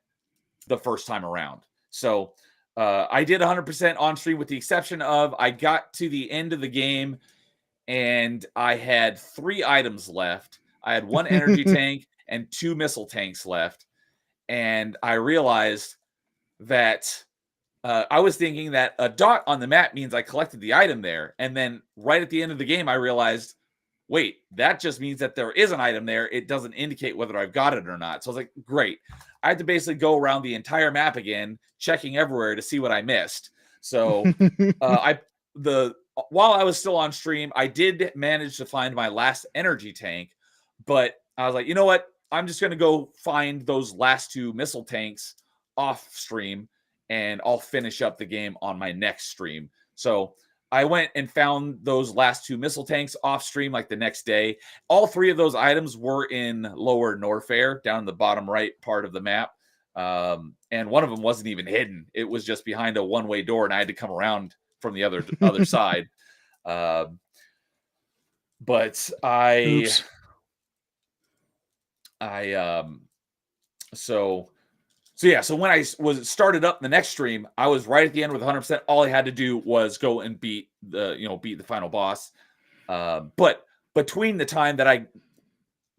the first time around. So I did 100% on stream with the exception of I got to the end of the game and I had 3 items left. I had 1 energy tank and 2 missile tanks left. And I realized that I was thinking that a dot on the map means I collected the item there. And then right at the end of the game, I realized, wait, that just means that there is an item there. It doesn't indicate whether I've got it or not. So I was like, great. I had to basically go around the entire map again, checking everywhere to see what I missed. So while I was still on stream, I did manage to find my last energy tank, but I was like, you know what? I'm just going to go find those last 2 missile tanks off stream, and I'll finish up the game on my next stream. So I went and found those last 2 missile tanks off stream like the next day. All 3 of those items were in Lower Norfair, down in the bottom right part of the map. And one of them wasn't even hidden. It was just behind a one-way door, and I had to come around from the other side. But Oops. So when I was started up the next stream, I was right at the end with 100%. All I had to do was go and beat the final boss. But between the time that I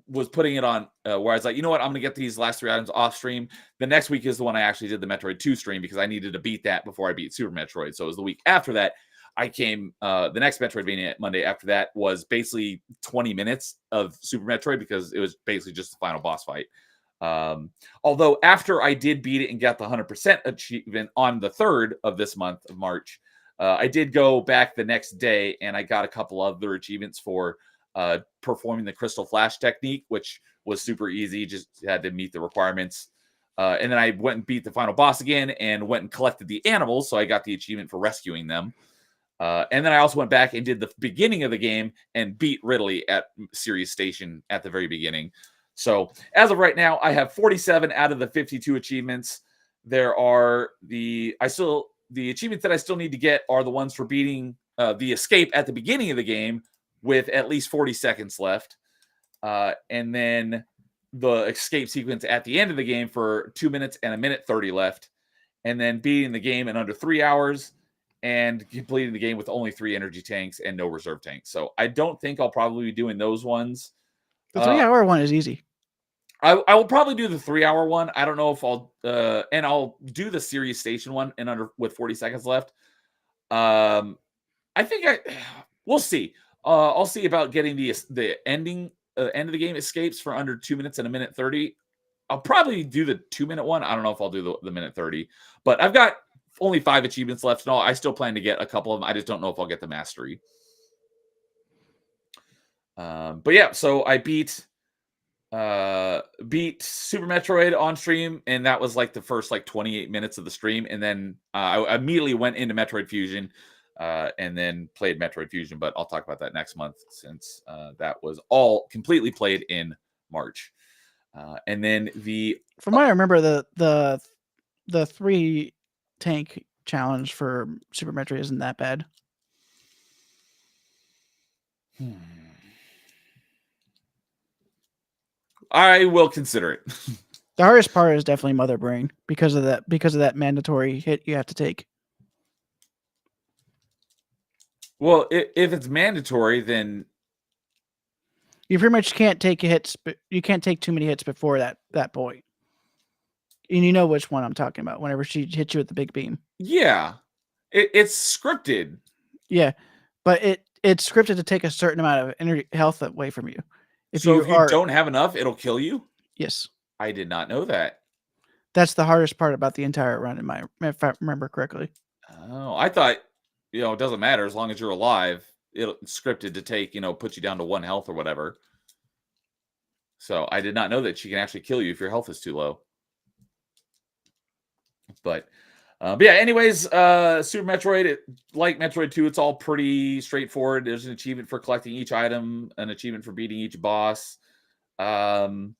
was putting it on, where I was like, you know what, I'm gonna get these last 3 items off stream. The next week is the one I actually did the Metroid 2 stream, because I needed to beat that before I beat Super Metroid. So it was the week after that. I came the next Metroidvania Monday after that was basically 20 minutes of Super Metroid, because it was basically just the final boss fight. Although after I did beat it and got the 100% achievement on the 3rd of this month of March, I did go back the next day and I got a couple other achievements for performing the Crystal Flash technique, which was super easy. Just had to meet the requirements. And then I went and beat the final boss again and went and collected the animals. So I got the achievement for rescuing them. And then I also went back and did the beginning of the game and beat Ridley at Sirius Station at the very beginning. So as of right now, I have 47 out of the 52 achievements. There are the achievements that I still need to get are the ones for beating the escape at the beginning of the game with at least 40 seconds left. And then the escape sequence at the end of the game for 2 minutes and 1:30 left. And then beating the game in under 3 hours and completing the game with only 3 energy tanks and no reserve tanks. So I don't think I'll probably be doing those ones. The 3-hour one is easy. I will probably do the 3-hour one. I don't know if I'll do the Sirius Station one with 40 seconds left. I think we'll see. I'll see about getting the end of the game escapes for under 2 minutes and 1:30. I'll probably do the 2-minute one. I don't know if I'll do the 1:30, but I've got only 5 achievements left. And I still plan to get a couple of them. I just don't know if I'll get the mastery. But yeah, so I beat Super Metroid on stream, and that was like the first 28 minutes of the stream, and then I immediately went into Metroid Fusion and then played Metroid Fusion, but I'll talk about that next month, since that was all completely played in March. And then from what I remember, the 3 tank challenge for Super Metroid isn't that bad. I will consider it. The hardest part is definitely Mother Brain because of that mandatory hit you have to take. Well, if it's mandatory, then you pretty much can't take hits. You can't take too many hits before that point. And you know which one I'm talking about. Whenever she hits you with the big beam. Yeah, it's scripted. Yeah, but it's scripted to take a certain amount of energy health away from you. If you don't have enough, it'll kill you? Yes. I did not know that. That's the hardest part about the entire run, if I remember correctly. Oh, I thought, it doesn't matter as long as you're alive. It's scripted to take, put you down to 1 health or whatever. So I did not know that she can actually kill you if your health is too low. But yeah, anyways, Super Metroid, like Metroid 2, it's all pretty straightforward. There's an achievement for collecting each item, an achievement for beating each boss, an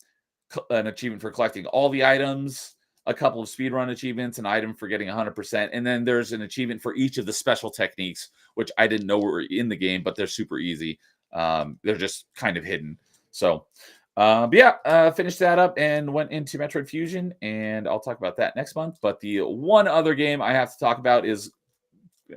achievement for collecting all the items, a couple of speedrun achievements, an item for getting 100%, and then there's an achievement for each of the special techniques, which I didn't know were in the game, but they're super easy. They're just kind of hidden. So but yeah, finished that up and went into Metroid Fusion, and I'll talk about that next month. But the one other game I have to talk about is,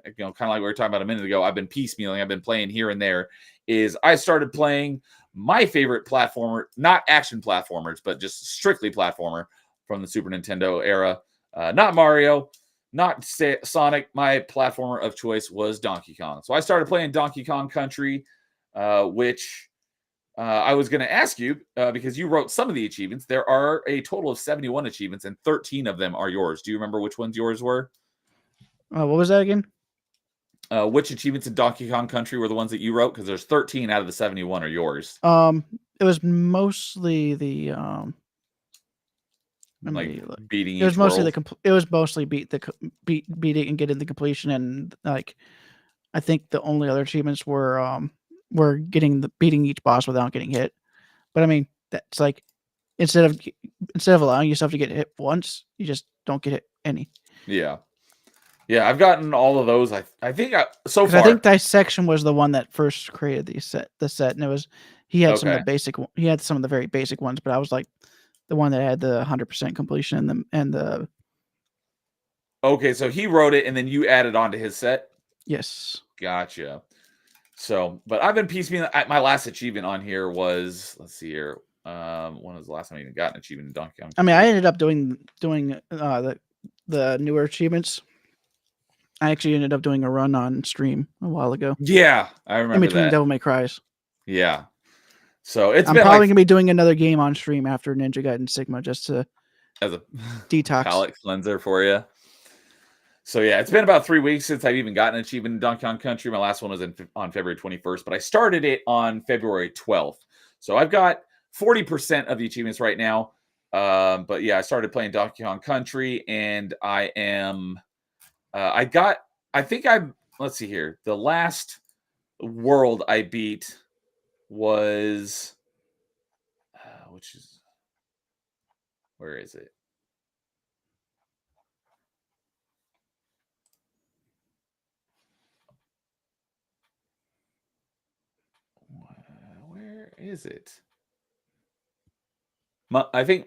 kind of like we were talking about a minute ago, I've been piecemealing, I've been playing here and there, is I started playing my favorite platformer, not action platformers, but just strictly platformer from the Super Nintendo era. Not Mario, not Sonic. My platformer of choice was Donkey Kong. So I started playing Donkey Kong Country, which... I was going to ask you, because you wrote some of the achievements. There are a total of 71 achievements, and 13 of them are yours. Do you remember which ones yours were? What was that again? Which achievements in Donkey Kong Country were the ones that you wrote? Because there's 13 out of the 71 are yours. It was mostly the beating. It was mostly it was mostly beating and getting the completion, and I think the only other achievements were beating each boss without getting hit. But I mean, that's like instead of allowing yourself to get hit once, you just don't get hit any. Yeah. Yeah, I've gotten all of those. I think so Because I far. think Dissection was the one that first created the set, and it was he had some of Okay. the he had some of the very basic ones, but I was like the one that had the 100% completion and the Okay, so he wrote it and then you added on to his set? yes. Gotcha. So, but I've been piecemeal. My last achievement on here was, let's see here. When was the last time I even got an achievement in Donkey Kong? I mean, I ended up doing the newer achievements. I actually ended up doing a run on stream a while ago. Yeah, I In remember between that. Devil May Cries. Yeah. So it's I'm been probably like gonna be doing another game on stream after Ninja Gaiden Sigma just to as a detox. palate cleanser for you. So yeah, it's been about 3 weeks since I've even gotten an achievement in Donkey Kong Country. My last one was on February 21st, but I started it on February 12th. So I've got 40% of the achievements right now. But yeah, I started playing Donkey Kong Country, and I am. I think I'm. Let's see here. The last world I beat was, which is, where is it? Where is it? I think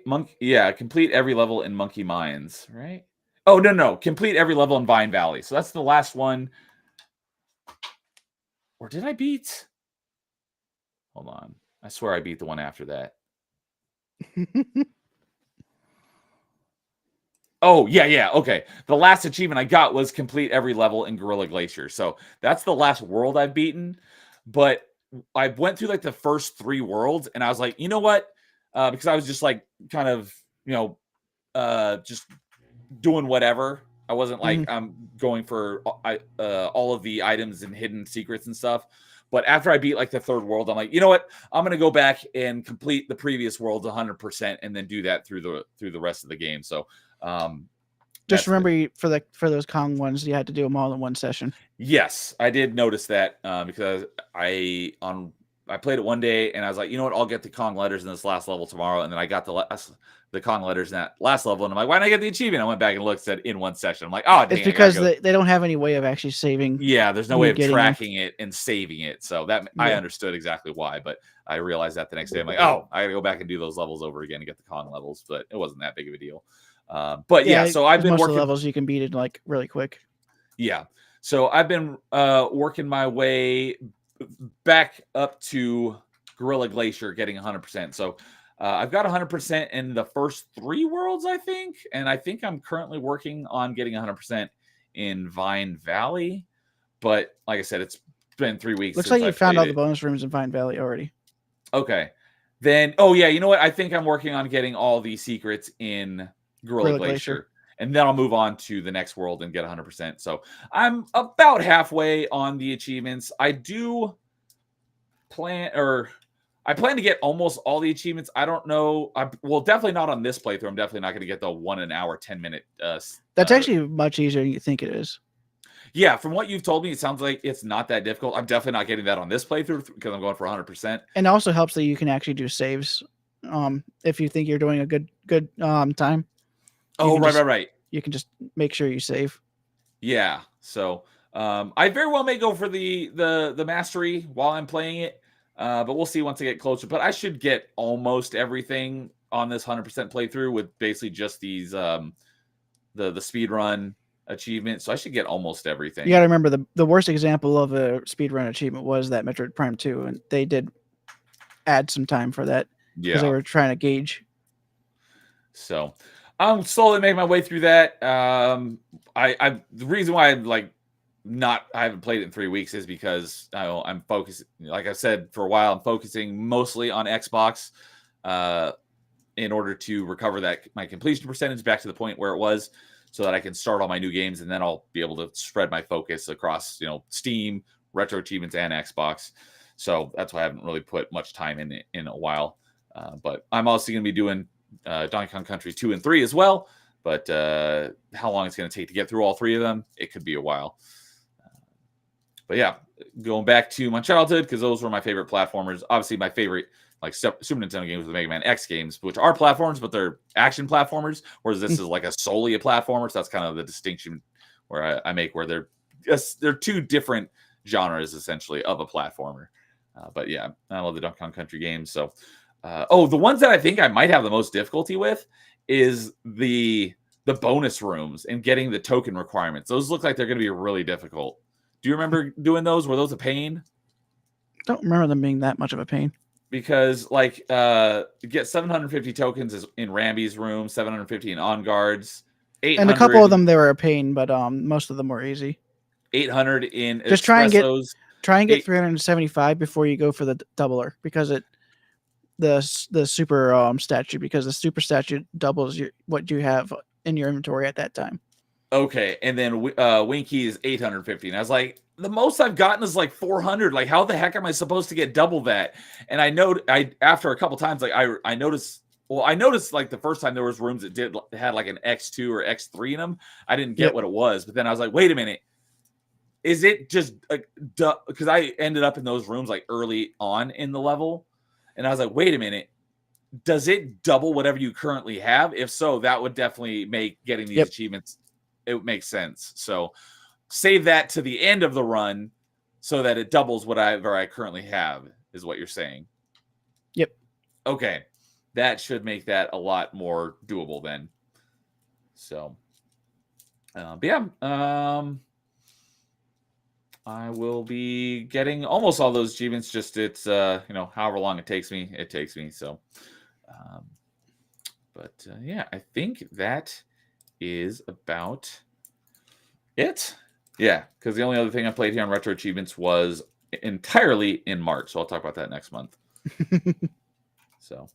complete every level in Monkey Mines, right? Oh, no. Complete every level in Vine Valley. So that's the last one. Or did I beat? Hold on. I swear I beat the one after that. Oh, yeah. Okay. The last achievement I got was complete every level in Gorilla Glacier. So that's the last world I've beaten. But I went through like the first 3 worlds, and I was like, you know what? Because I was just like kind of, just doing whatever. I wasn't like I'm going for all of the items and hidden secrets and stuff. But after I beat like the 3rd world, I'm like, you know what? I'm gonna go back and complete the previous worlds 100%, and then do that through the rest of the game. So, just remember for those Kong ones, you had to do them all in one session. Yes, I did notice that because I played it one day and I was like, you know what? I'll get the Kong letters in this last level tomorrow, and then I got the Kong letters in that last level, and I'm like, why didn't I get the achievement? I went back and looked, said in one session. I'm like, oh, dang, it's because they don't have any way of actually saving. Yeah, there's no way of tracking it and saving it, so that I understood exactly why, but I realized that the next day. I'm like, oh, I gotta go back and do those levels over again and get the Kong levels, but it wasn't that big of a deal. But yeah, so I've been most working of the levels you can beat it like really quick. Yeah. So I've been working my way back up to Gorilla Glacier, getting 100%. So I've got 100% in the first 3 worlds, I think. And I think I'm currently working on getting 100% in Vine Valley. But like I said, it's been 3 weeks. Looks like you found all the bonus rooms in Vine Valley already. Okay. Then, oh yeah, you know what? I think I'm working on getting all the secrets in Gorilla Glacier. And then I'll move on to the next world and get 100%. So I'm about halfway on the achievements. I plan to get almost all the achievements. I don't know. Well, definitely not on this playthrough. I'm definitely not going to get the 1 hour, 10-minute. That's actually much easier than you think it is. Yeah, from what you've told me, it sounds like it's not that difficult. I'm definitely not getting that on this playthrough because I'm going for 100%. And it also helps that you can actually do saves if you think you're doing a good time. Oh, right. You can just make sure you save. Yeah. So I very well may go for the mastery while I'm playing it, but we'll see once I get closer. But I should get almost everything on this 100% playthrough with basically just these the speed run achievement. So I should get almost everything. You got to remember the worst example of a speedrun achievement was that Metroid Prime 2, and they did add some time for that because they were trying to gauge. So I'm slowly making my way through that. The reason why I haven't played it in 3 weeks is because I'm focused. Like I said, for a while, I'm focusing mostly on Xbox in order to recover my completion percentage back to the point where it was, so that I can start all my new games, and then I'll be able to spread my focus across, Steam, Retro Achievements, and Xbox. So that's why I haven't really put much time in it in a while. But I'm also going to be doing Donkey Kong Country 2 and 3 as well. But how long it's going to take to get through all 3 of them, it could be a while. But yeah, going back to my childhood, because those were my favorite platformers. Obviously, my favorite like Super Nintendo games were the Mega Man X games, which are platforms, but they're action platformers. Whereas this is like a solely a platformer. So that's kind of the distinction where I make, where they're two different genres essentially of a platformer. But yeah, I love the Donkey Kong Country games. So, the ones that I think I might have the most difficulty with is the bonus rooms and getting the token requirements. Those look like they're going to be really difficult. Do you remember doing those? Were those a pain? Don't remember them being that much of a pain. Because like you get 750 tokens in Ramby's room, 750 in On Guard's, 800, and a couple of them they were a pain, but most of them were easy. 800 in just Espressos. try and get 375 before you go for the doubler, because the super statue, because the super statue doubles what you have in your inventory at that time. Okay, and then Winky is 850, and I was like, the most I've gotten is like 400. Like, how the heck am I supposed to get double that? And after a couple times, like I noticed. Well, I noticed like the first time there was rooms that had like an X2 or X3 in them. I didn't get what it was, but then I was like, wait a minute, is it just because I ended up in those rooms like early on in the level, and I was like, wait a minute, does it double whatever you currently have? If so, that would definitely make getting these achievements. It makes sense. So save that to the end of the run so that it doubles whatever I currently have, is what you're saying. Yep. Okay. That should make that a lot more doable then. So, but yeah, I will be getting almost all those achievements. Just it's, however long it takes me. So, yeah, I think that is about it. Yeah, because the only other thing I played here on Retro Achievements was entirely in March, so I'll talk about that next month. So,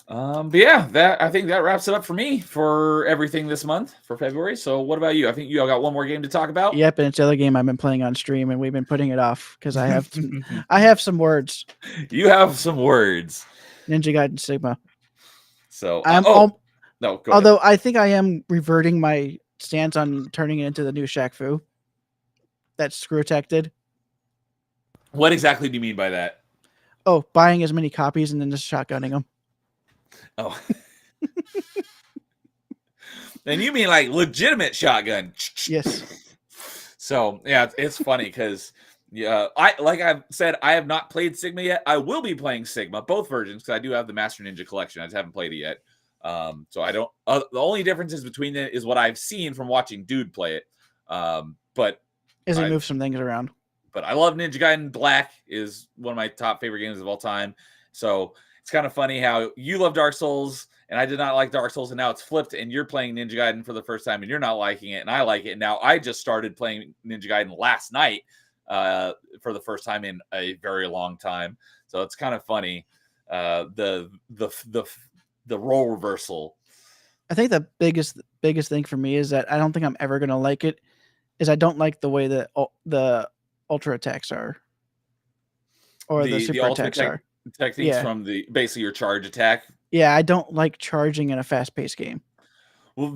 but yeah, I think that wraps it up for me for everything this month for February. So, what about you? I think you all got one more game to talk about. Yep, and it's the other game I've been playing on stream, and we've been putting it off because I have some words. You have some words. Ninja Gaiden Sigma. So, no, go although ahead. I think I am reverting my stance on turning it into the new Shaq Fu that Screw Attack did. What exactly do you mean by that? Oh, buying as many copies and then just shotgunning them. Oh. And you mean like legitimate shotgun? Yes. So yeah, it's funny because I've said, I have not played Sigma yet. I will be playing Sigma, both versions, because I do have the Master Ninja Collection. I just haven't played it yet. So I don't. The only differences between it is what I've seen from watching Dude play it. But as he moves some things around. But I love Ninja Gaiden Black. Is one of my top favorite games of all time. So it's kind of funny how you love Dark Souls and I did not like Dark Souls, and now it's flipped, and you're playing Ninja Gaiden for the first time and you're not liking it, and I like it. And now I just started playing Ninja Gaiden last night for the first time in a very long time. So it's kind of funny, the role reversal. I think the biggest thing for me is that I don't think I'm ever gonna like it. Is I don't like the way that the ultra attacks are, or the super attacks are. Techniques from basically your charge attack. Yeah, I don't like charging in a fast-paced game. Well,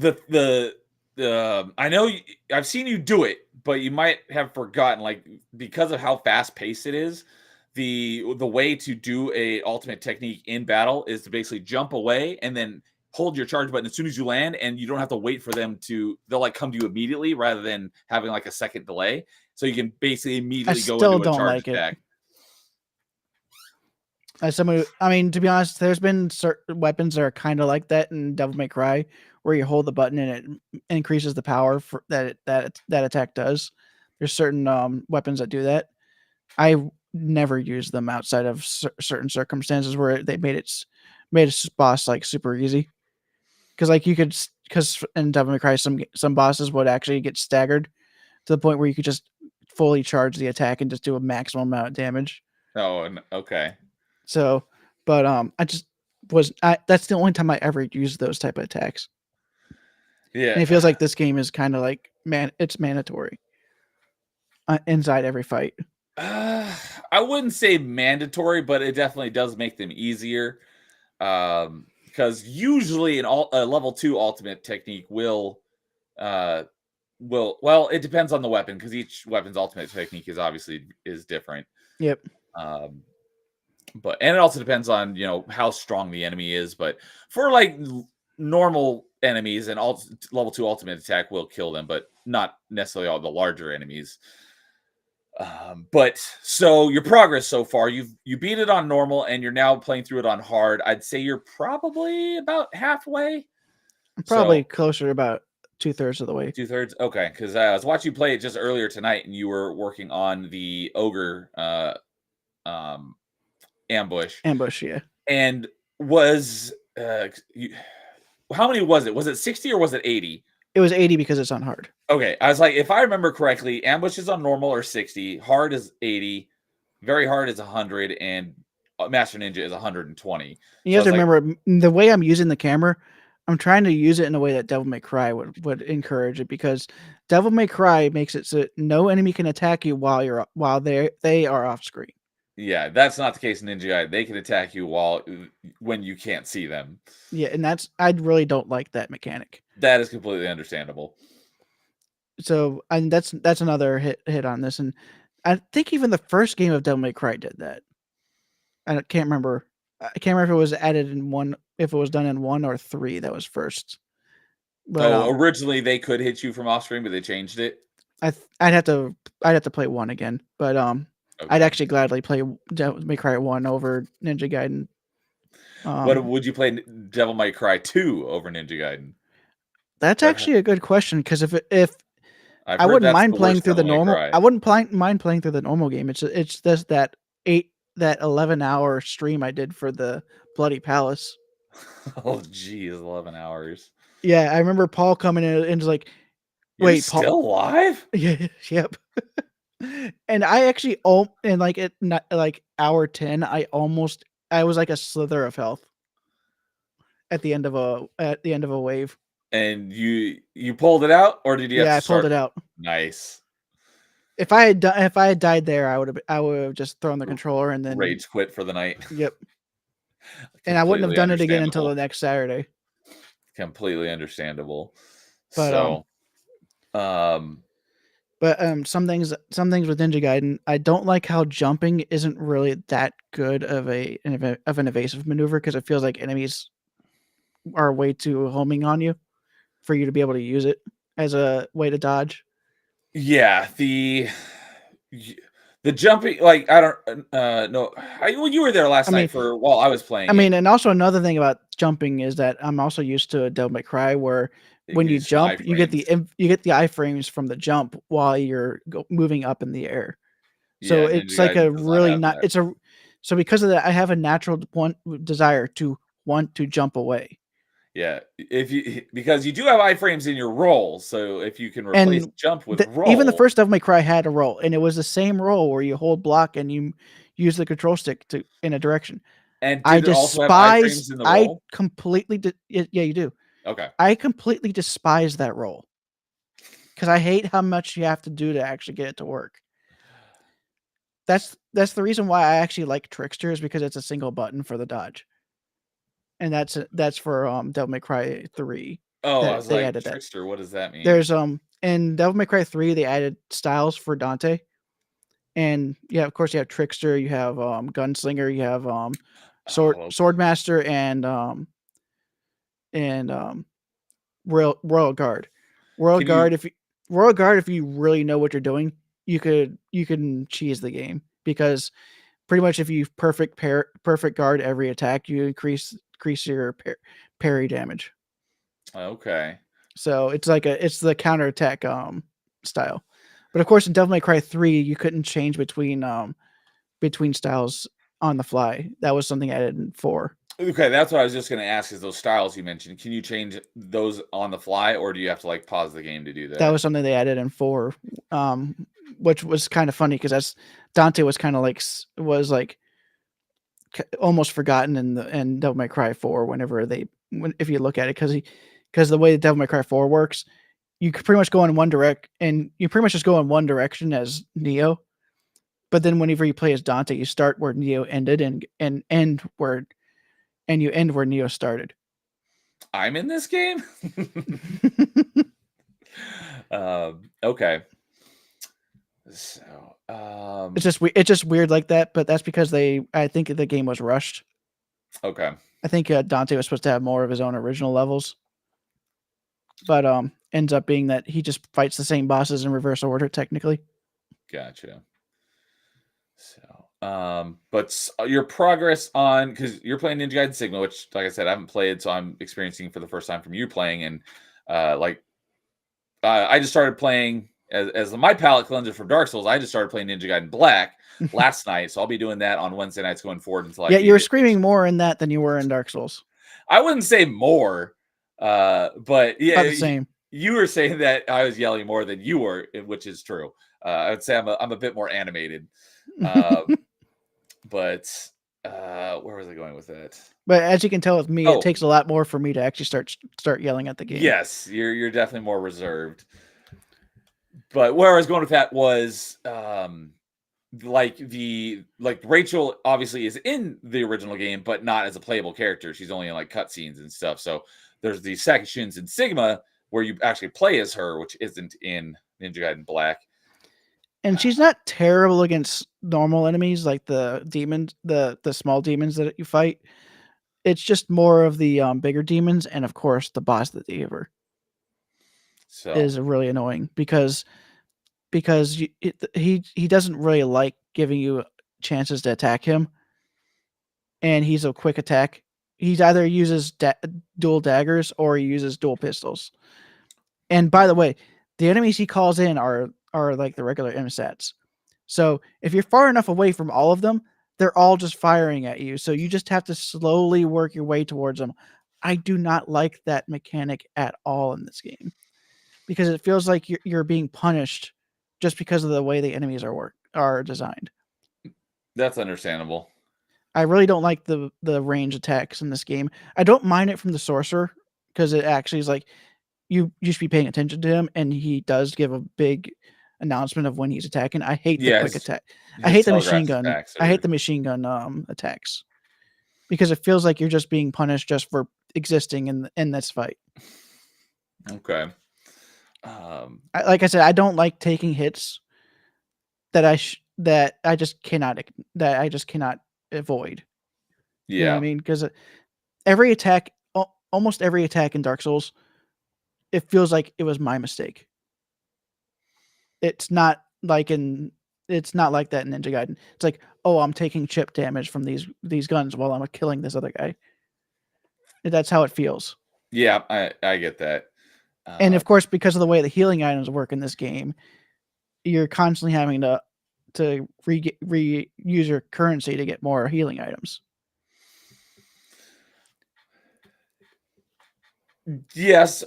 I know I've seen you do it, but you might have forgotten, like, because of how fast-paced it is, the way to do a ultimate technique in battle is to basically jump away and then hold your charge button as soon as you land, and you don't have to wait for them they'll like come to you immediately rather than having like a second delay. So you can basically immediately go into a charge attack. As someone, I mean, to be honest, there's been certain weapons that are kind of like that in Devil May Cry, where you hold the button and it increases the power that attack does. There's certain weapons that do that. I never use them outside of certain circumstances where they made a boss like super easy. Because like because in Devil May Cry, some bosses would actually get staggered to the point where you could just fully charge the attack and just do a maximum amount of damage. Oh, okay. So, but that's the only time I ever used those type of attacks. Yeah. And it feels like this game is kind of like, it's mandatory inside every fight. I wouldn't say mandatory, but it definitely does make them easier. Because usually a level 2 ultimate technique will well, it depends on the weapon because each weapon's ultimate technique is different. Yep. Um, and it also depends on how strong the enemy is. But for like normal enemies, and level 2 ultimate attack will kill them, but not necessarily all the larger enemies. But so your progress so far, you beat it on normal, and you're now playing through it on hard. I'd say you're probably about halfway. I'm probably So closer to about 2/3 of the way. 2/3, okay. Because I was watching you play it just earlier tonight, and you were working on the ogre um, ambush, Ambush, yeah. and was how many was it? Was it 60 or was it 80? It was 80 because it's on hard. Okay, I was like, if I remember correctly, ambush is on normal or 60, hard is 80, very hard is 100, and Master Ninja is 120. You have to remember the way I'm using the camera. I'm trying to use it in a way that Devil May Cry would encourage it, because Devil May Cry makes it so no enemy can attack you while they are off screen. Yeah, that's not the case in Ninja. They can attack you when you can't see them. Yeah, and I really don't like that mechanic. That is completely understandable. So, and that's another hit on this, and I think even the first game of Devil May Cry did that. I can't remember. I can't remember if it was added in one, if it was done in 1 or 3. That was first. But originally they could hit you from off screen, but they changed it. I'd have to play 1 again. But Okay. I'd actually gladly play Devil May Cry 1 over Ninja Gaiden. What would you play Devil May Cry 2 over Ninja Gaiden? That's actually a good question, because if I've I heard wouldn't that's mind the playing worst through the Devil May normal. Cry. I wouldn't mind playing through the normal game. It's just that 11-hour stream I did for the Bloody Palace. Oh, geez, 11 hours. Yeah, I remember Paul coming in and was like, You're "Wait, still Paul." alive? Yeah, yep. And I actually, in like hour 10, I was like a slither of health at the end of a wave. And you pulled it out, or did you have Yeah, to I pulled start? it out. Nice. If I had died there, I would have just thrown the controller and then Rage quit for the night. Yep. And I wouldn't have Completely done it again until the understandable. next Saturday. Completely understandable. But some things with Ninja Gaiden, I don't like how jumping isn't really that good of an evasive maneuver, because it feels like enemies are way too homing on you for you to be able to use it as a way to dodge. Yeah, the jumping, like, I don't know. Well, you were there last night while I was playing. I mean, and also another thing about jumping is that I'm also used to Devil May Cry, where when you jump, you get the iframes from the jump while you're moving up in the air. So Yeah, it's Ninja like Gaiden a does not really have not. that. So because of that, I have a natural desire to want to jump away. Yeah, because you do have iframes in your roll, so if you can replace jump with roll. Even the first Devil May Cry had a roll, and it was the same roll where you hold block and you use the control stick in a direction. And did it also have iframes in the roll? Yeah, you do. Okay. I completely despise that roll, because I hate how much you have to do to actually get it to work. That's the reason why I actually like Trickster, is because it's a single button for the dodge. And that's for Devil May Cry 3. Oh, I was like, Trickster, what does that mean? There's in Devil May Cry 3 they added styles for Dante. And yeah, of course you have Trickster, you have Gunslinger, you have Swordmaster, and Royal Guard. Royal Guard, if you really know what you're doing, you can cheese the game, because pretty much if you perfect guard every attack, you increase your parry damage. Okay. So it's the counterattack style. But of course in Devil May Cry 3 you couldn't change between styles on the fly. That was something added in 4. Okay, that's what I was just going to ask, is those styles you mentioned, can you change those on the fly, or do you have to like pause the game to do that? That was something they added in 4, which was kind of funny, because Dante was kind of like almost forgotten in Devil May Cry 4 if you look at it, because the way Devil May Cry 4 works, you could pretty much go in one direct, and you pretty much just go in one direction as Neo. But then whenever you play as Dante, you start where Neo ended and end where Neo started. I'm in this game? Okay. So, It's just weird like that, but that's because I think the game was rushed. okay. I think Dante was supposed to have more of his own original levels, but ends up being that he just fights the same bosses in reverse order technically. Gotcha. So, but your progress on, because you're playing Ninja Gaiden Sigma, which, like I said, I haven't played, so I'm experiencing for the first time from you playing, and like I just started playing as my palate cleanser for Dark Souls. I just started playing Ninja Gaiden Black last night, so I'll be doing that on Wednesday nights going forward until I Yeah, beat you were it. screaming more in that than you were in Dark Souls. I wouldn't say more, but yeah, About the same. you were saying that I was yelling more than you were, which is true. I would say I'm a bit more animated, but where was I going with that? But as you can tell with me, it Oh, takes a lot more for me to actually start yelling at the game. yes, you're definitely more reserved. But where I was going with that was like Rachel obviously is in the original game, but not as a playable character. She's only in like cutscenes and stuff. So there's these sections in Sigma where you actually play as her, which isn't in Ninja Gaiden Black. And she's not terrible against normal enemies like the demons, the small demons that you fight. It's just more of the bigger demons, and of course the boss that they give her So is really annoying because he doesn't really like giving you chances to attack him, and he's a quick attack. He either uses dual daggers or he uses dual pistols. And by the way, the enemies he calls in are like the regular MSATs. So if you're far enough away from all of them, they're all just firing at you. So you just have to slowly work your way towards them. I do not like that mechanic at all in this game because it feels like you're being punished just because of the way the enemies are designed. that's understandable. I really don't like the range attacks in this game. I don't mind it from the sorcerer because it actually is like you should be paying attention to him, and he does give a big announcement of when he's attacking. I hate the Yeah, quick attack. I his hate the machine telegraph gun. attacks I hate are the machine gun attacks because it feels like you're just being punished just for existing in this fight. okay. Like I said, I don't like taking hits that I just cannot avoid. You know what I Yeah. mean? Because every attack, almost every attack in Dark Souls, it feels like it was my mistake. It's not like it's not like that in Ninja Gaiden. It's like, oh, I'm taking chip damage from these guns while I'm killing this other guy. That's how it feels. Yeah, I get that. And of course, because of the way the healing items work in this game, you're constantly having to reuse your currency to get more healing items. Yes.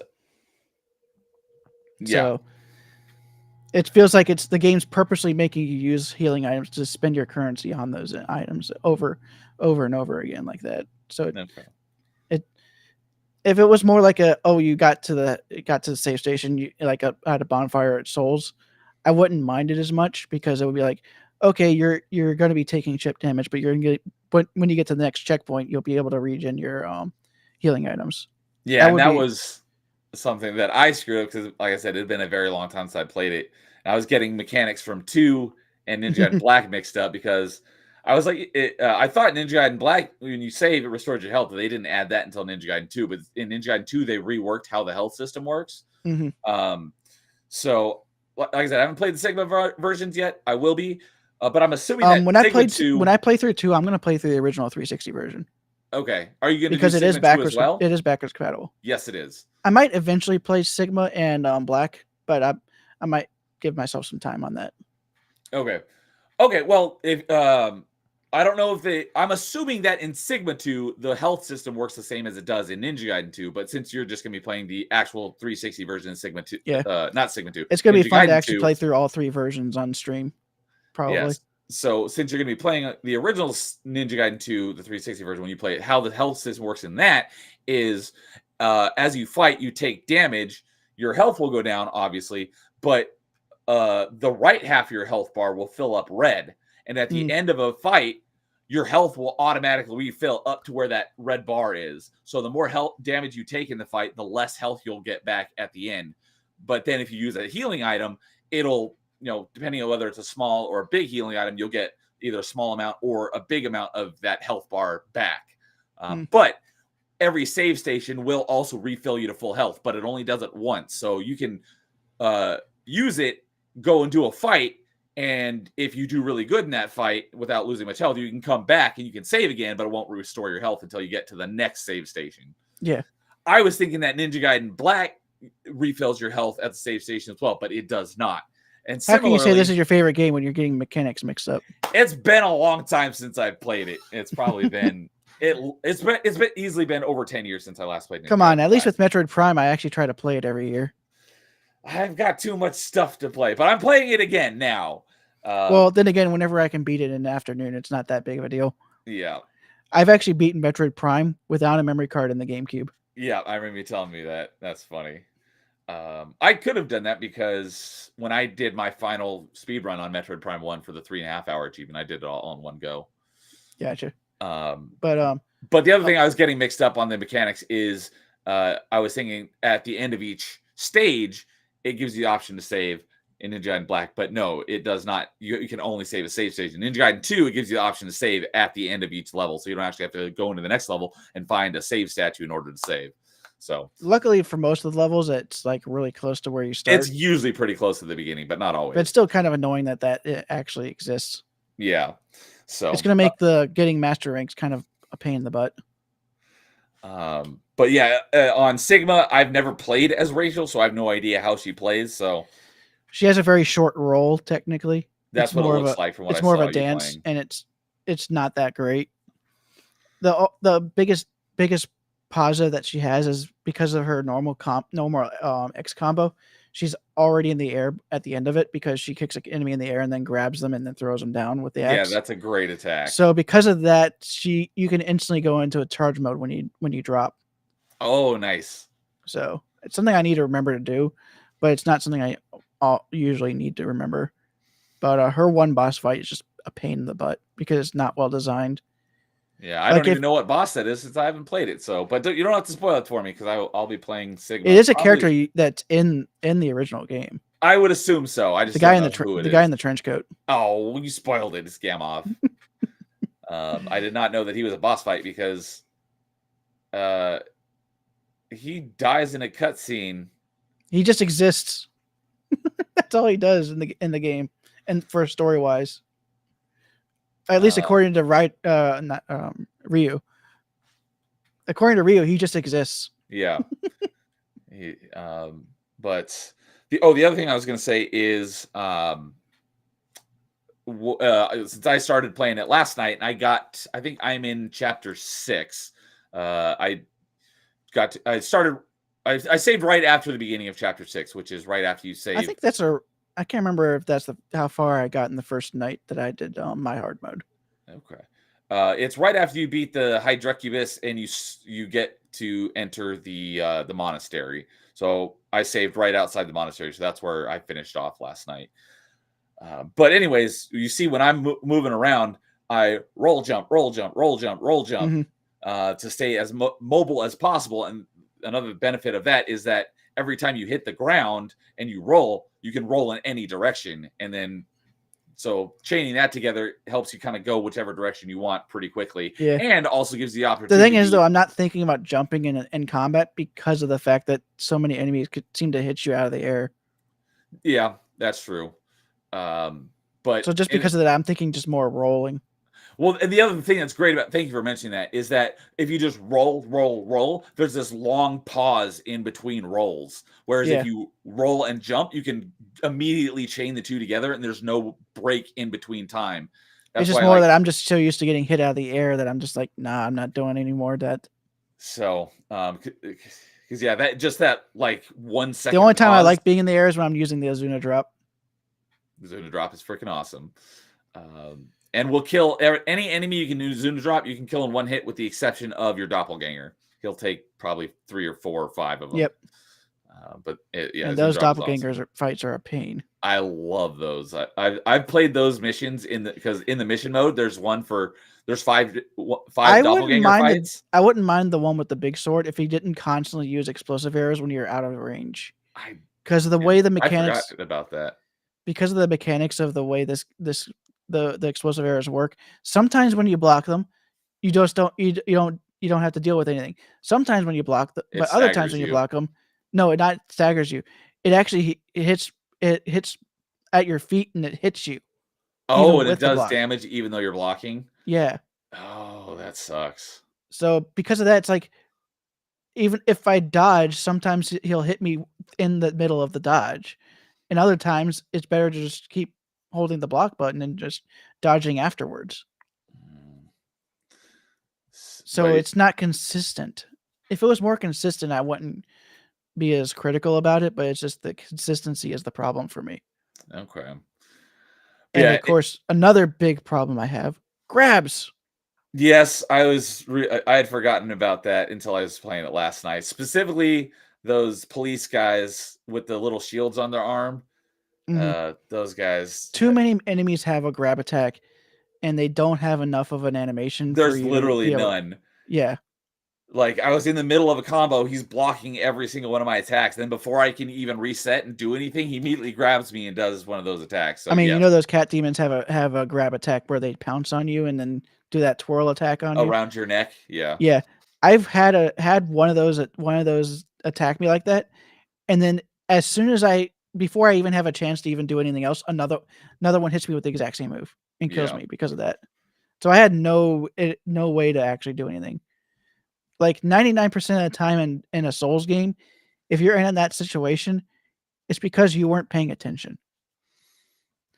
Yeah. So it feels like it's the game's purposely making you use healing items to spend your currency on those items over and over again like that. So Okay. if it was more like you got to the safe station, you like at a bonfire at Souls, I wouldn't mind it as much because it would be like, okay, you're going to be taking chip damage, but but when you get to the next checkpoint, you'll be able to regen your healing items. Yeah, and that was something that I screwed up because, like I said, it had been a very long time since I played it. And I was getting mechanics from 2 and Ninja Gaiden Black mixed up because I was like, I thought Ninja Gaiden Black, when you save, it restored your health, but they didn't add that until Ninja Gaiden 2. But in Ninja Gaiden 2, they reworked how the health system works. So, like I said, I haven't played the Sigma versions yet. I will be, but I'm assuming that when I play through 2, I'm going to play through the original 360 version. Okay, are you going to because do it is Sigma 2 backwards as well? It is backwards compatible. Yes, it is. I might eventually play Sigma and Black, but I might give myself some time on that. Okay. Well, if I don't know if I'm assuming that in Sigma 2 the health system works the same as it does in Ninja Gaiden 2, but since you're just going to be playing the actual 360 version in Sigma 2, not Sigma 2, it's going to be fun Gaiden to actually 2, play through all 3 versions on stream. Probably. Yes. So since you're going to be playing the original Ninja Gaiden 2, the 360 version, when you play it, how the health system works in that is as you fight, you take damage, your health will go down, obviously, but the right half of your health bar will fill up red. And at the end of a fight, your health will automatically refill up to where that red bar is. So the more health damage you take in the fight, the less health you'll get back at the end. But then if you use a healing item, it'll, depending on whether it's a small or a big healing item, you'll get either a small amount or a big amount of that health bar back. But every save station will also refill you to full health, but it only does it once. So you can use it, go and do a fight, and if you do really good in that fight without losing much health, you can come back and you can save again, but it won't restore your health until you get to the next save station. Yeah. I was thinking that Ninja Gaiden Black refills your health at the save station as well, but it does not. And how can you say this is your favorite game when you're getting mechanics mixed up? It's been a long time since I've played it. It's probably been it's been easily been over 10 years since I last played Ninja Come on, Gaiden at least Black. with Metroid Prime, I actually try to play it every year. I've got too much stuff to play, but I'm playing it again now. Well, then again, whenever I can beat it in the afternoon, it's not that big of a deal. Yeah. I've actually beaten Metroid Prime without a memory card in the GameCube. Yeah, I remember you telling me that. That's funny. I could have done that because when I did my final speed run on Metroid Prime 1 for the 3.5 hour achievement, I did it all in one go. Gotcha. But the other thing I was getting mixed up on the mechanics is I was thinking at the end of each stage, it gives you the option to save in Ninja Gaiden Black, but no, it does not. You can only save a save station. In Ninja Gaiden 2, it gives you the option to save at the end of each level, so you don't actually have to go into the next level and find a save statue in order to save. So luckily for most of the levels, it's like really close to where you start. It's usually pretty close to the beginning, but not always. But it's still kind of annoying that it actually exists. Yeah. So it's going to make the getting master ranks kind of a pain in the butt. But yeah, on Sigma, I've never played as Rachel, so I have no idea how she plays. So she has a very short role, technically. That's what it looks like from what I saw. It's more of a dance, and it's not that great. The biggest positive that she has is because of her normal X combo. She's already in the air at the end of it because she kicks an enemy in the air and then grabs them and then throws them down with the X. Yeah, that's a great attack. So because of that, you can instantly go into a charge mode when you drop. Oh, nice. So it's something I need to remember to do, but it's not something I usually need to remember. But her one boss fight is just a pain in the butt because it's not well designed. Yeah, I don't even know what boss that is since I haven't played it. So, but you don't have to spoil it for me because I'll be playing Sigma. It is a character that's in the original game. I would assume so. I just the guy in the guy in the trench coat. Oh, you spoiled it, Scamov. I did not know that he was a boss fight because he dies in a cutscene. He just exists. That's all he does in the game, and for story wise. At least according to Ryu. According to Ryu, he just exists. Yeah. But the other thing I was going to say is since I started playing it last night, and I think I'm in chapter 6. I saved right after the beginning of chapter 6, which is right after you save. I think I can't remember if that's how far I got in the first night that I did my hard mode. Okay. It's right after you beat the Hydrecubus and you get to enter the monastery. So I saved right outside the monastery, so that's where I finished off last night. But anyways, you see when I'm moving around, I roll jump, roll jump, roll jump, roll jump to stay as mobile as possible. And another benefit of that is that every time you hit the ground and you can roll in any direction. And then so chaining that together helps you kind of go whichever direction you want pretty quickly. Yeah. And also gives the opportunity. The thing is, though, I'm not thinking about jumping in combat because of the fact that so many enemies could seem to hit you out of the air. Yeah, that's true. But so just because of that, I'm thinking just more rolling. Well, and the other thing that's great about, thank you for mentioning that, is that if you just roll, there's this long pause in between rolls. Whereas if you roll and jump, you can immediately chain the two together and there's no break in between time. That's it's just more that I'm just so used to getting hit out of the air that I'm just like, nah, I'm not doing any more of that. So, because that like 1 second. The only time I like being in the air is when I'm using the Azuna drop. The Azuna drop is freaking awesome. And will kill any enemy you can use Azuna drop. You can kill in one hit, with the exception of your doppelganger. He'll take probably 3 or 4 or 5 of them. Yep. And those doppelgangers fights are a pain. I love those. I've played those missions because in the mission mode, there's 5 doppelganger fights. I wouldn't mind the one with the big sword if he didn't constantly use explosive arrows when you're out of range. because of the way the I mechanics, forgot about that. because of the mechanics of the way the explosive arrows work. Sometimes when you block them, you just don't have to deal with anything. Sometimes when you block them, It but other times staggers when you you. block them, no, it not staggers you. It actually it hits at your feet and it hits you. Oh, Even and it with the does block. damage even though you're blocking? Yeah. Oh, that sucks. So because of that, it's like even if I dodge, sometimes he'll hit me in the middle of the dodge, and other times it's better to just keep holding the block button and just dodging afterwards. Mm. So But it's not consistent. If it was more consistent, I wouldn't be as critical about it, but it's just the consistency is the problem for me. okay. And Yeah, of course, another big problem I have, grabs. yes, I had forgotten about that until I was playing it last night. Specifically, those police guys with the little shields on their arm. Mhm. Those guys. Too many enemies have a grab attack, and they don't have enough of an animation for There's you to literally be able. none. Yeah, Like I was in the middle of a combo, he's blocking every single one of my attacks. Then before I can even reset and do anything, he immediately grabs me and does one of those attacks. So I mean, you yes, know those cat demons have a grab attack where they pounce on you and then do that twirl attack on you. around your neck. Yeah. Yeah, I've had one of those attack me like that, and then as soon as before I even have a chance to even do anything else, another one hits me with the exact same move and kills Yeah. me because of that. So I had no way to actually do anything. Like 99% of the time in a Souls game, if you're in that situation, it's because you weren't paying attention.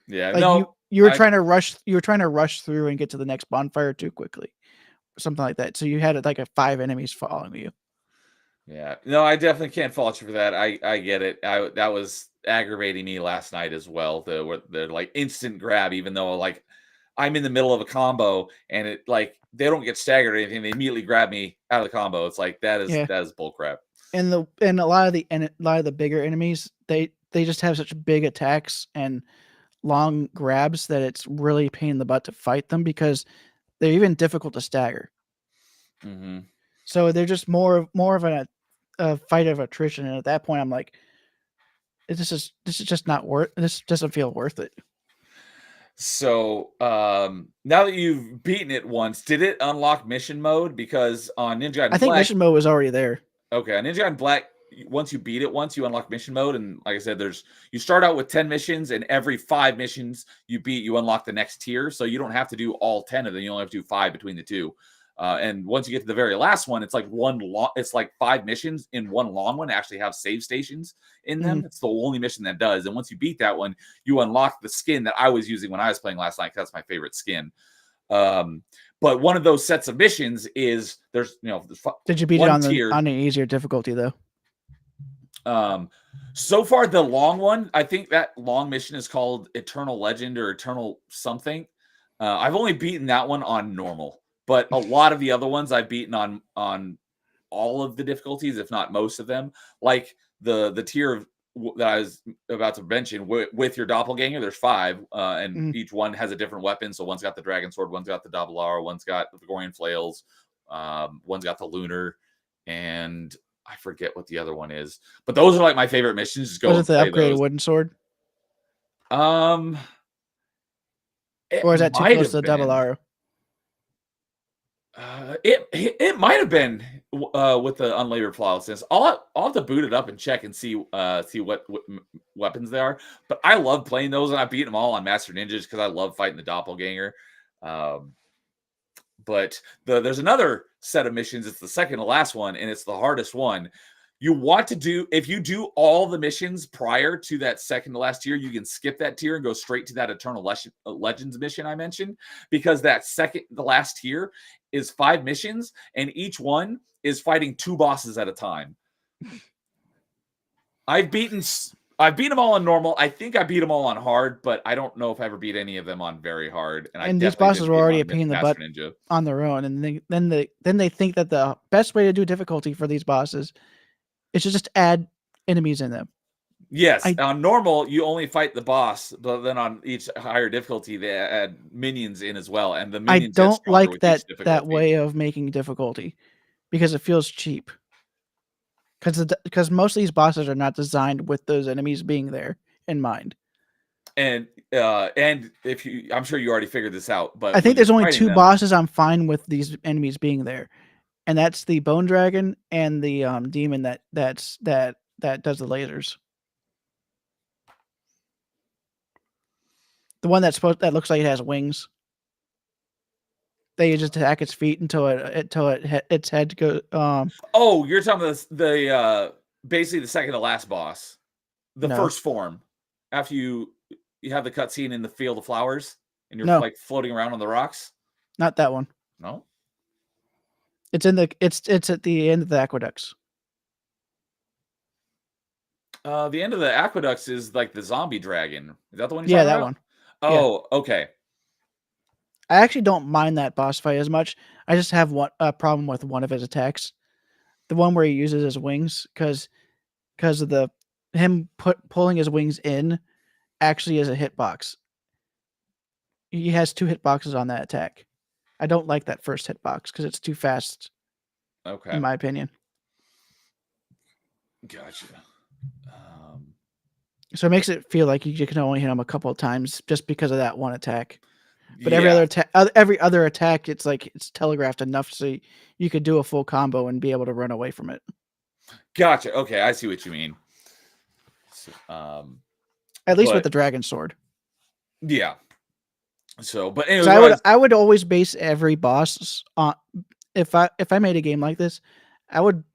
Yeah. Like No, you were I trying to rush through and get to the next bonfire too quickly. Something like that. So you had like 5 enemies following you. yeah. No, I definitely can't fault you for that. I get it. That was aggravating me last night as well. The like instant grab, even though like I'm in the middle of a combo and it like they don't get staggered or anything. They immediately grab me out of the combo. It's like Yeah. that is bull crap. And a lot of the bigger enemies, they just have such big attacks and long grabs that it's really a pain in the butt to fight them because they're even difficult to stagger. Mm-hmm. So they're just more of a fight of attrition. And at that point, I'm like, this is just not worth. This doesn't feel worth it. So now that you've beaten it once, did it unlock mission mode? Because on Ninja I and think Black, mission mode was already there. okay, on Ninja and Black, once you beat it once, you unlock mission mode. And like I said, you start out with 10 missions, and every 5 missions you beat, you unlock the next tier. So you don't have to do all 10 of them. You only have to do 5 between the two. And once you get to the very last one, it's like it's like 5 missions in one long one. Actually have save stations in them. Mhm. It's the only mission that does. And once you beat that one, you unlock the skin that I was using when I was playing last night. That's my favorite skin. But one of those sets of missions is there's Did you beat it one on tier. an easier difficulty though? So far the long one, I think that long mission is called Eternal Legend or Eternal something. I've only beaten that one on normal, but a lot of the other ones I've beaten on all of the difficulties, if not most of them. Like the tier of that I was about to mention with your doppelganger, there's 5, and Mhm. each one has a different weapon. So one's got the dragon sword, one's got the double R, one's got the Gregorian flails, one's got the lunar, and I forget what the other one is. But those are like my favorite missions. Just go Was and it the play upgraded those. wooden sword, It or is that too might close to have the double been. arrow? It might have been with the unlabored flawlessness. I'll have to boot it up and check and see what weapons they are. But I love playing those, and I've beaten them all on Master Ninjas because I love fighting the doppelganger. But there's another set of missions. It's the second to last one, and it's the hardest one. You want to do, if you do all the missions prior to that second to last tier, you can skip that tier and go straight to that Eternal Legends mission I mentioned, because that second the last tier is 5 missions, and each one is fighting 2 bosses at a time. I've beaten them all on normal. I think I beat them all on hard, but I don't know if I ever beat any of them on very hard. And I And these definitely bosses didn't were beat them already a on pain in the Master butt Ninja. on their own, and then they think that the best way to do difficulty for these bosses is to just add enemies in them. Yes, I on normal you only fight the boss, but then on each higher difficulty they add minions in as well, and the I minions get don't stronger like with each that difficulty. way of making difficulty because it feels cheap. because most of these bosses are not designed with those enemies being there in mind. And if you, I'm sure you already figured this out, but I when think you're there's only fighting 2 them, bosses I'm fine with these enemies being there, and that's the bone dragon and the demon that does the lasers. The one that looks like it has wings. They just attack its feet until its head goes. oh, you're talking about the basically the second to last boss, the No, first form, after you have the cutscene in the field of flowers and you're no, like floating around on the rocks. not that one. No, It's in the it's at the end of the aqueducts. the end of the aqueducts is like the zombie dragon. Is that the one you're Yeah, talking that about? one. Yeah. Oh, okay. I actually don't mind that boss fight as much. I just have a problem with one of his attacks, the one where he uses his wings, because of him pulling his wings in actually is a hitbox. He has 2 hitboxes on that attack. I don't like that first hitbox because it's too fast, Okay. in my opinion. Gotcha. So it makes it feel like you can only hit him a couple of times just because of that one attack. But Yeah. every other attack, it's like it's telegraphed enough so you could do a full combo and be able to run away from it. Gotcha. Okay, I see what you mean. So, At least with but the dragon sword. yeah. So, but anyway, So I would always base every boss on if I made a game like this, I would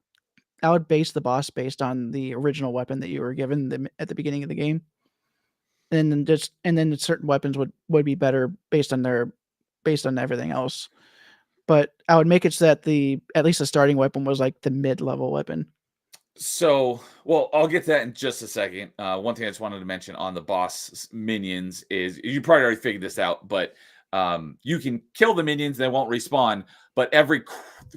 base the boss based on the original weapon that you were given at the beginning of the game, and then certain weapons would be better based on everything else. But I would make it so that at least the starting weapon was like the mid-level weapon. So, well, I'll get to that in just a second. One thing I just wanted to mention on the boss minions is you probably already figured this out, but you can kill the minions, they won't respawn, but every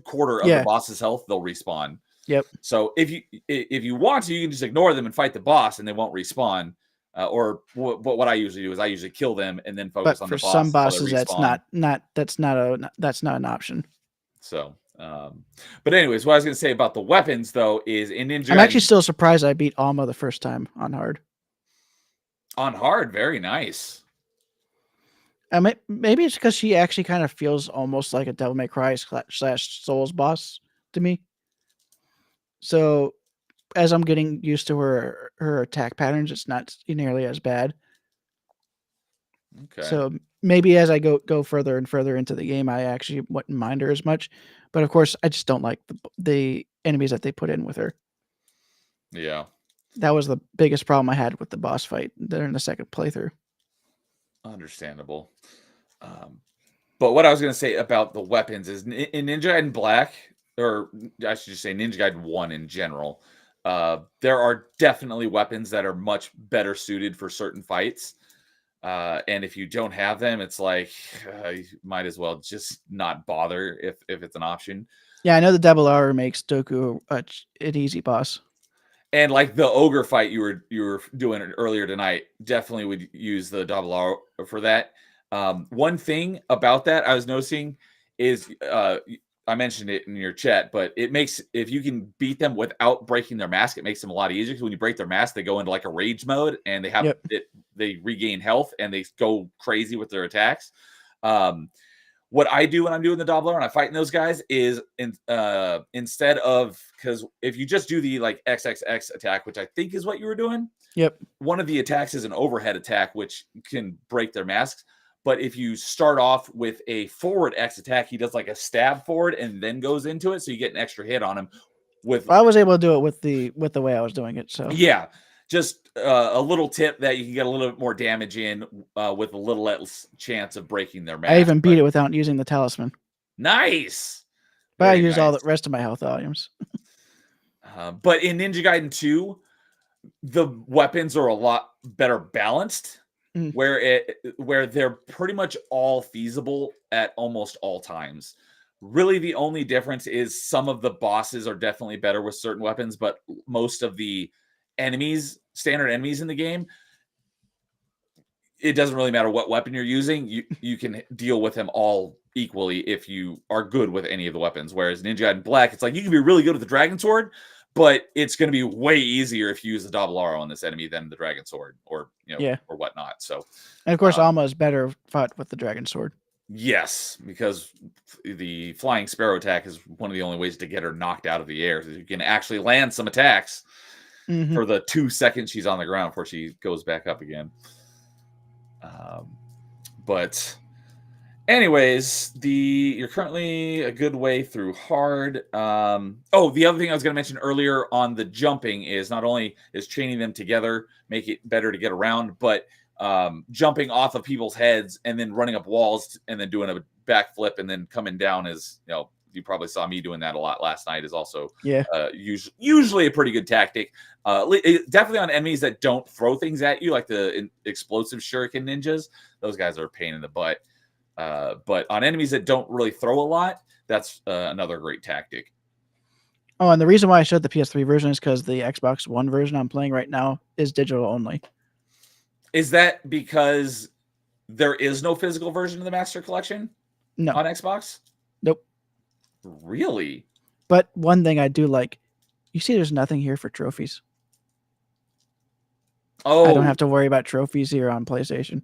quarter of the boss's health, they'll respawn. Yep. So if you want to, you can just ignore them and fight the boss, and they won't respawn. Or what I usually do is I usually kill them and then focus on the boss. For some bosses, that's not an option. So, but anyways, what I was going to say about the weapons though is in Ninja. I'm actually still surprised I beat Alma the first time on hard. On hard, very nice. Maybe it's because she actually kind of feels almost like a Devil May Cry / Souls boss to me. So as I'm getting used to her attack patterns, it's not nearly as bad. Okay. So maybe as I go further and further into the game, I actually wouldn't mind her as much. But of course, I just don't like the enemies that they put in with her. Yeah. That was the biggest problem I had with the boss fight during the second playthrough. Understandable. But what I was going to say about the weapons is in Ninja Gaiden Black, or I should just say Ninja Gaiden 1 in general, there are definitely weapons that are much better suited for certain fights. And if you don't have them, it's like you might as well just not bother if it's an option. Yeah, I know the double R makes Doku an easy boss. And like the ogre fight you were doing earlier tonight, definitely would use the double R for that. One thing about that I was noticing is I mentioned it in your chat, but it makes, if you can beat them without breaking their mask, it makes them a lot easier. Because when you break their mask, they go into like a rage mode and they have they regain health and they go crazy with their attacks. What I do when I'm doing the double R and I'm fighting those guys is instead of, because if you just do the like XXX attack, which I think is what you were doing, one of the attacks is an overhead attack, which can break their masks. But if you start off with a forward X attack, he does like a stab forward and then goes into it, so you get an extra hit on him. I was able to do it with the way I was doing it. So yeah, just a little tip that you can get a little bit more damage in with a little less chance of breaking their mask. I even beat it without using the talisman. Nice. But I used all the rest of my health volumes. But in Ninja Gaiden 2, the weapons are a lot better balanced. Where they're pretty much all feasible at almost all times. Really, the only difference is some of the bosses are definitely better with certain weapons, but most of the standard enemies in the game, it doesn't really matter what weapon you're using. You can deal with them all equally if you are good with any of the weapons. Whereas Ninja Gaiden Black, it's like you can be really good with the Dragon Sword, but it's going to be way easier if you use the double arrow on this enemy than the dragon sword, or or whatnot. So, and of course, Alma is better fought with the dragon sword. Yes, because the flying sparrow attack is one of the only ways to get her knocked out of the air. So you can actually land some attacks for the 2 seconds she's on the ground before she goes back up again. But anyways, you're currently a good way through hard. The other thing I was going to mention earlier on the jumping is not only is chaining them together make it better to get around, but jumping off of people's heads and then running up walls and then doing a backflip and then coming down is, you probably saw me doing that a lot last night, is also usually a pretty good tactic. Definitely on enemies that don't throw things at you, like the explosive shuriken ninjas. Those guys are a pain in the butt. But on enemies that don't really throw a lot, that's another great tactic. Oh, and the reason why I showed the PS3 version is because the Xbox One version I'm playing right now is digital only. Is that because there is no physical version of the Master Collection? No. On Xbox? Nope. Really? But one thing I do like, you see there's nothing here for trophies. Oh. I don't have to worry about trophies here on PlayStation.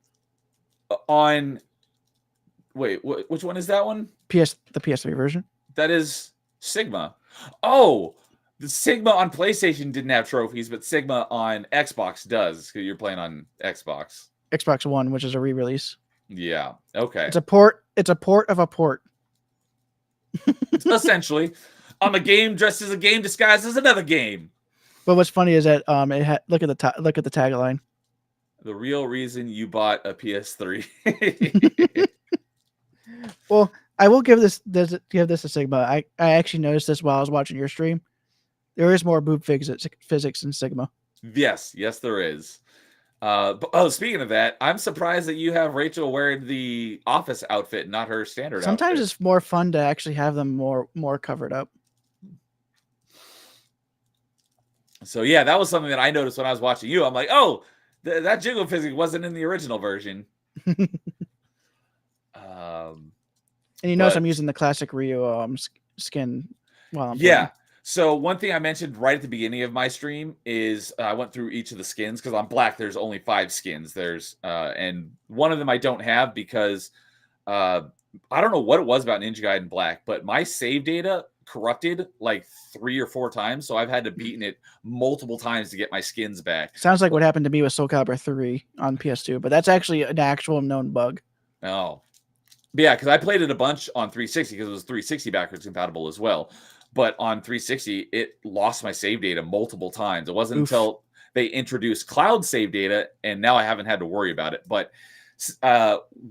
Wait, which one is that one? The PS3 version. That is Sigma. Oh, the Sigma on PlayStation didn't have trophies, but Sigma on Xbox does, because you're playing on Xbox. Xbox One, which is a re-release. Yeah. Okay. It's a port of a port. Essentially, a game dressed as a game disguised as another game. But what's funny is that look at the tagline. The real reason you bought a PS3. Well, I will give this a Sigma. I actually noticed this while I was watching your stream. There is more boob physics in Sigma. Yes, there is. Speaking of that, I'm surprised that you have Rachel wearing the office outfit, not her standard Sometimes outfit. it's more fun to actually have them more covered up. So yeah, that was something that I noticed when I was watching you. I'm like, oh, that jiggle physics wasn't in the original version. And you notice I'm using the classic Ryu skin while I'm playing. playing. So one thing I mentioned right at the beginning of my stream is I went through each of the skins, because on Black there's only 5 skins. There's and one of them I don't have because I don't know what it was about Ninja Gaiden Black, but my save data corrupted like 3 or 4 times, so I've had to beaten it multiple times to get my skins back. Sounds like what happened to me with Soul Calibur 3 on PS2, but that's actually an actual known bug. Oh. But yeah, because I played it a bunch on 360 because it was 360 backwards compatible as well. But on 360, it lost my save data multiple times. It wasn't until they introduced cloud save data, and now I haven't had to worry about it. But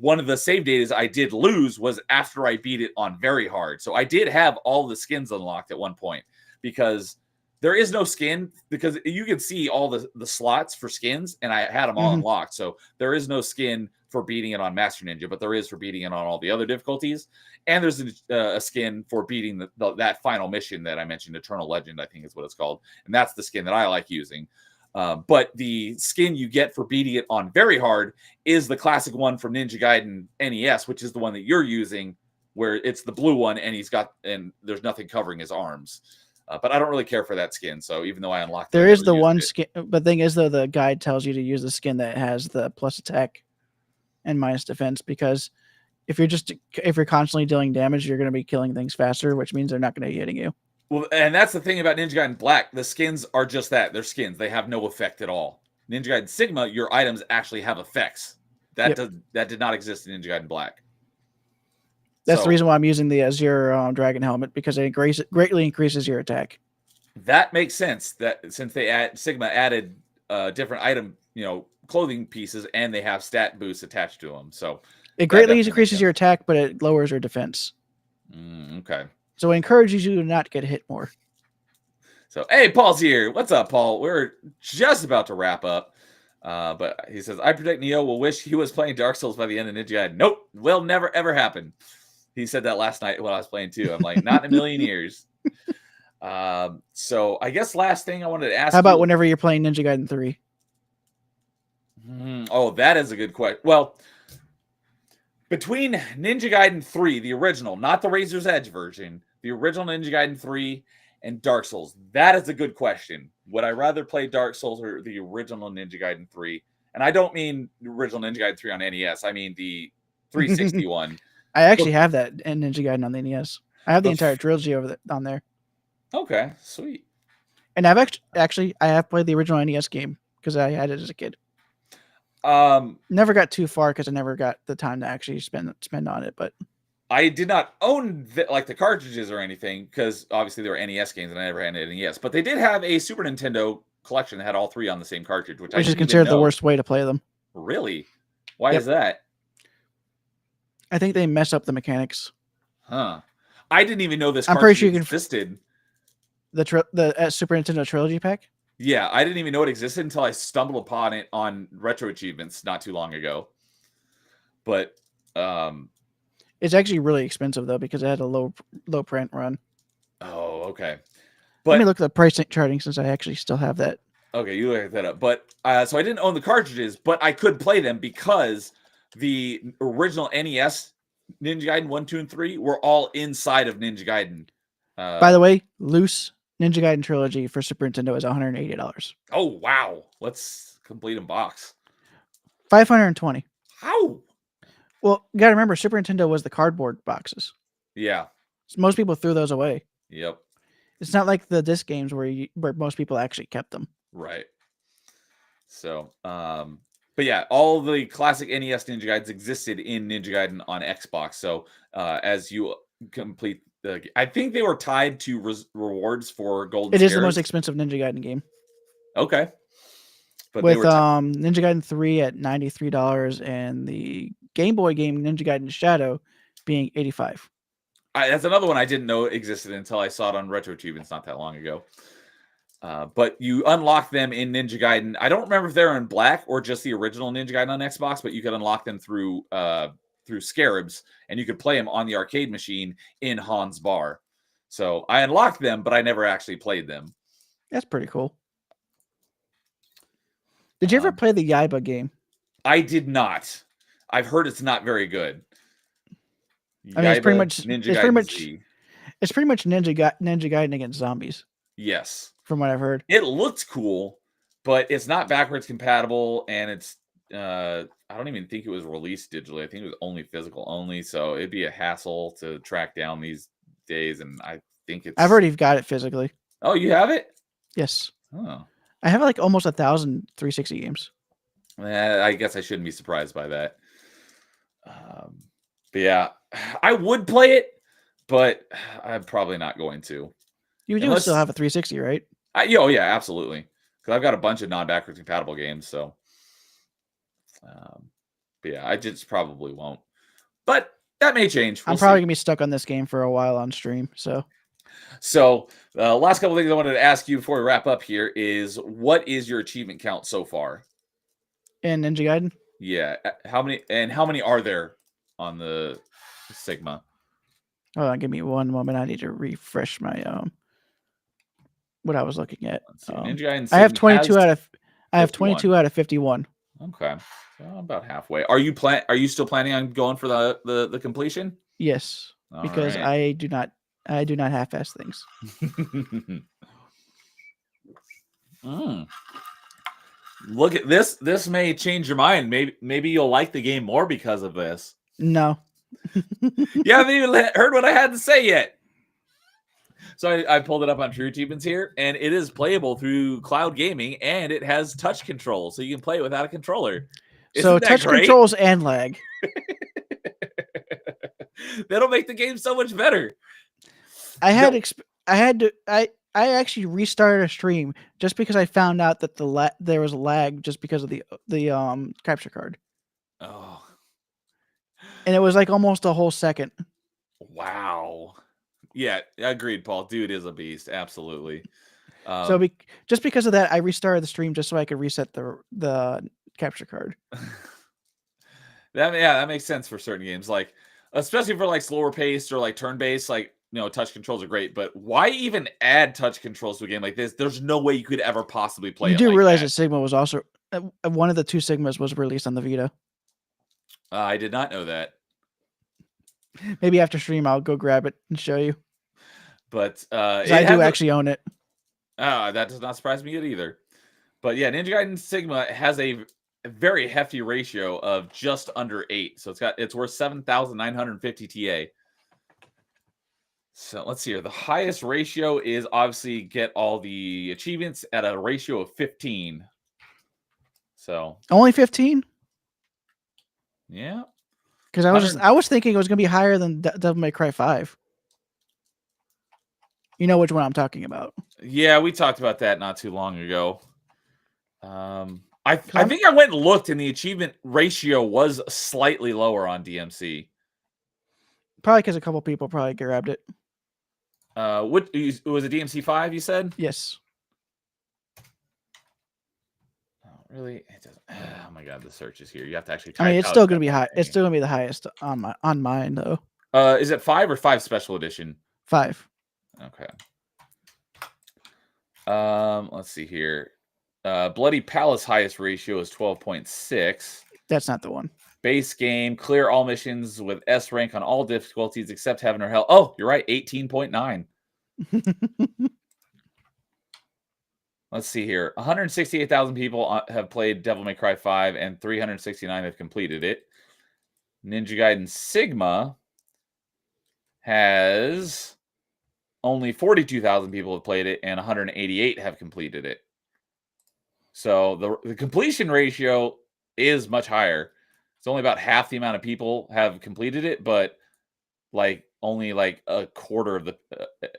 one of the save data I did lose was after I beat it on very hard. So I did have all the skins unlocked at one point, because there is no skin, because you can see all the slots for skins, and I had them all unlocked. So there is no skin for beating it on Master Ninja, but there is for beating it on all the other difficulties. And there's a skin for beating that final mission that I mentioned, Eternal Legend, I think is what it's called. And that's the skin that I like using. But the skin you get for beating it on very hard is the classic one from Ninja Gaiden NES, which is the one that you're using, where it's the blue one and there's nothing covering his arms. But I don't really care for that skin. So even though I unlocked there is the one skin, but the thing is, though, the guide tells you to use the skin that has the plus attack and minus defense, because if you're constantly dealing damage, you're going to be killing things faster, which means they're not going to be hitting you. Well, and that's the thing about Ninja Gaiden Black. The skins are just that. They're skins. They have no effect at all. Ninja Gaiden Sigma, your items actually have effects. That did not exist in Ninja Gaiden Black. That's the reason why I'm using the Azure Dragon Helmet, because it greatly increases your attack. That makes sense. That since Sigma added different item, clothing pieces, and they have stat boosts attached to them. So it greatly increases your attack, but it lowers your defense. Okay. So it encourages you to not get hit more. So, hey, Paul's here. What's up, Paul? We're just about to wrap up. But he says, I predict Neo will wish he was playing Dark Souls by the end of Ninja Gaiden. Nope, will never, ever happen. He said that last night when I was playing, too. I'm like, not in a million years. So I guess last thing I wanted to ask How about whenever you're playing Ninja Gaiden 3? Oh, that is a good question. Well, between Ninja Gaiden 3, the original, not the Razor's Edge version, the original Ninja Gaiden 3 and Dark Souls. That is a good question. Would I rather play Dark Souls or the original Ninja Gaiden 3? And I don't mean the original Ninja Gaiden 3 on NES. I mean the 360 one. I actually have that in Ninja Gaiden on the NES. I have the entire trilogy on there. Okay, sweet. And I've actually I have played the original NES game because I had it as a kid. Never got too far because I never got the time to actually spend on it. But I did not own the cartridges or anything because obviously they were NES games and I never had an NES. But they did have a Super Nintendo collection that had all 3 on the same cartridge, which is considered the worst way to play them. Really? Why is that? I think they mess up the mechanics. Huh. I didn't even know this I'm cartridge pretty sure existed. The Super Nintendo Trilogy Pack? Yeah, I didn't even know it existed until I stumbled upon it on Retro Achievements not too long ago. But it's actually really expensive though because it had a low print run. Oh, okay. But let me look at the price charting since I actually still have that. Okay, you look that up. But so I didn't own the cartridges, but I could play them because the original NES Ninja Gaiden 1, 2, and 3 were all inside of Ninja Gaiden. By the way, loose Ninja Gaiden trilogy for Super Nintendo is $180. Oh wow! Let's complete in box. $520. How? Well, you gotta remember, Super Nintendo was the cardboard boxes. Yeah. So most people threw those away. Yep. It's not like the disc games where most people actually kept them. Right. So, but yeah, all the classic NES Ninja Gaidens existed in Ninja Gaiden on Xbox. So, as you complete I think they were tied to rewards for golden. It is the most expensive Ninja Gaiden game. Okay. But with Ninja Gaiden 3 at $93 and the Game Boy game Ninja Gaiden Shadow being $85. That's another one I didn't know existed until I saw it on Retro Achievements not that long ago. But you unlock them in Ninja Gaiden. I don't remember if they're in black or just the original Ninja Gaiden on Xbox, but you could unlock them through Scarabs, and you could play them on the arcade machine in Han's Bar. So I unlocked them, but I never actually played them. That's pretty cool. Did you ever play the Yaiba game? I did not. I've heard it's not very good. I mean, it's pretty much it's pretty much Ninja Gaiden against zombies. Yes, from what I've heard, it looked cool, but it's not backwards compatible, and it's I don't even think it was released digitally. I think it was only physical only, so it'd be a hassle to track down these days. And I think I've already got it physically. Oh, you have it? Yes. Oh. I have like almost 1,000 360 games. I guess I shouldn't be surprised by that. But yeah, I would play it, but I'm probably not going to. You do still have a 360, right? Oh yeah, absolutely. Because I've got a bunch of non-backwards compatible games. So, but yeah, I just probably won't. But that may change. I'm probably gonna be stuck on this game for a while on stream. So, last couple things I wanted to ask you before we wrap up here is, what is your achievement count so far in Ninja Gaiden? Yeah, how many are there on the Sigma? Hold on, give me one moment. I need to refresh my what I was looking at. Ninja Gaiden I have 22 out of 51. Okay, so about halfway. Are you still planning on going for the completion? Yes, because right. I do not half-ass things. Look at this. This may change your mind. Maybe you'll like the game more because of this. No. You haven't even heard what I had to say yet. So I pulled it up on True Achievements here, and it is playable through cloud gaming, and it has touch control, so you can play it wwithout a controller. So touch controls and lag. That'll make the game so much better. I actually restarted a stream just because I found out that there was lag just because of the capture card. Oh. And it was like almost a whole second. Wow. Yeah, agreed, Paul. Dude is a beast. Absolutely. Just because of that, I restarted the stream just so I could reset the capture card. That makes sense for certain games, like especially for like slower paced or like turn based. Like, touch controls are great, but why even add touch controls to a game like this? There's no way you could ever possibly play. You do realize that Sigma was also one of the 2 Sigmas was released on the Vita. I did not know that. Maybe after stream, I'll go grab it and show you. But 'Cause I do actually own it. that does not surprise me either. But yeah, Ninja Gaiden Sigma has a very hefty ratio of just under 8. So it's worth 7,950 TA. So let's see here. The highest ratio is obviously get all the achievements at a ratio of 15. So Only 15? yeah. Because I was thinking it was gonna be higher than Devil May Cry 5. You know which one I'm talking about. Yeah, we talked about that not too long ago. I think I went and looked, and the achievement ratio was slightly lower on DMC. Probably because a couple people probably grabbed it. What was it? DMC 5? You said? Yes. Oh, really? It doesn't. Oh my god, the search is here. You have to actually. I mean, it's still gonna be high. It's still gonna be the highest on mine though. Is it 5 or 5 special edition? 5. Okay. Let's see here. Bloody Palace highest ratio is 12.6. That's not the one. Base game, clear all missions with S rank on all difficulties except heaven or hell. Oh, you're right, 18.9. Let's see here. 168,000 people have played Devil May Cry 5, and 369 have completed it. Ninja Gaiden Sigma has only 42,000 people have played it, and 188 have completed it. So the completion ratio is much higher. It's only about half the amount of people have completed it, but only a quarter of the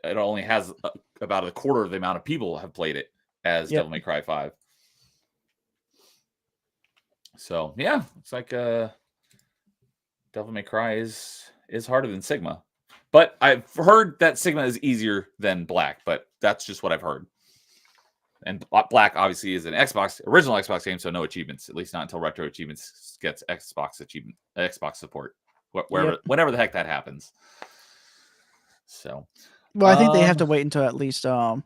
it only has about a quarter of the amount of people have played it as Devil May Cry 5. So yeah, it's like Devil May Cry is harder than Sigma. But I've heard that Sigma is easier than Black, but that's just what I've heard. And Black obviously is an original Xbox game, so no achievements, at least not until Retro Achievements gets Xbox support, whenever the heck that happens. So, well, I think they have to wait until at least the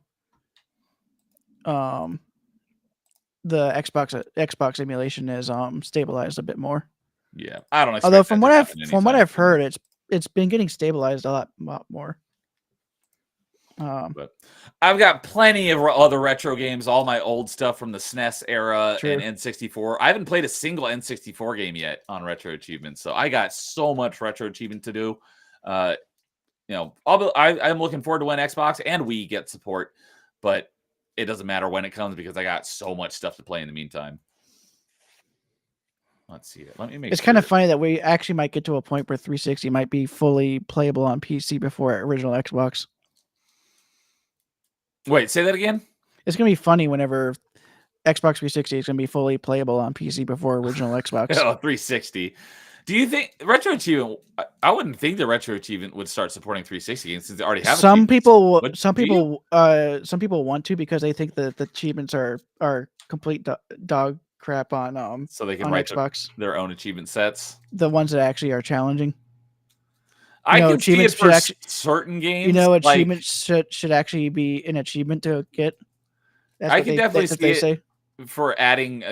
Xbox emulation is stabilized a bit more. Yeah, I don't know. Although from what I've heard, it's been getting stabilized a lot more. But I've got plenty of other retro games, all my old stuff from the SNES era and N64. I haven't played a single N64 game yet on Retro Achievements, so I got so much Retro Achievement to do. I'm looking forward to when Xbox and Wii get support, but it doesn't matter when it comes because I got so much stuff to play in the meantime. Let's see. Let me make. It's kind of funny that we actually might get to a point where 360 might be fully playable on PC before original Xbox. Wait, say that again? It's going to be funny whenever Xbox 360 is going to be fully playable on PC before original Xbox. Oh, 360. Do you think Retro Achievement? I wouldn't think the Retro Achievement would start supporting 360 games since they already have. Some people want to because they think that the achievements are complete dog crap on so they can on write Xbox. Their own achievement sets. The ones that actually are challenging. I can see it for certain games. Achievements should actually be an achievement to get. I can definitely see it for adding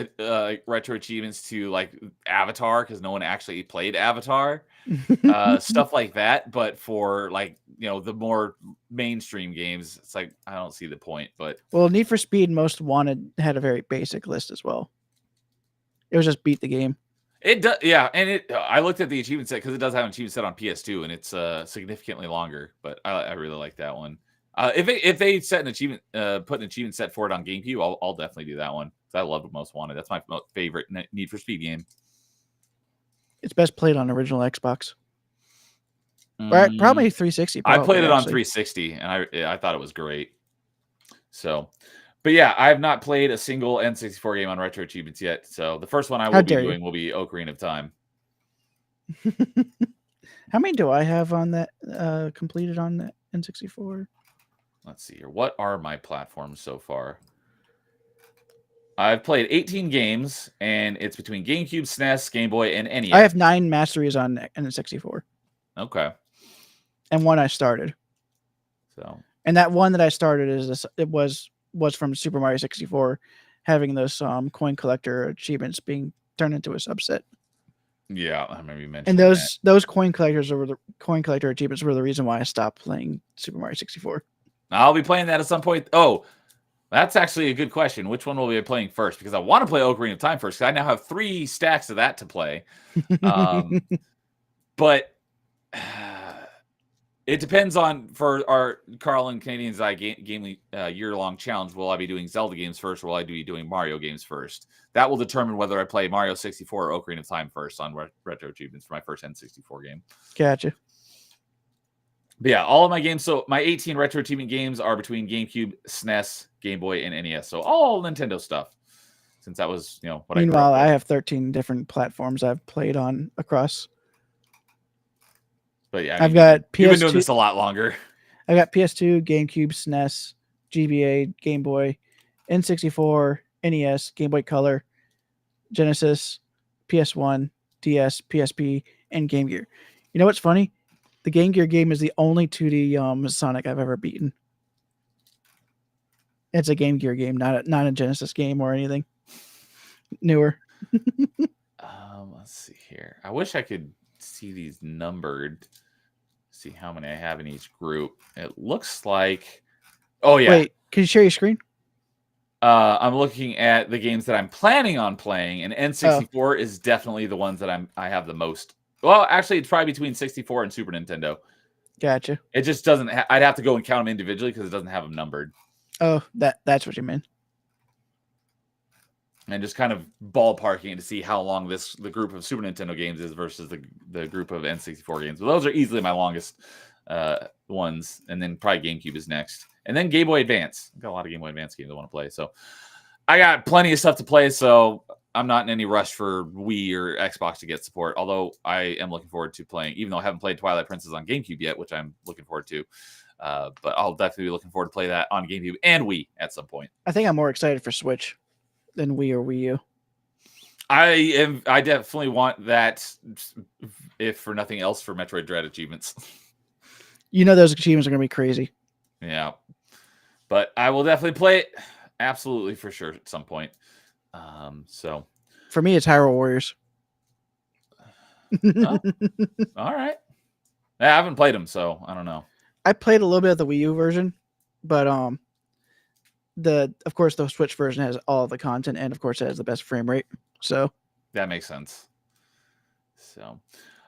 retro achievements to Avatar because no one actually played Avatar, stuff like that. But for the more mainstream games, it's I don't see the point. But Need for Speed Most Wanted had a very basic list as well. It was just beat the game. It does, yeah, and I looked at the achievement set because it does have an achievement set on PS2, and it's significantly longer. But I really like that one. If they set an achievement, put an achievement set for it on GameCube, I'll definitely do that one because I love Most Wanted. That's my favorite Need for Speed game. It's best played on original Xbox. Probably 360. I played it on 360, and I thought it was great. So. But yeah, I have not played a single N64 game on Retro Achievements yet. So the first one I will be doing will be Ocarina of Time. How many do I have on that completed on that N64? Let's see here. What are my platforms so far? I've played 18 games, and it's between GameCube, SNES, Game Boy, and NES. I have 9 masteries on N64. Okay. And one I started. So. And that one that I started was from Super Mario 64, having those coin collector achievements being turned into a subset. Yeah, I remember you mentioned And that. those coin collector achievements were the reason why I stopped playing Super Mario 64. I'll be playing that at some point. Oh, that's actually a good question. Which one will we be playing first? Because I want to play Ocarina of Time first, because I now have 3 stacks of that to play. But it depends on, for our Carl and Canadian's game year-long challenge, will I be doing Zelda games first, or will I be doing Mario games first? That will determine whether I play Mario 64 or Ocarina of Time first on Retro Achievements for my first N64 game. Gotcha. But yeah, all of my games, so my 18 Retro Achievement games are between GameCube, SNES, Game Boy, and NES. So all Nintendo stuff, since that was, what I grew Meanwhile, up with. I have 13 different platforms I've played on across. But yeah, I've got you've been doing PS2 this a lot longer. I got PS2, GameCube, SNES, GBA, Game Boy, N64, NES, Game Boy Color, Genesis, PS1, DS, PSP, and Game Gear. You know what's funny? The Game Gear game is the only 2D Sonic I've ever beaten. It's a Game Gear game, not a Genesis game or anything newer. Let's see here. I wish I could see these numbered. See how many I have in each group. It looks like. Oh yeah. Wait, can you share your screen? I'm looking at the games that I'm planning on playing, and N64 is definitely the ones that I have the most. Well, actually, it's probably between 64 and Super Nintendo. Gotcha. It just doesn't. I'd have to go and count them individually because it doesn't have them numbered. Oh, that's what you meant. And just kind of ballparking to see how long the group of Super Nintendo games is versus the group of N64 games. Well, those are easily my longest ones, and then probably GameCube is next, and then Game Boy Advance. I've got a lot of Game Boy Advance games I want to play, so I got plenty of stuff to play. So I'm not in any rush for Wii or Xbox to get support. Although I am looking forward to playing, even though I haven't played Twilight Princess on GameCube yet, which I'm looking forward to. But I'll definitely be looking forward to play that on GameCube and Wii at some point. I think I'm more excited for Switch than Wii or Wii U. I definitely want that, if for nothing else, for Metroid Dread achievements. You know those achievements are going to be crazy. Yeah. But I will definitely play it, absolutely, for sure, at some point. So for me, it's Hyrule Warriors. Oh, all right. I haven't played them, so I don't know. I played a little bit of the Wii U version, but of course the Switch version has all the content, and of course it has the best frame rate. So that makes sense. So,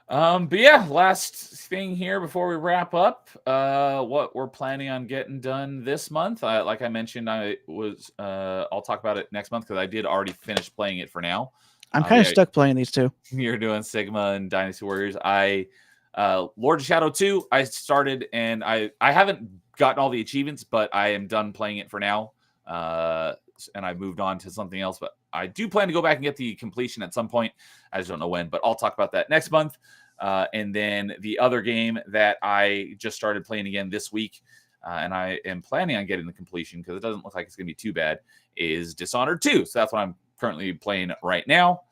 but yeah, last thing here before we wrap up, what we're planning on getting done this month. Like I mentioned, I'll talk about it next month because I did already finish playing it for now. I'm kind of stuck playing these two. You're doing Sigma and Dynasty Warriors. Lord of Shadow 2, I started, and I haven't gotten all the achievements, but I am done playing it for now. And I moved on to something else, but I do plan to go back and get the completion at some point. I just don't know when, but I'll talk about that next month. And then the other game that I just started playing again this week, and I am planning on getting the completion because it doesn't look like it's going to be too bad, is Dishonored 2. So that's what I'm currently playing right now,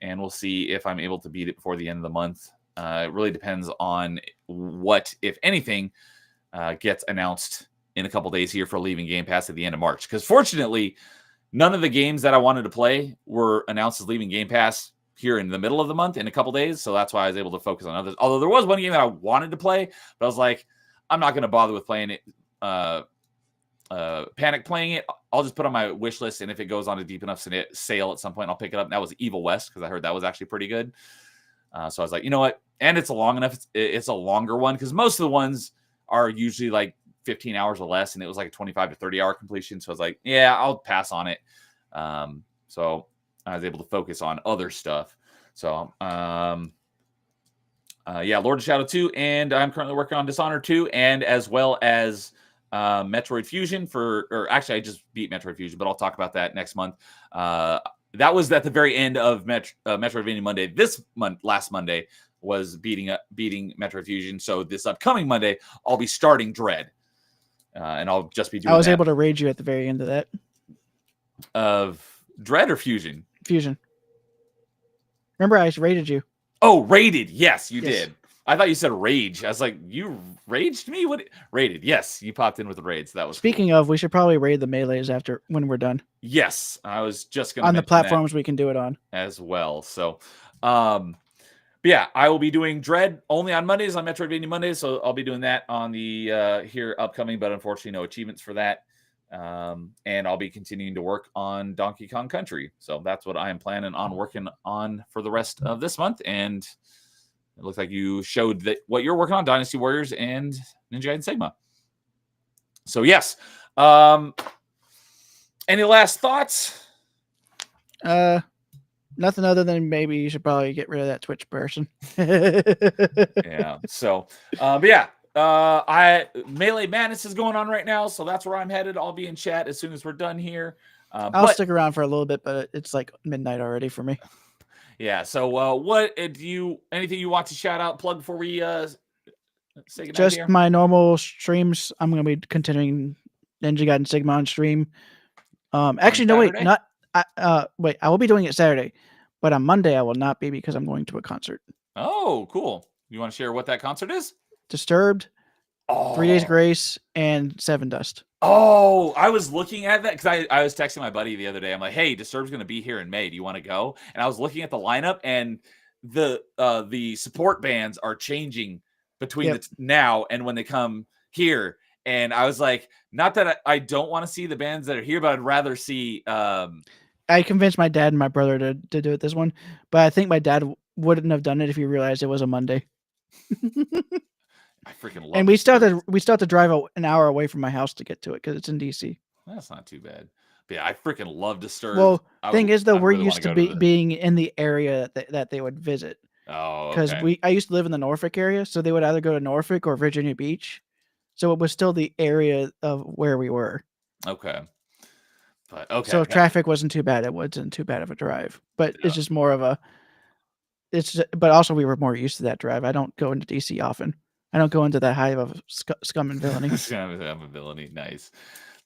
and we'll see if I'm able to beat it before the end of the month. It really depends on what, if anything, gets announced in a couple days here for leaving Game Pass at the end of March. Because fortunately, none of the games that I wanted to play were announced as leaving Game Pass here in the middle of the month in a couple days. So that's why I was able to focus on others. Although there was one game that I wanted to play, but I was like, I'm not going to bother with playing it, panic playing it. I'll just put on my wish list, and if it goes on a deep enough sale at some point, I'll pick it up. And that was Evil West, because I heard that was actually pretty good. So I was like, you know what? And it's a long enough. It's a longer one, because most of the ones are usually like 15 hours or less, and it was like a 25 to 30 hour completion. So I was like, yeah, I'll pass on it. So I was able to focus on other stuff. So yeah, Lord of Shadow 2, and I'm currently working on Dishonored 2, and as well as Metroid Fusion actually I just beat Metroid Fusion, but I'll talk about that next month. That was at the very end of Metroidvania Monday. This month, last Monday, was beating Metroid Fusion. So this upcoming Monday, I'll be starting Dread. And I'll just be doing I was able to raid you at the very end of that. Of Dread or Fusion? Fusion. Remember, I raided you. Oh, raided. Yes, you did. I thought you said rage. I was like, you raged me? What? Raided. Yes, you popped in with the raids. That was Speaking of, we should probably raid the melees when we're done. Yes, I was just going to on the platforms we can do it on as well. So, But yeah, I will be doing Dread only on Mondays, on Metroidvania Mondays. So I'll be doing that on the here upcoming, but unfortunately no achievements for that. And I'll be continuing to work on Donkey Kong Country. So that's what I am planning on working on for the rest of this month. And it looks like you showed that what you're working on, Dynasty Warriors and Ninja Gaiden Sigma. So yes. Any last thoughts? Nothing other than maybe you should probably get rid of that Twitch person. Yeah. So, but yeah, Melee Madness is going on right now, so that's where I'm headed. I'll be in chat as soon as we're done here. I'll stick around for a little bit, but it's like midnight already for me. Yeah. So, what anything you want to shout out, plug before we say goodnight Just here? my normal streams. I'm going to be continuing Ninja Gaiden Sigma on stream. Actually, no, wait, Saturday? wait. I will be doing it Saturday, but on Monday I will not be because I'm going to a concert. Oh, cool. You want to share what that concert is? Disturbed, Oh. 3 Days Grace, and Seven Dust. Oh, I was looking at that because I was texting my buddy the other day. I'm like, hey, Disturbed's going to be here in May. Do you want to go? And I was looking at the lineup, and the support bands are changing between now and when they come here. And I was like, not that I don't want to see the bands that are here, but I'd rather see. I convinced my dad and my brother to do it this one, but I think my dad wouldn't have done it if he realized it was a Monday. I freaking love. And we still have to drive an hour away from my house to get to it because it's in DC. That's not too bad. But yeah, I freaking love Disturbed. Well, thing is though, we're really used to being in the area that they would visit. Oh, because I used to live in the Norfolk area, so they would either go to Norfolk or Virginia Beach. So it was still the area of where we were. Okay. But okay. So if traffic wasn't too bad, it wasn't too bad of a drive. But it's just more of a. But also we were more used to that drive. I don't go into DC often. I don't go into that hive of scum and villainy. Scum and villainy, nice.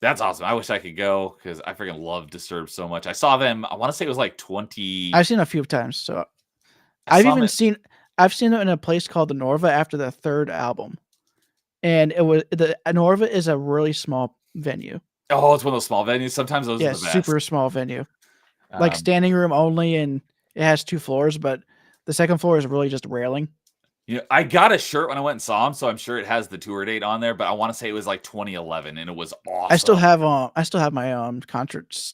That's awesome. I wish I could go because I freaking love Disturbed so much. I saw them. I want to say it was like 20. I've seen a few times. So I've seen it in a place called the Norva after the third album, and it was the Norva is a really small venue. Oh, it's one of those small venues. Sometimes those are the best. Super small venue, like standing room only, and it has 2 floors, but the second floor is really just railing. Yeah, I got a shirt when I went and saw him, so I'm sure it has the tour date on there. But I want to say it was like 2011, and it was awesome. I still have my concert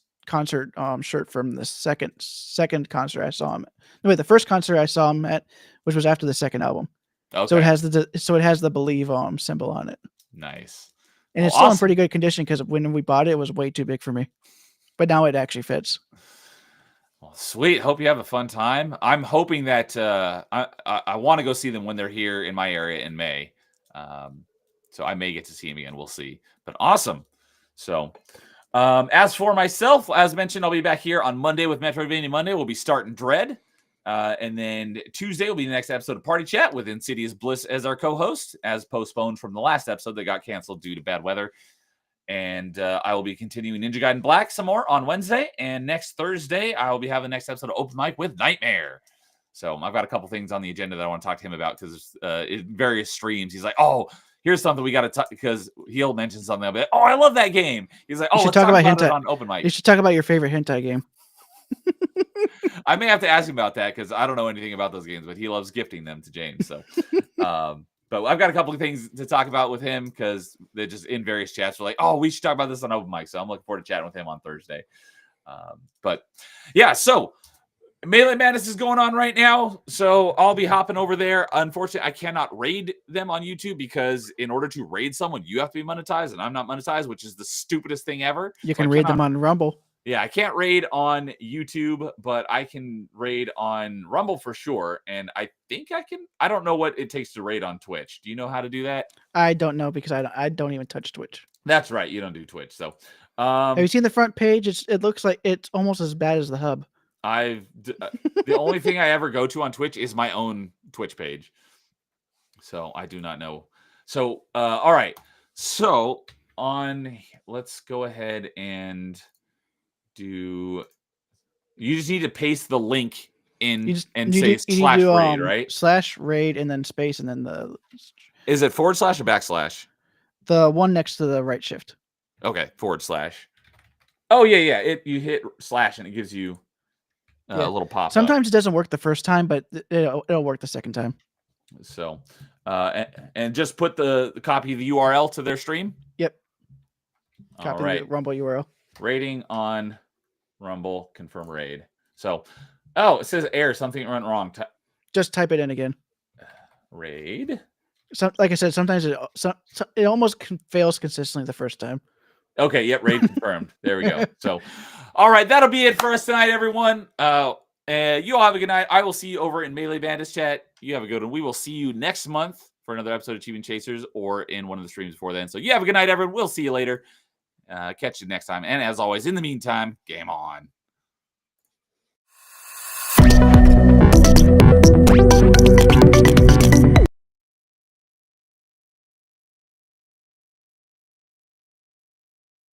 shirt from the second concert I saw him. No, wait, the first concert I saw him at, which was after the second album. Okay. So it has the Believe symbol on it. Nice. And it's still in pretty good condition because when we bought it, it was way too big for me. But now it actually fits. Well, sweet. Hope you have a fun time. I'm hoping that I want to go see them when they're here in my area in May. So I may get to see them again. We'll see. But awesome. So as for myself, as mentioned, I'll be back here on Monday with Metroidvania Monday. We'll be starting Dread. And then Tuesday will be the next episode of Party Chat with Insidious Bliss as our co-host, as postponed from the last episode that got canceled due to bad weather. And I will be continuing Ninja Gaiden Black some more on Wednesday. And next Thursday, I will be having the next episode of Open Mic with Nightmare. So I've got a couple things on the agenda that I want to talk to him about because in various streams, he's like, oh, here's something we got to talk, because he'll mention something. I'll be like, oh, I love that game. He's like, oh, let's talk about it on Open Mic. You should talk about your favorite hentai game. I may have to ask him about that because I don't know anything about those games, but he loves gifting them to James. So, but I've got a couple of things to talk about with him because they're just in various chats. We're like, oh, we should talk about this on Open Mic. So I'm looking forward to chatting with him on Thursday. But yeah, so Melee Madness is going on right now. So I'll be hopping over there. Unfortunately, I cannot raid them on YouTube because in order to raid someone, you have to be monetized, and I'm not monetized, which is the stupidest thing ever. You can raid them on Rumble. Yeah, I can't raid on YouTube, but I can raid on Rumble for sure. And I think I can. I don't know what it takes to raid on Twitch. Do you know how to do that? I don't know because I don't even touch Twitch. That's right. You don't do Twitch. So, have you seen the front page? It looks like it's almost as bad as the hub. The only thing I ever go to on Twitch is my own Twitch page. So I do not know. So, all right. So let's go ahead and you just need to paste the link in and say /raid, right? /raid and then space and then is it / or /? The one next to the right shift. Okay, /. Oh yeah. You hit / and it gives you. Yeah. a little pop-up. Sometimes it doesn't work the first time, but it'll work the second time. So, and just put the copy of the URL to their stream. Yep. All Copy right. the Rumble URL. Rating on Rumble, confirm raid. So, oh, it says error. Something went wrong. Just type it in again. Raid. So, like I said, sometimes it almost fails consistently the first time. Okay, yep, raid confirmed. There we go. So, all right, that'll be it for us tonight, everyone. You all have a good night. I will see you over in Melee Bandits chat. You have a good one. We will see you next month for another episode of Achievement Chasers or in one of the streams before then. So you have a good night, everyone. We'll see you later. Catch you next time. And as always, in the meantime, game on.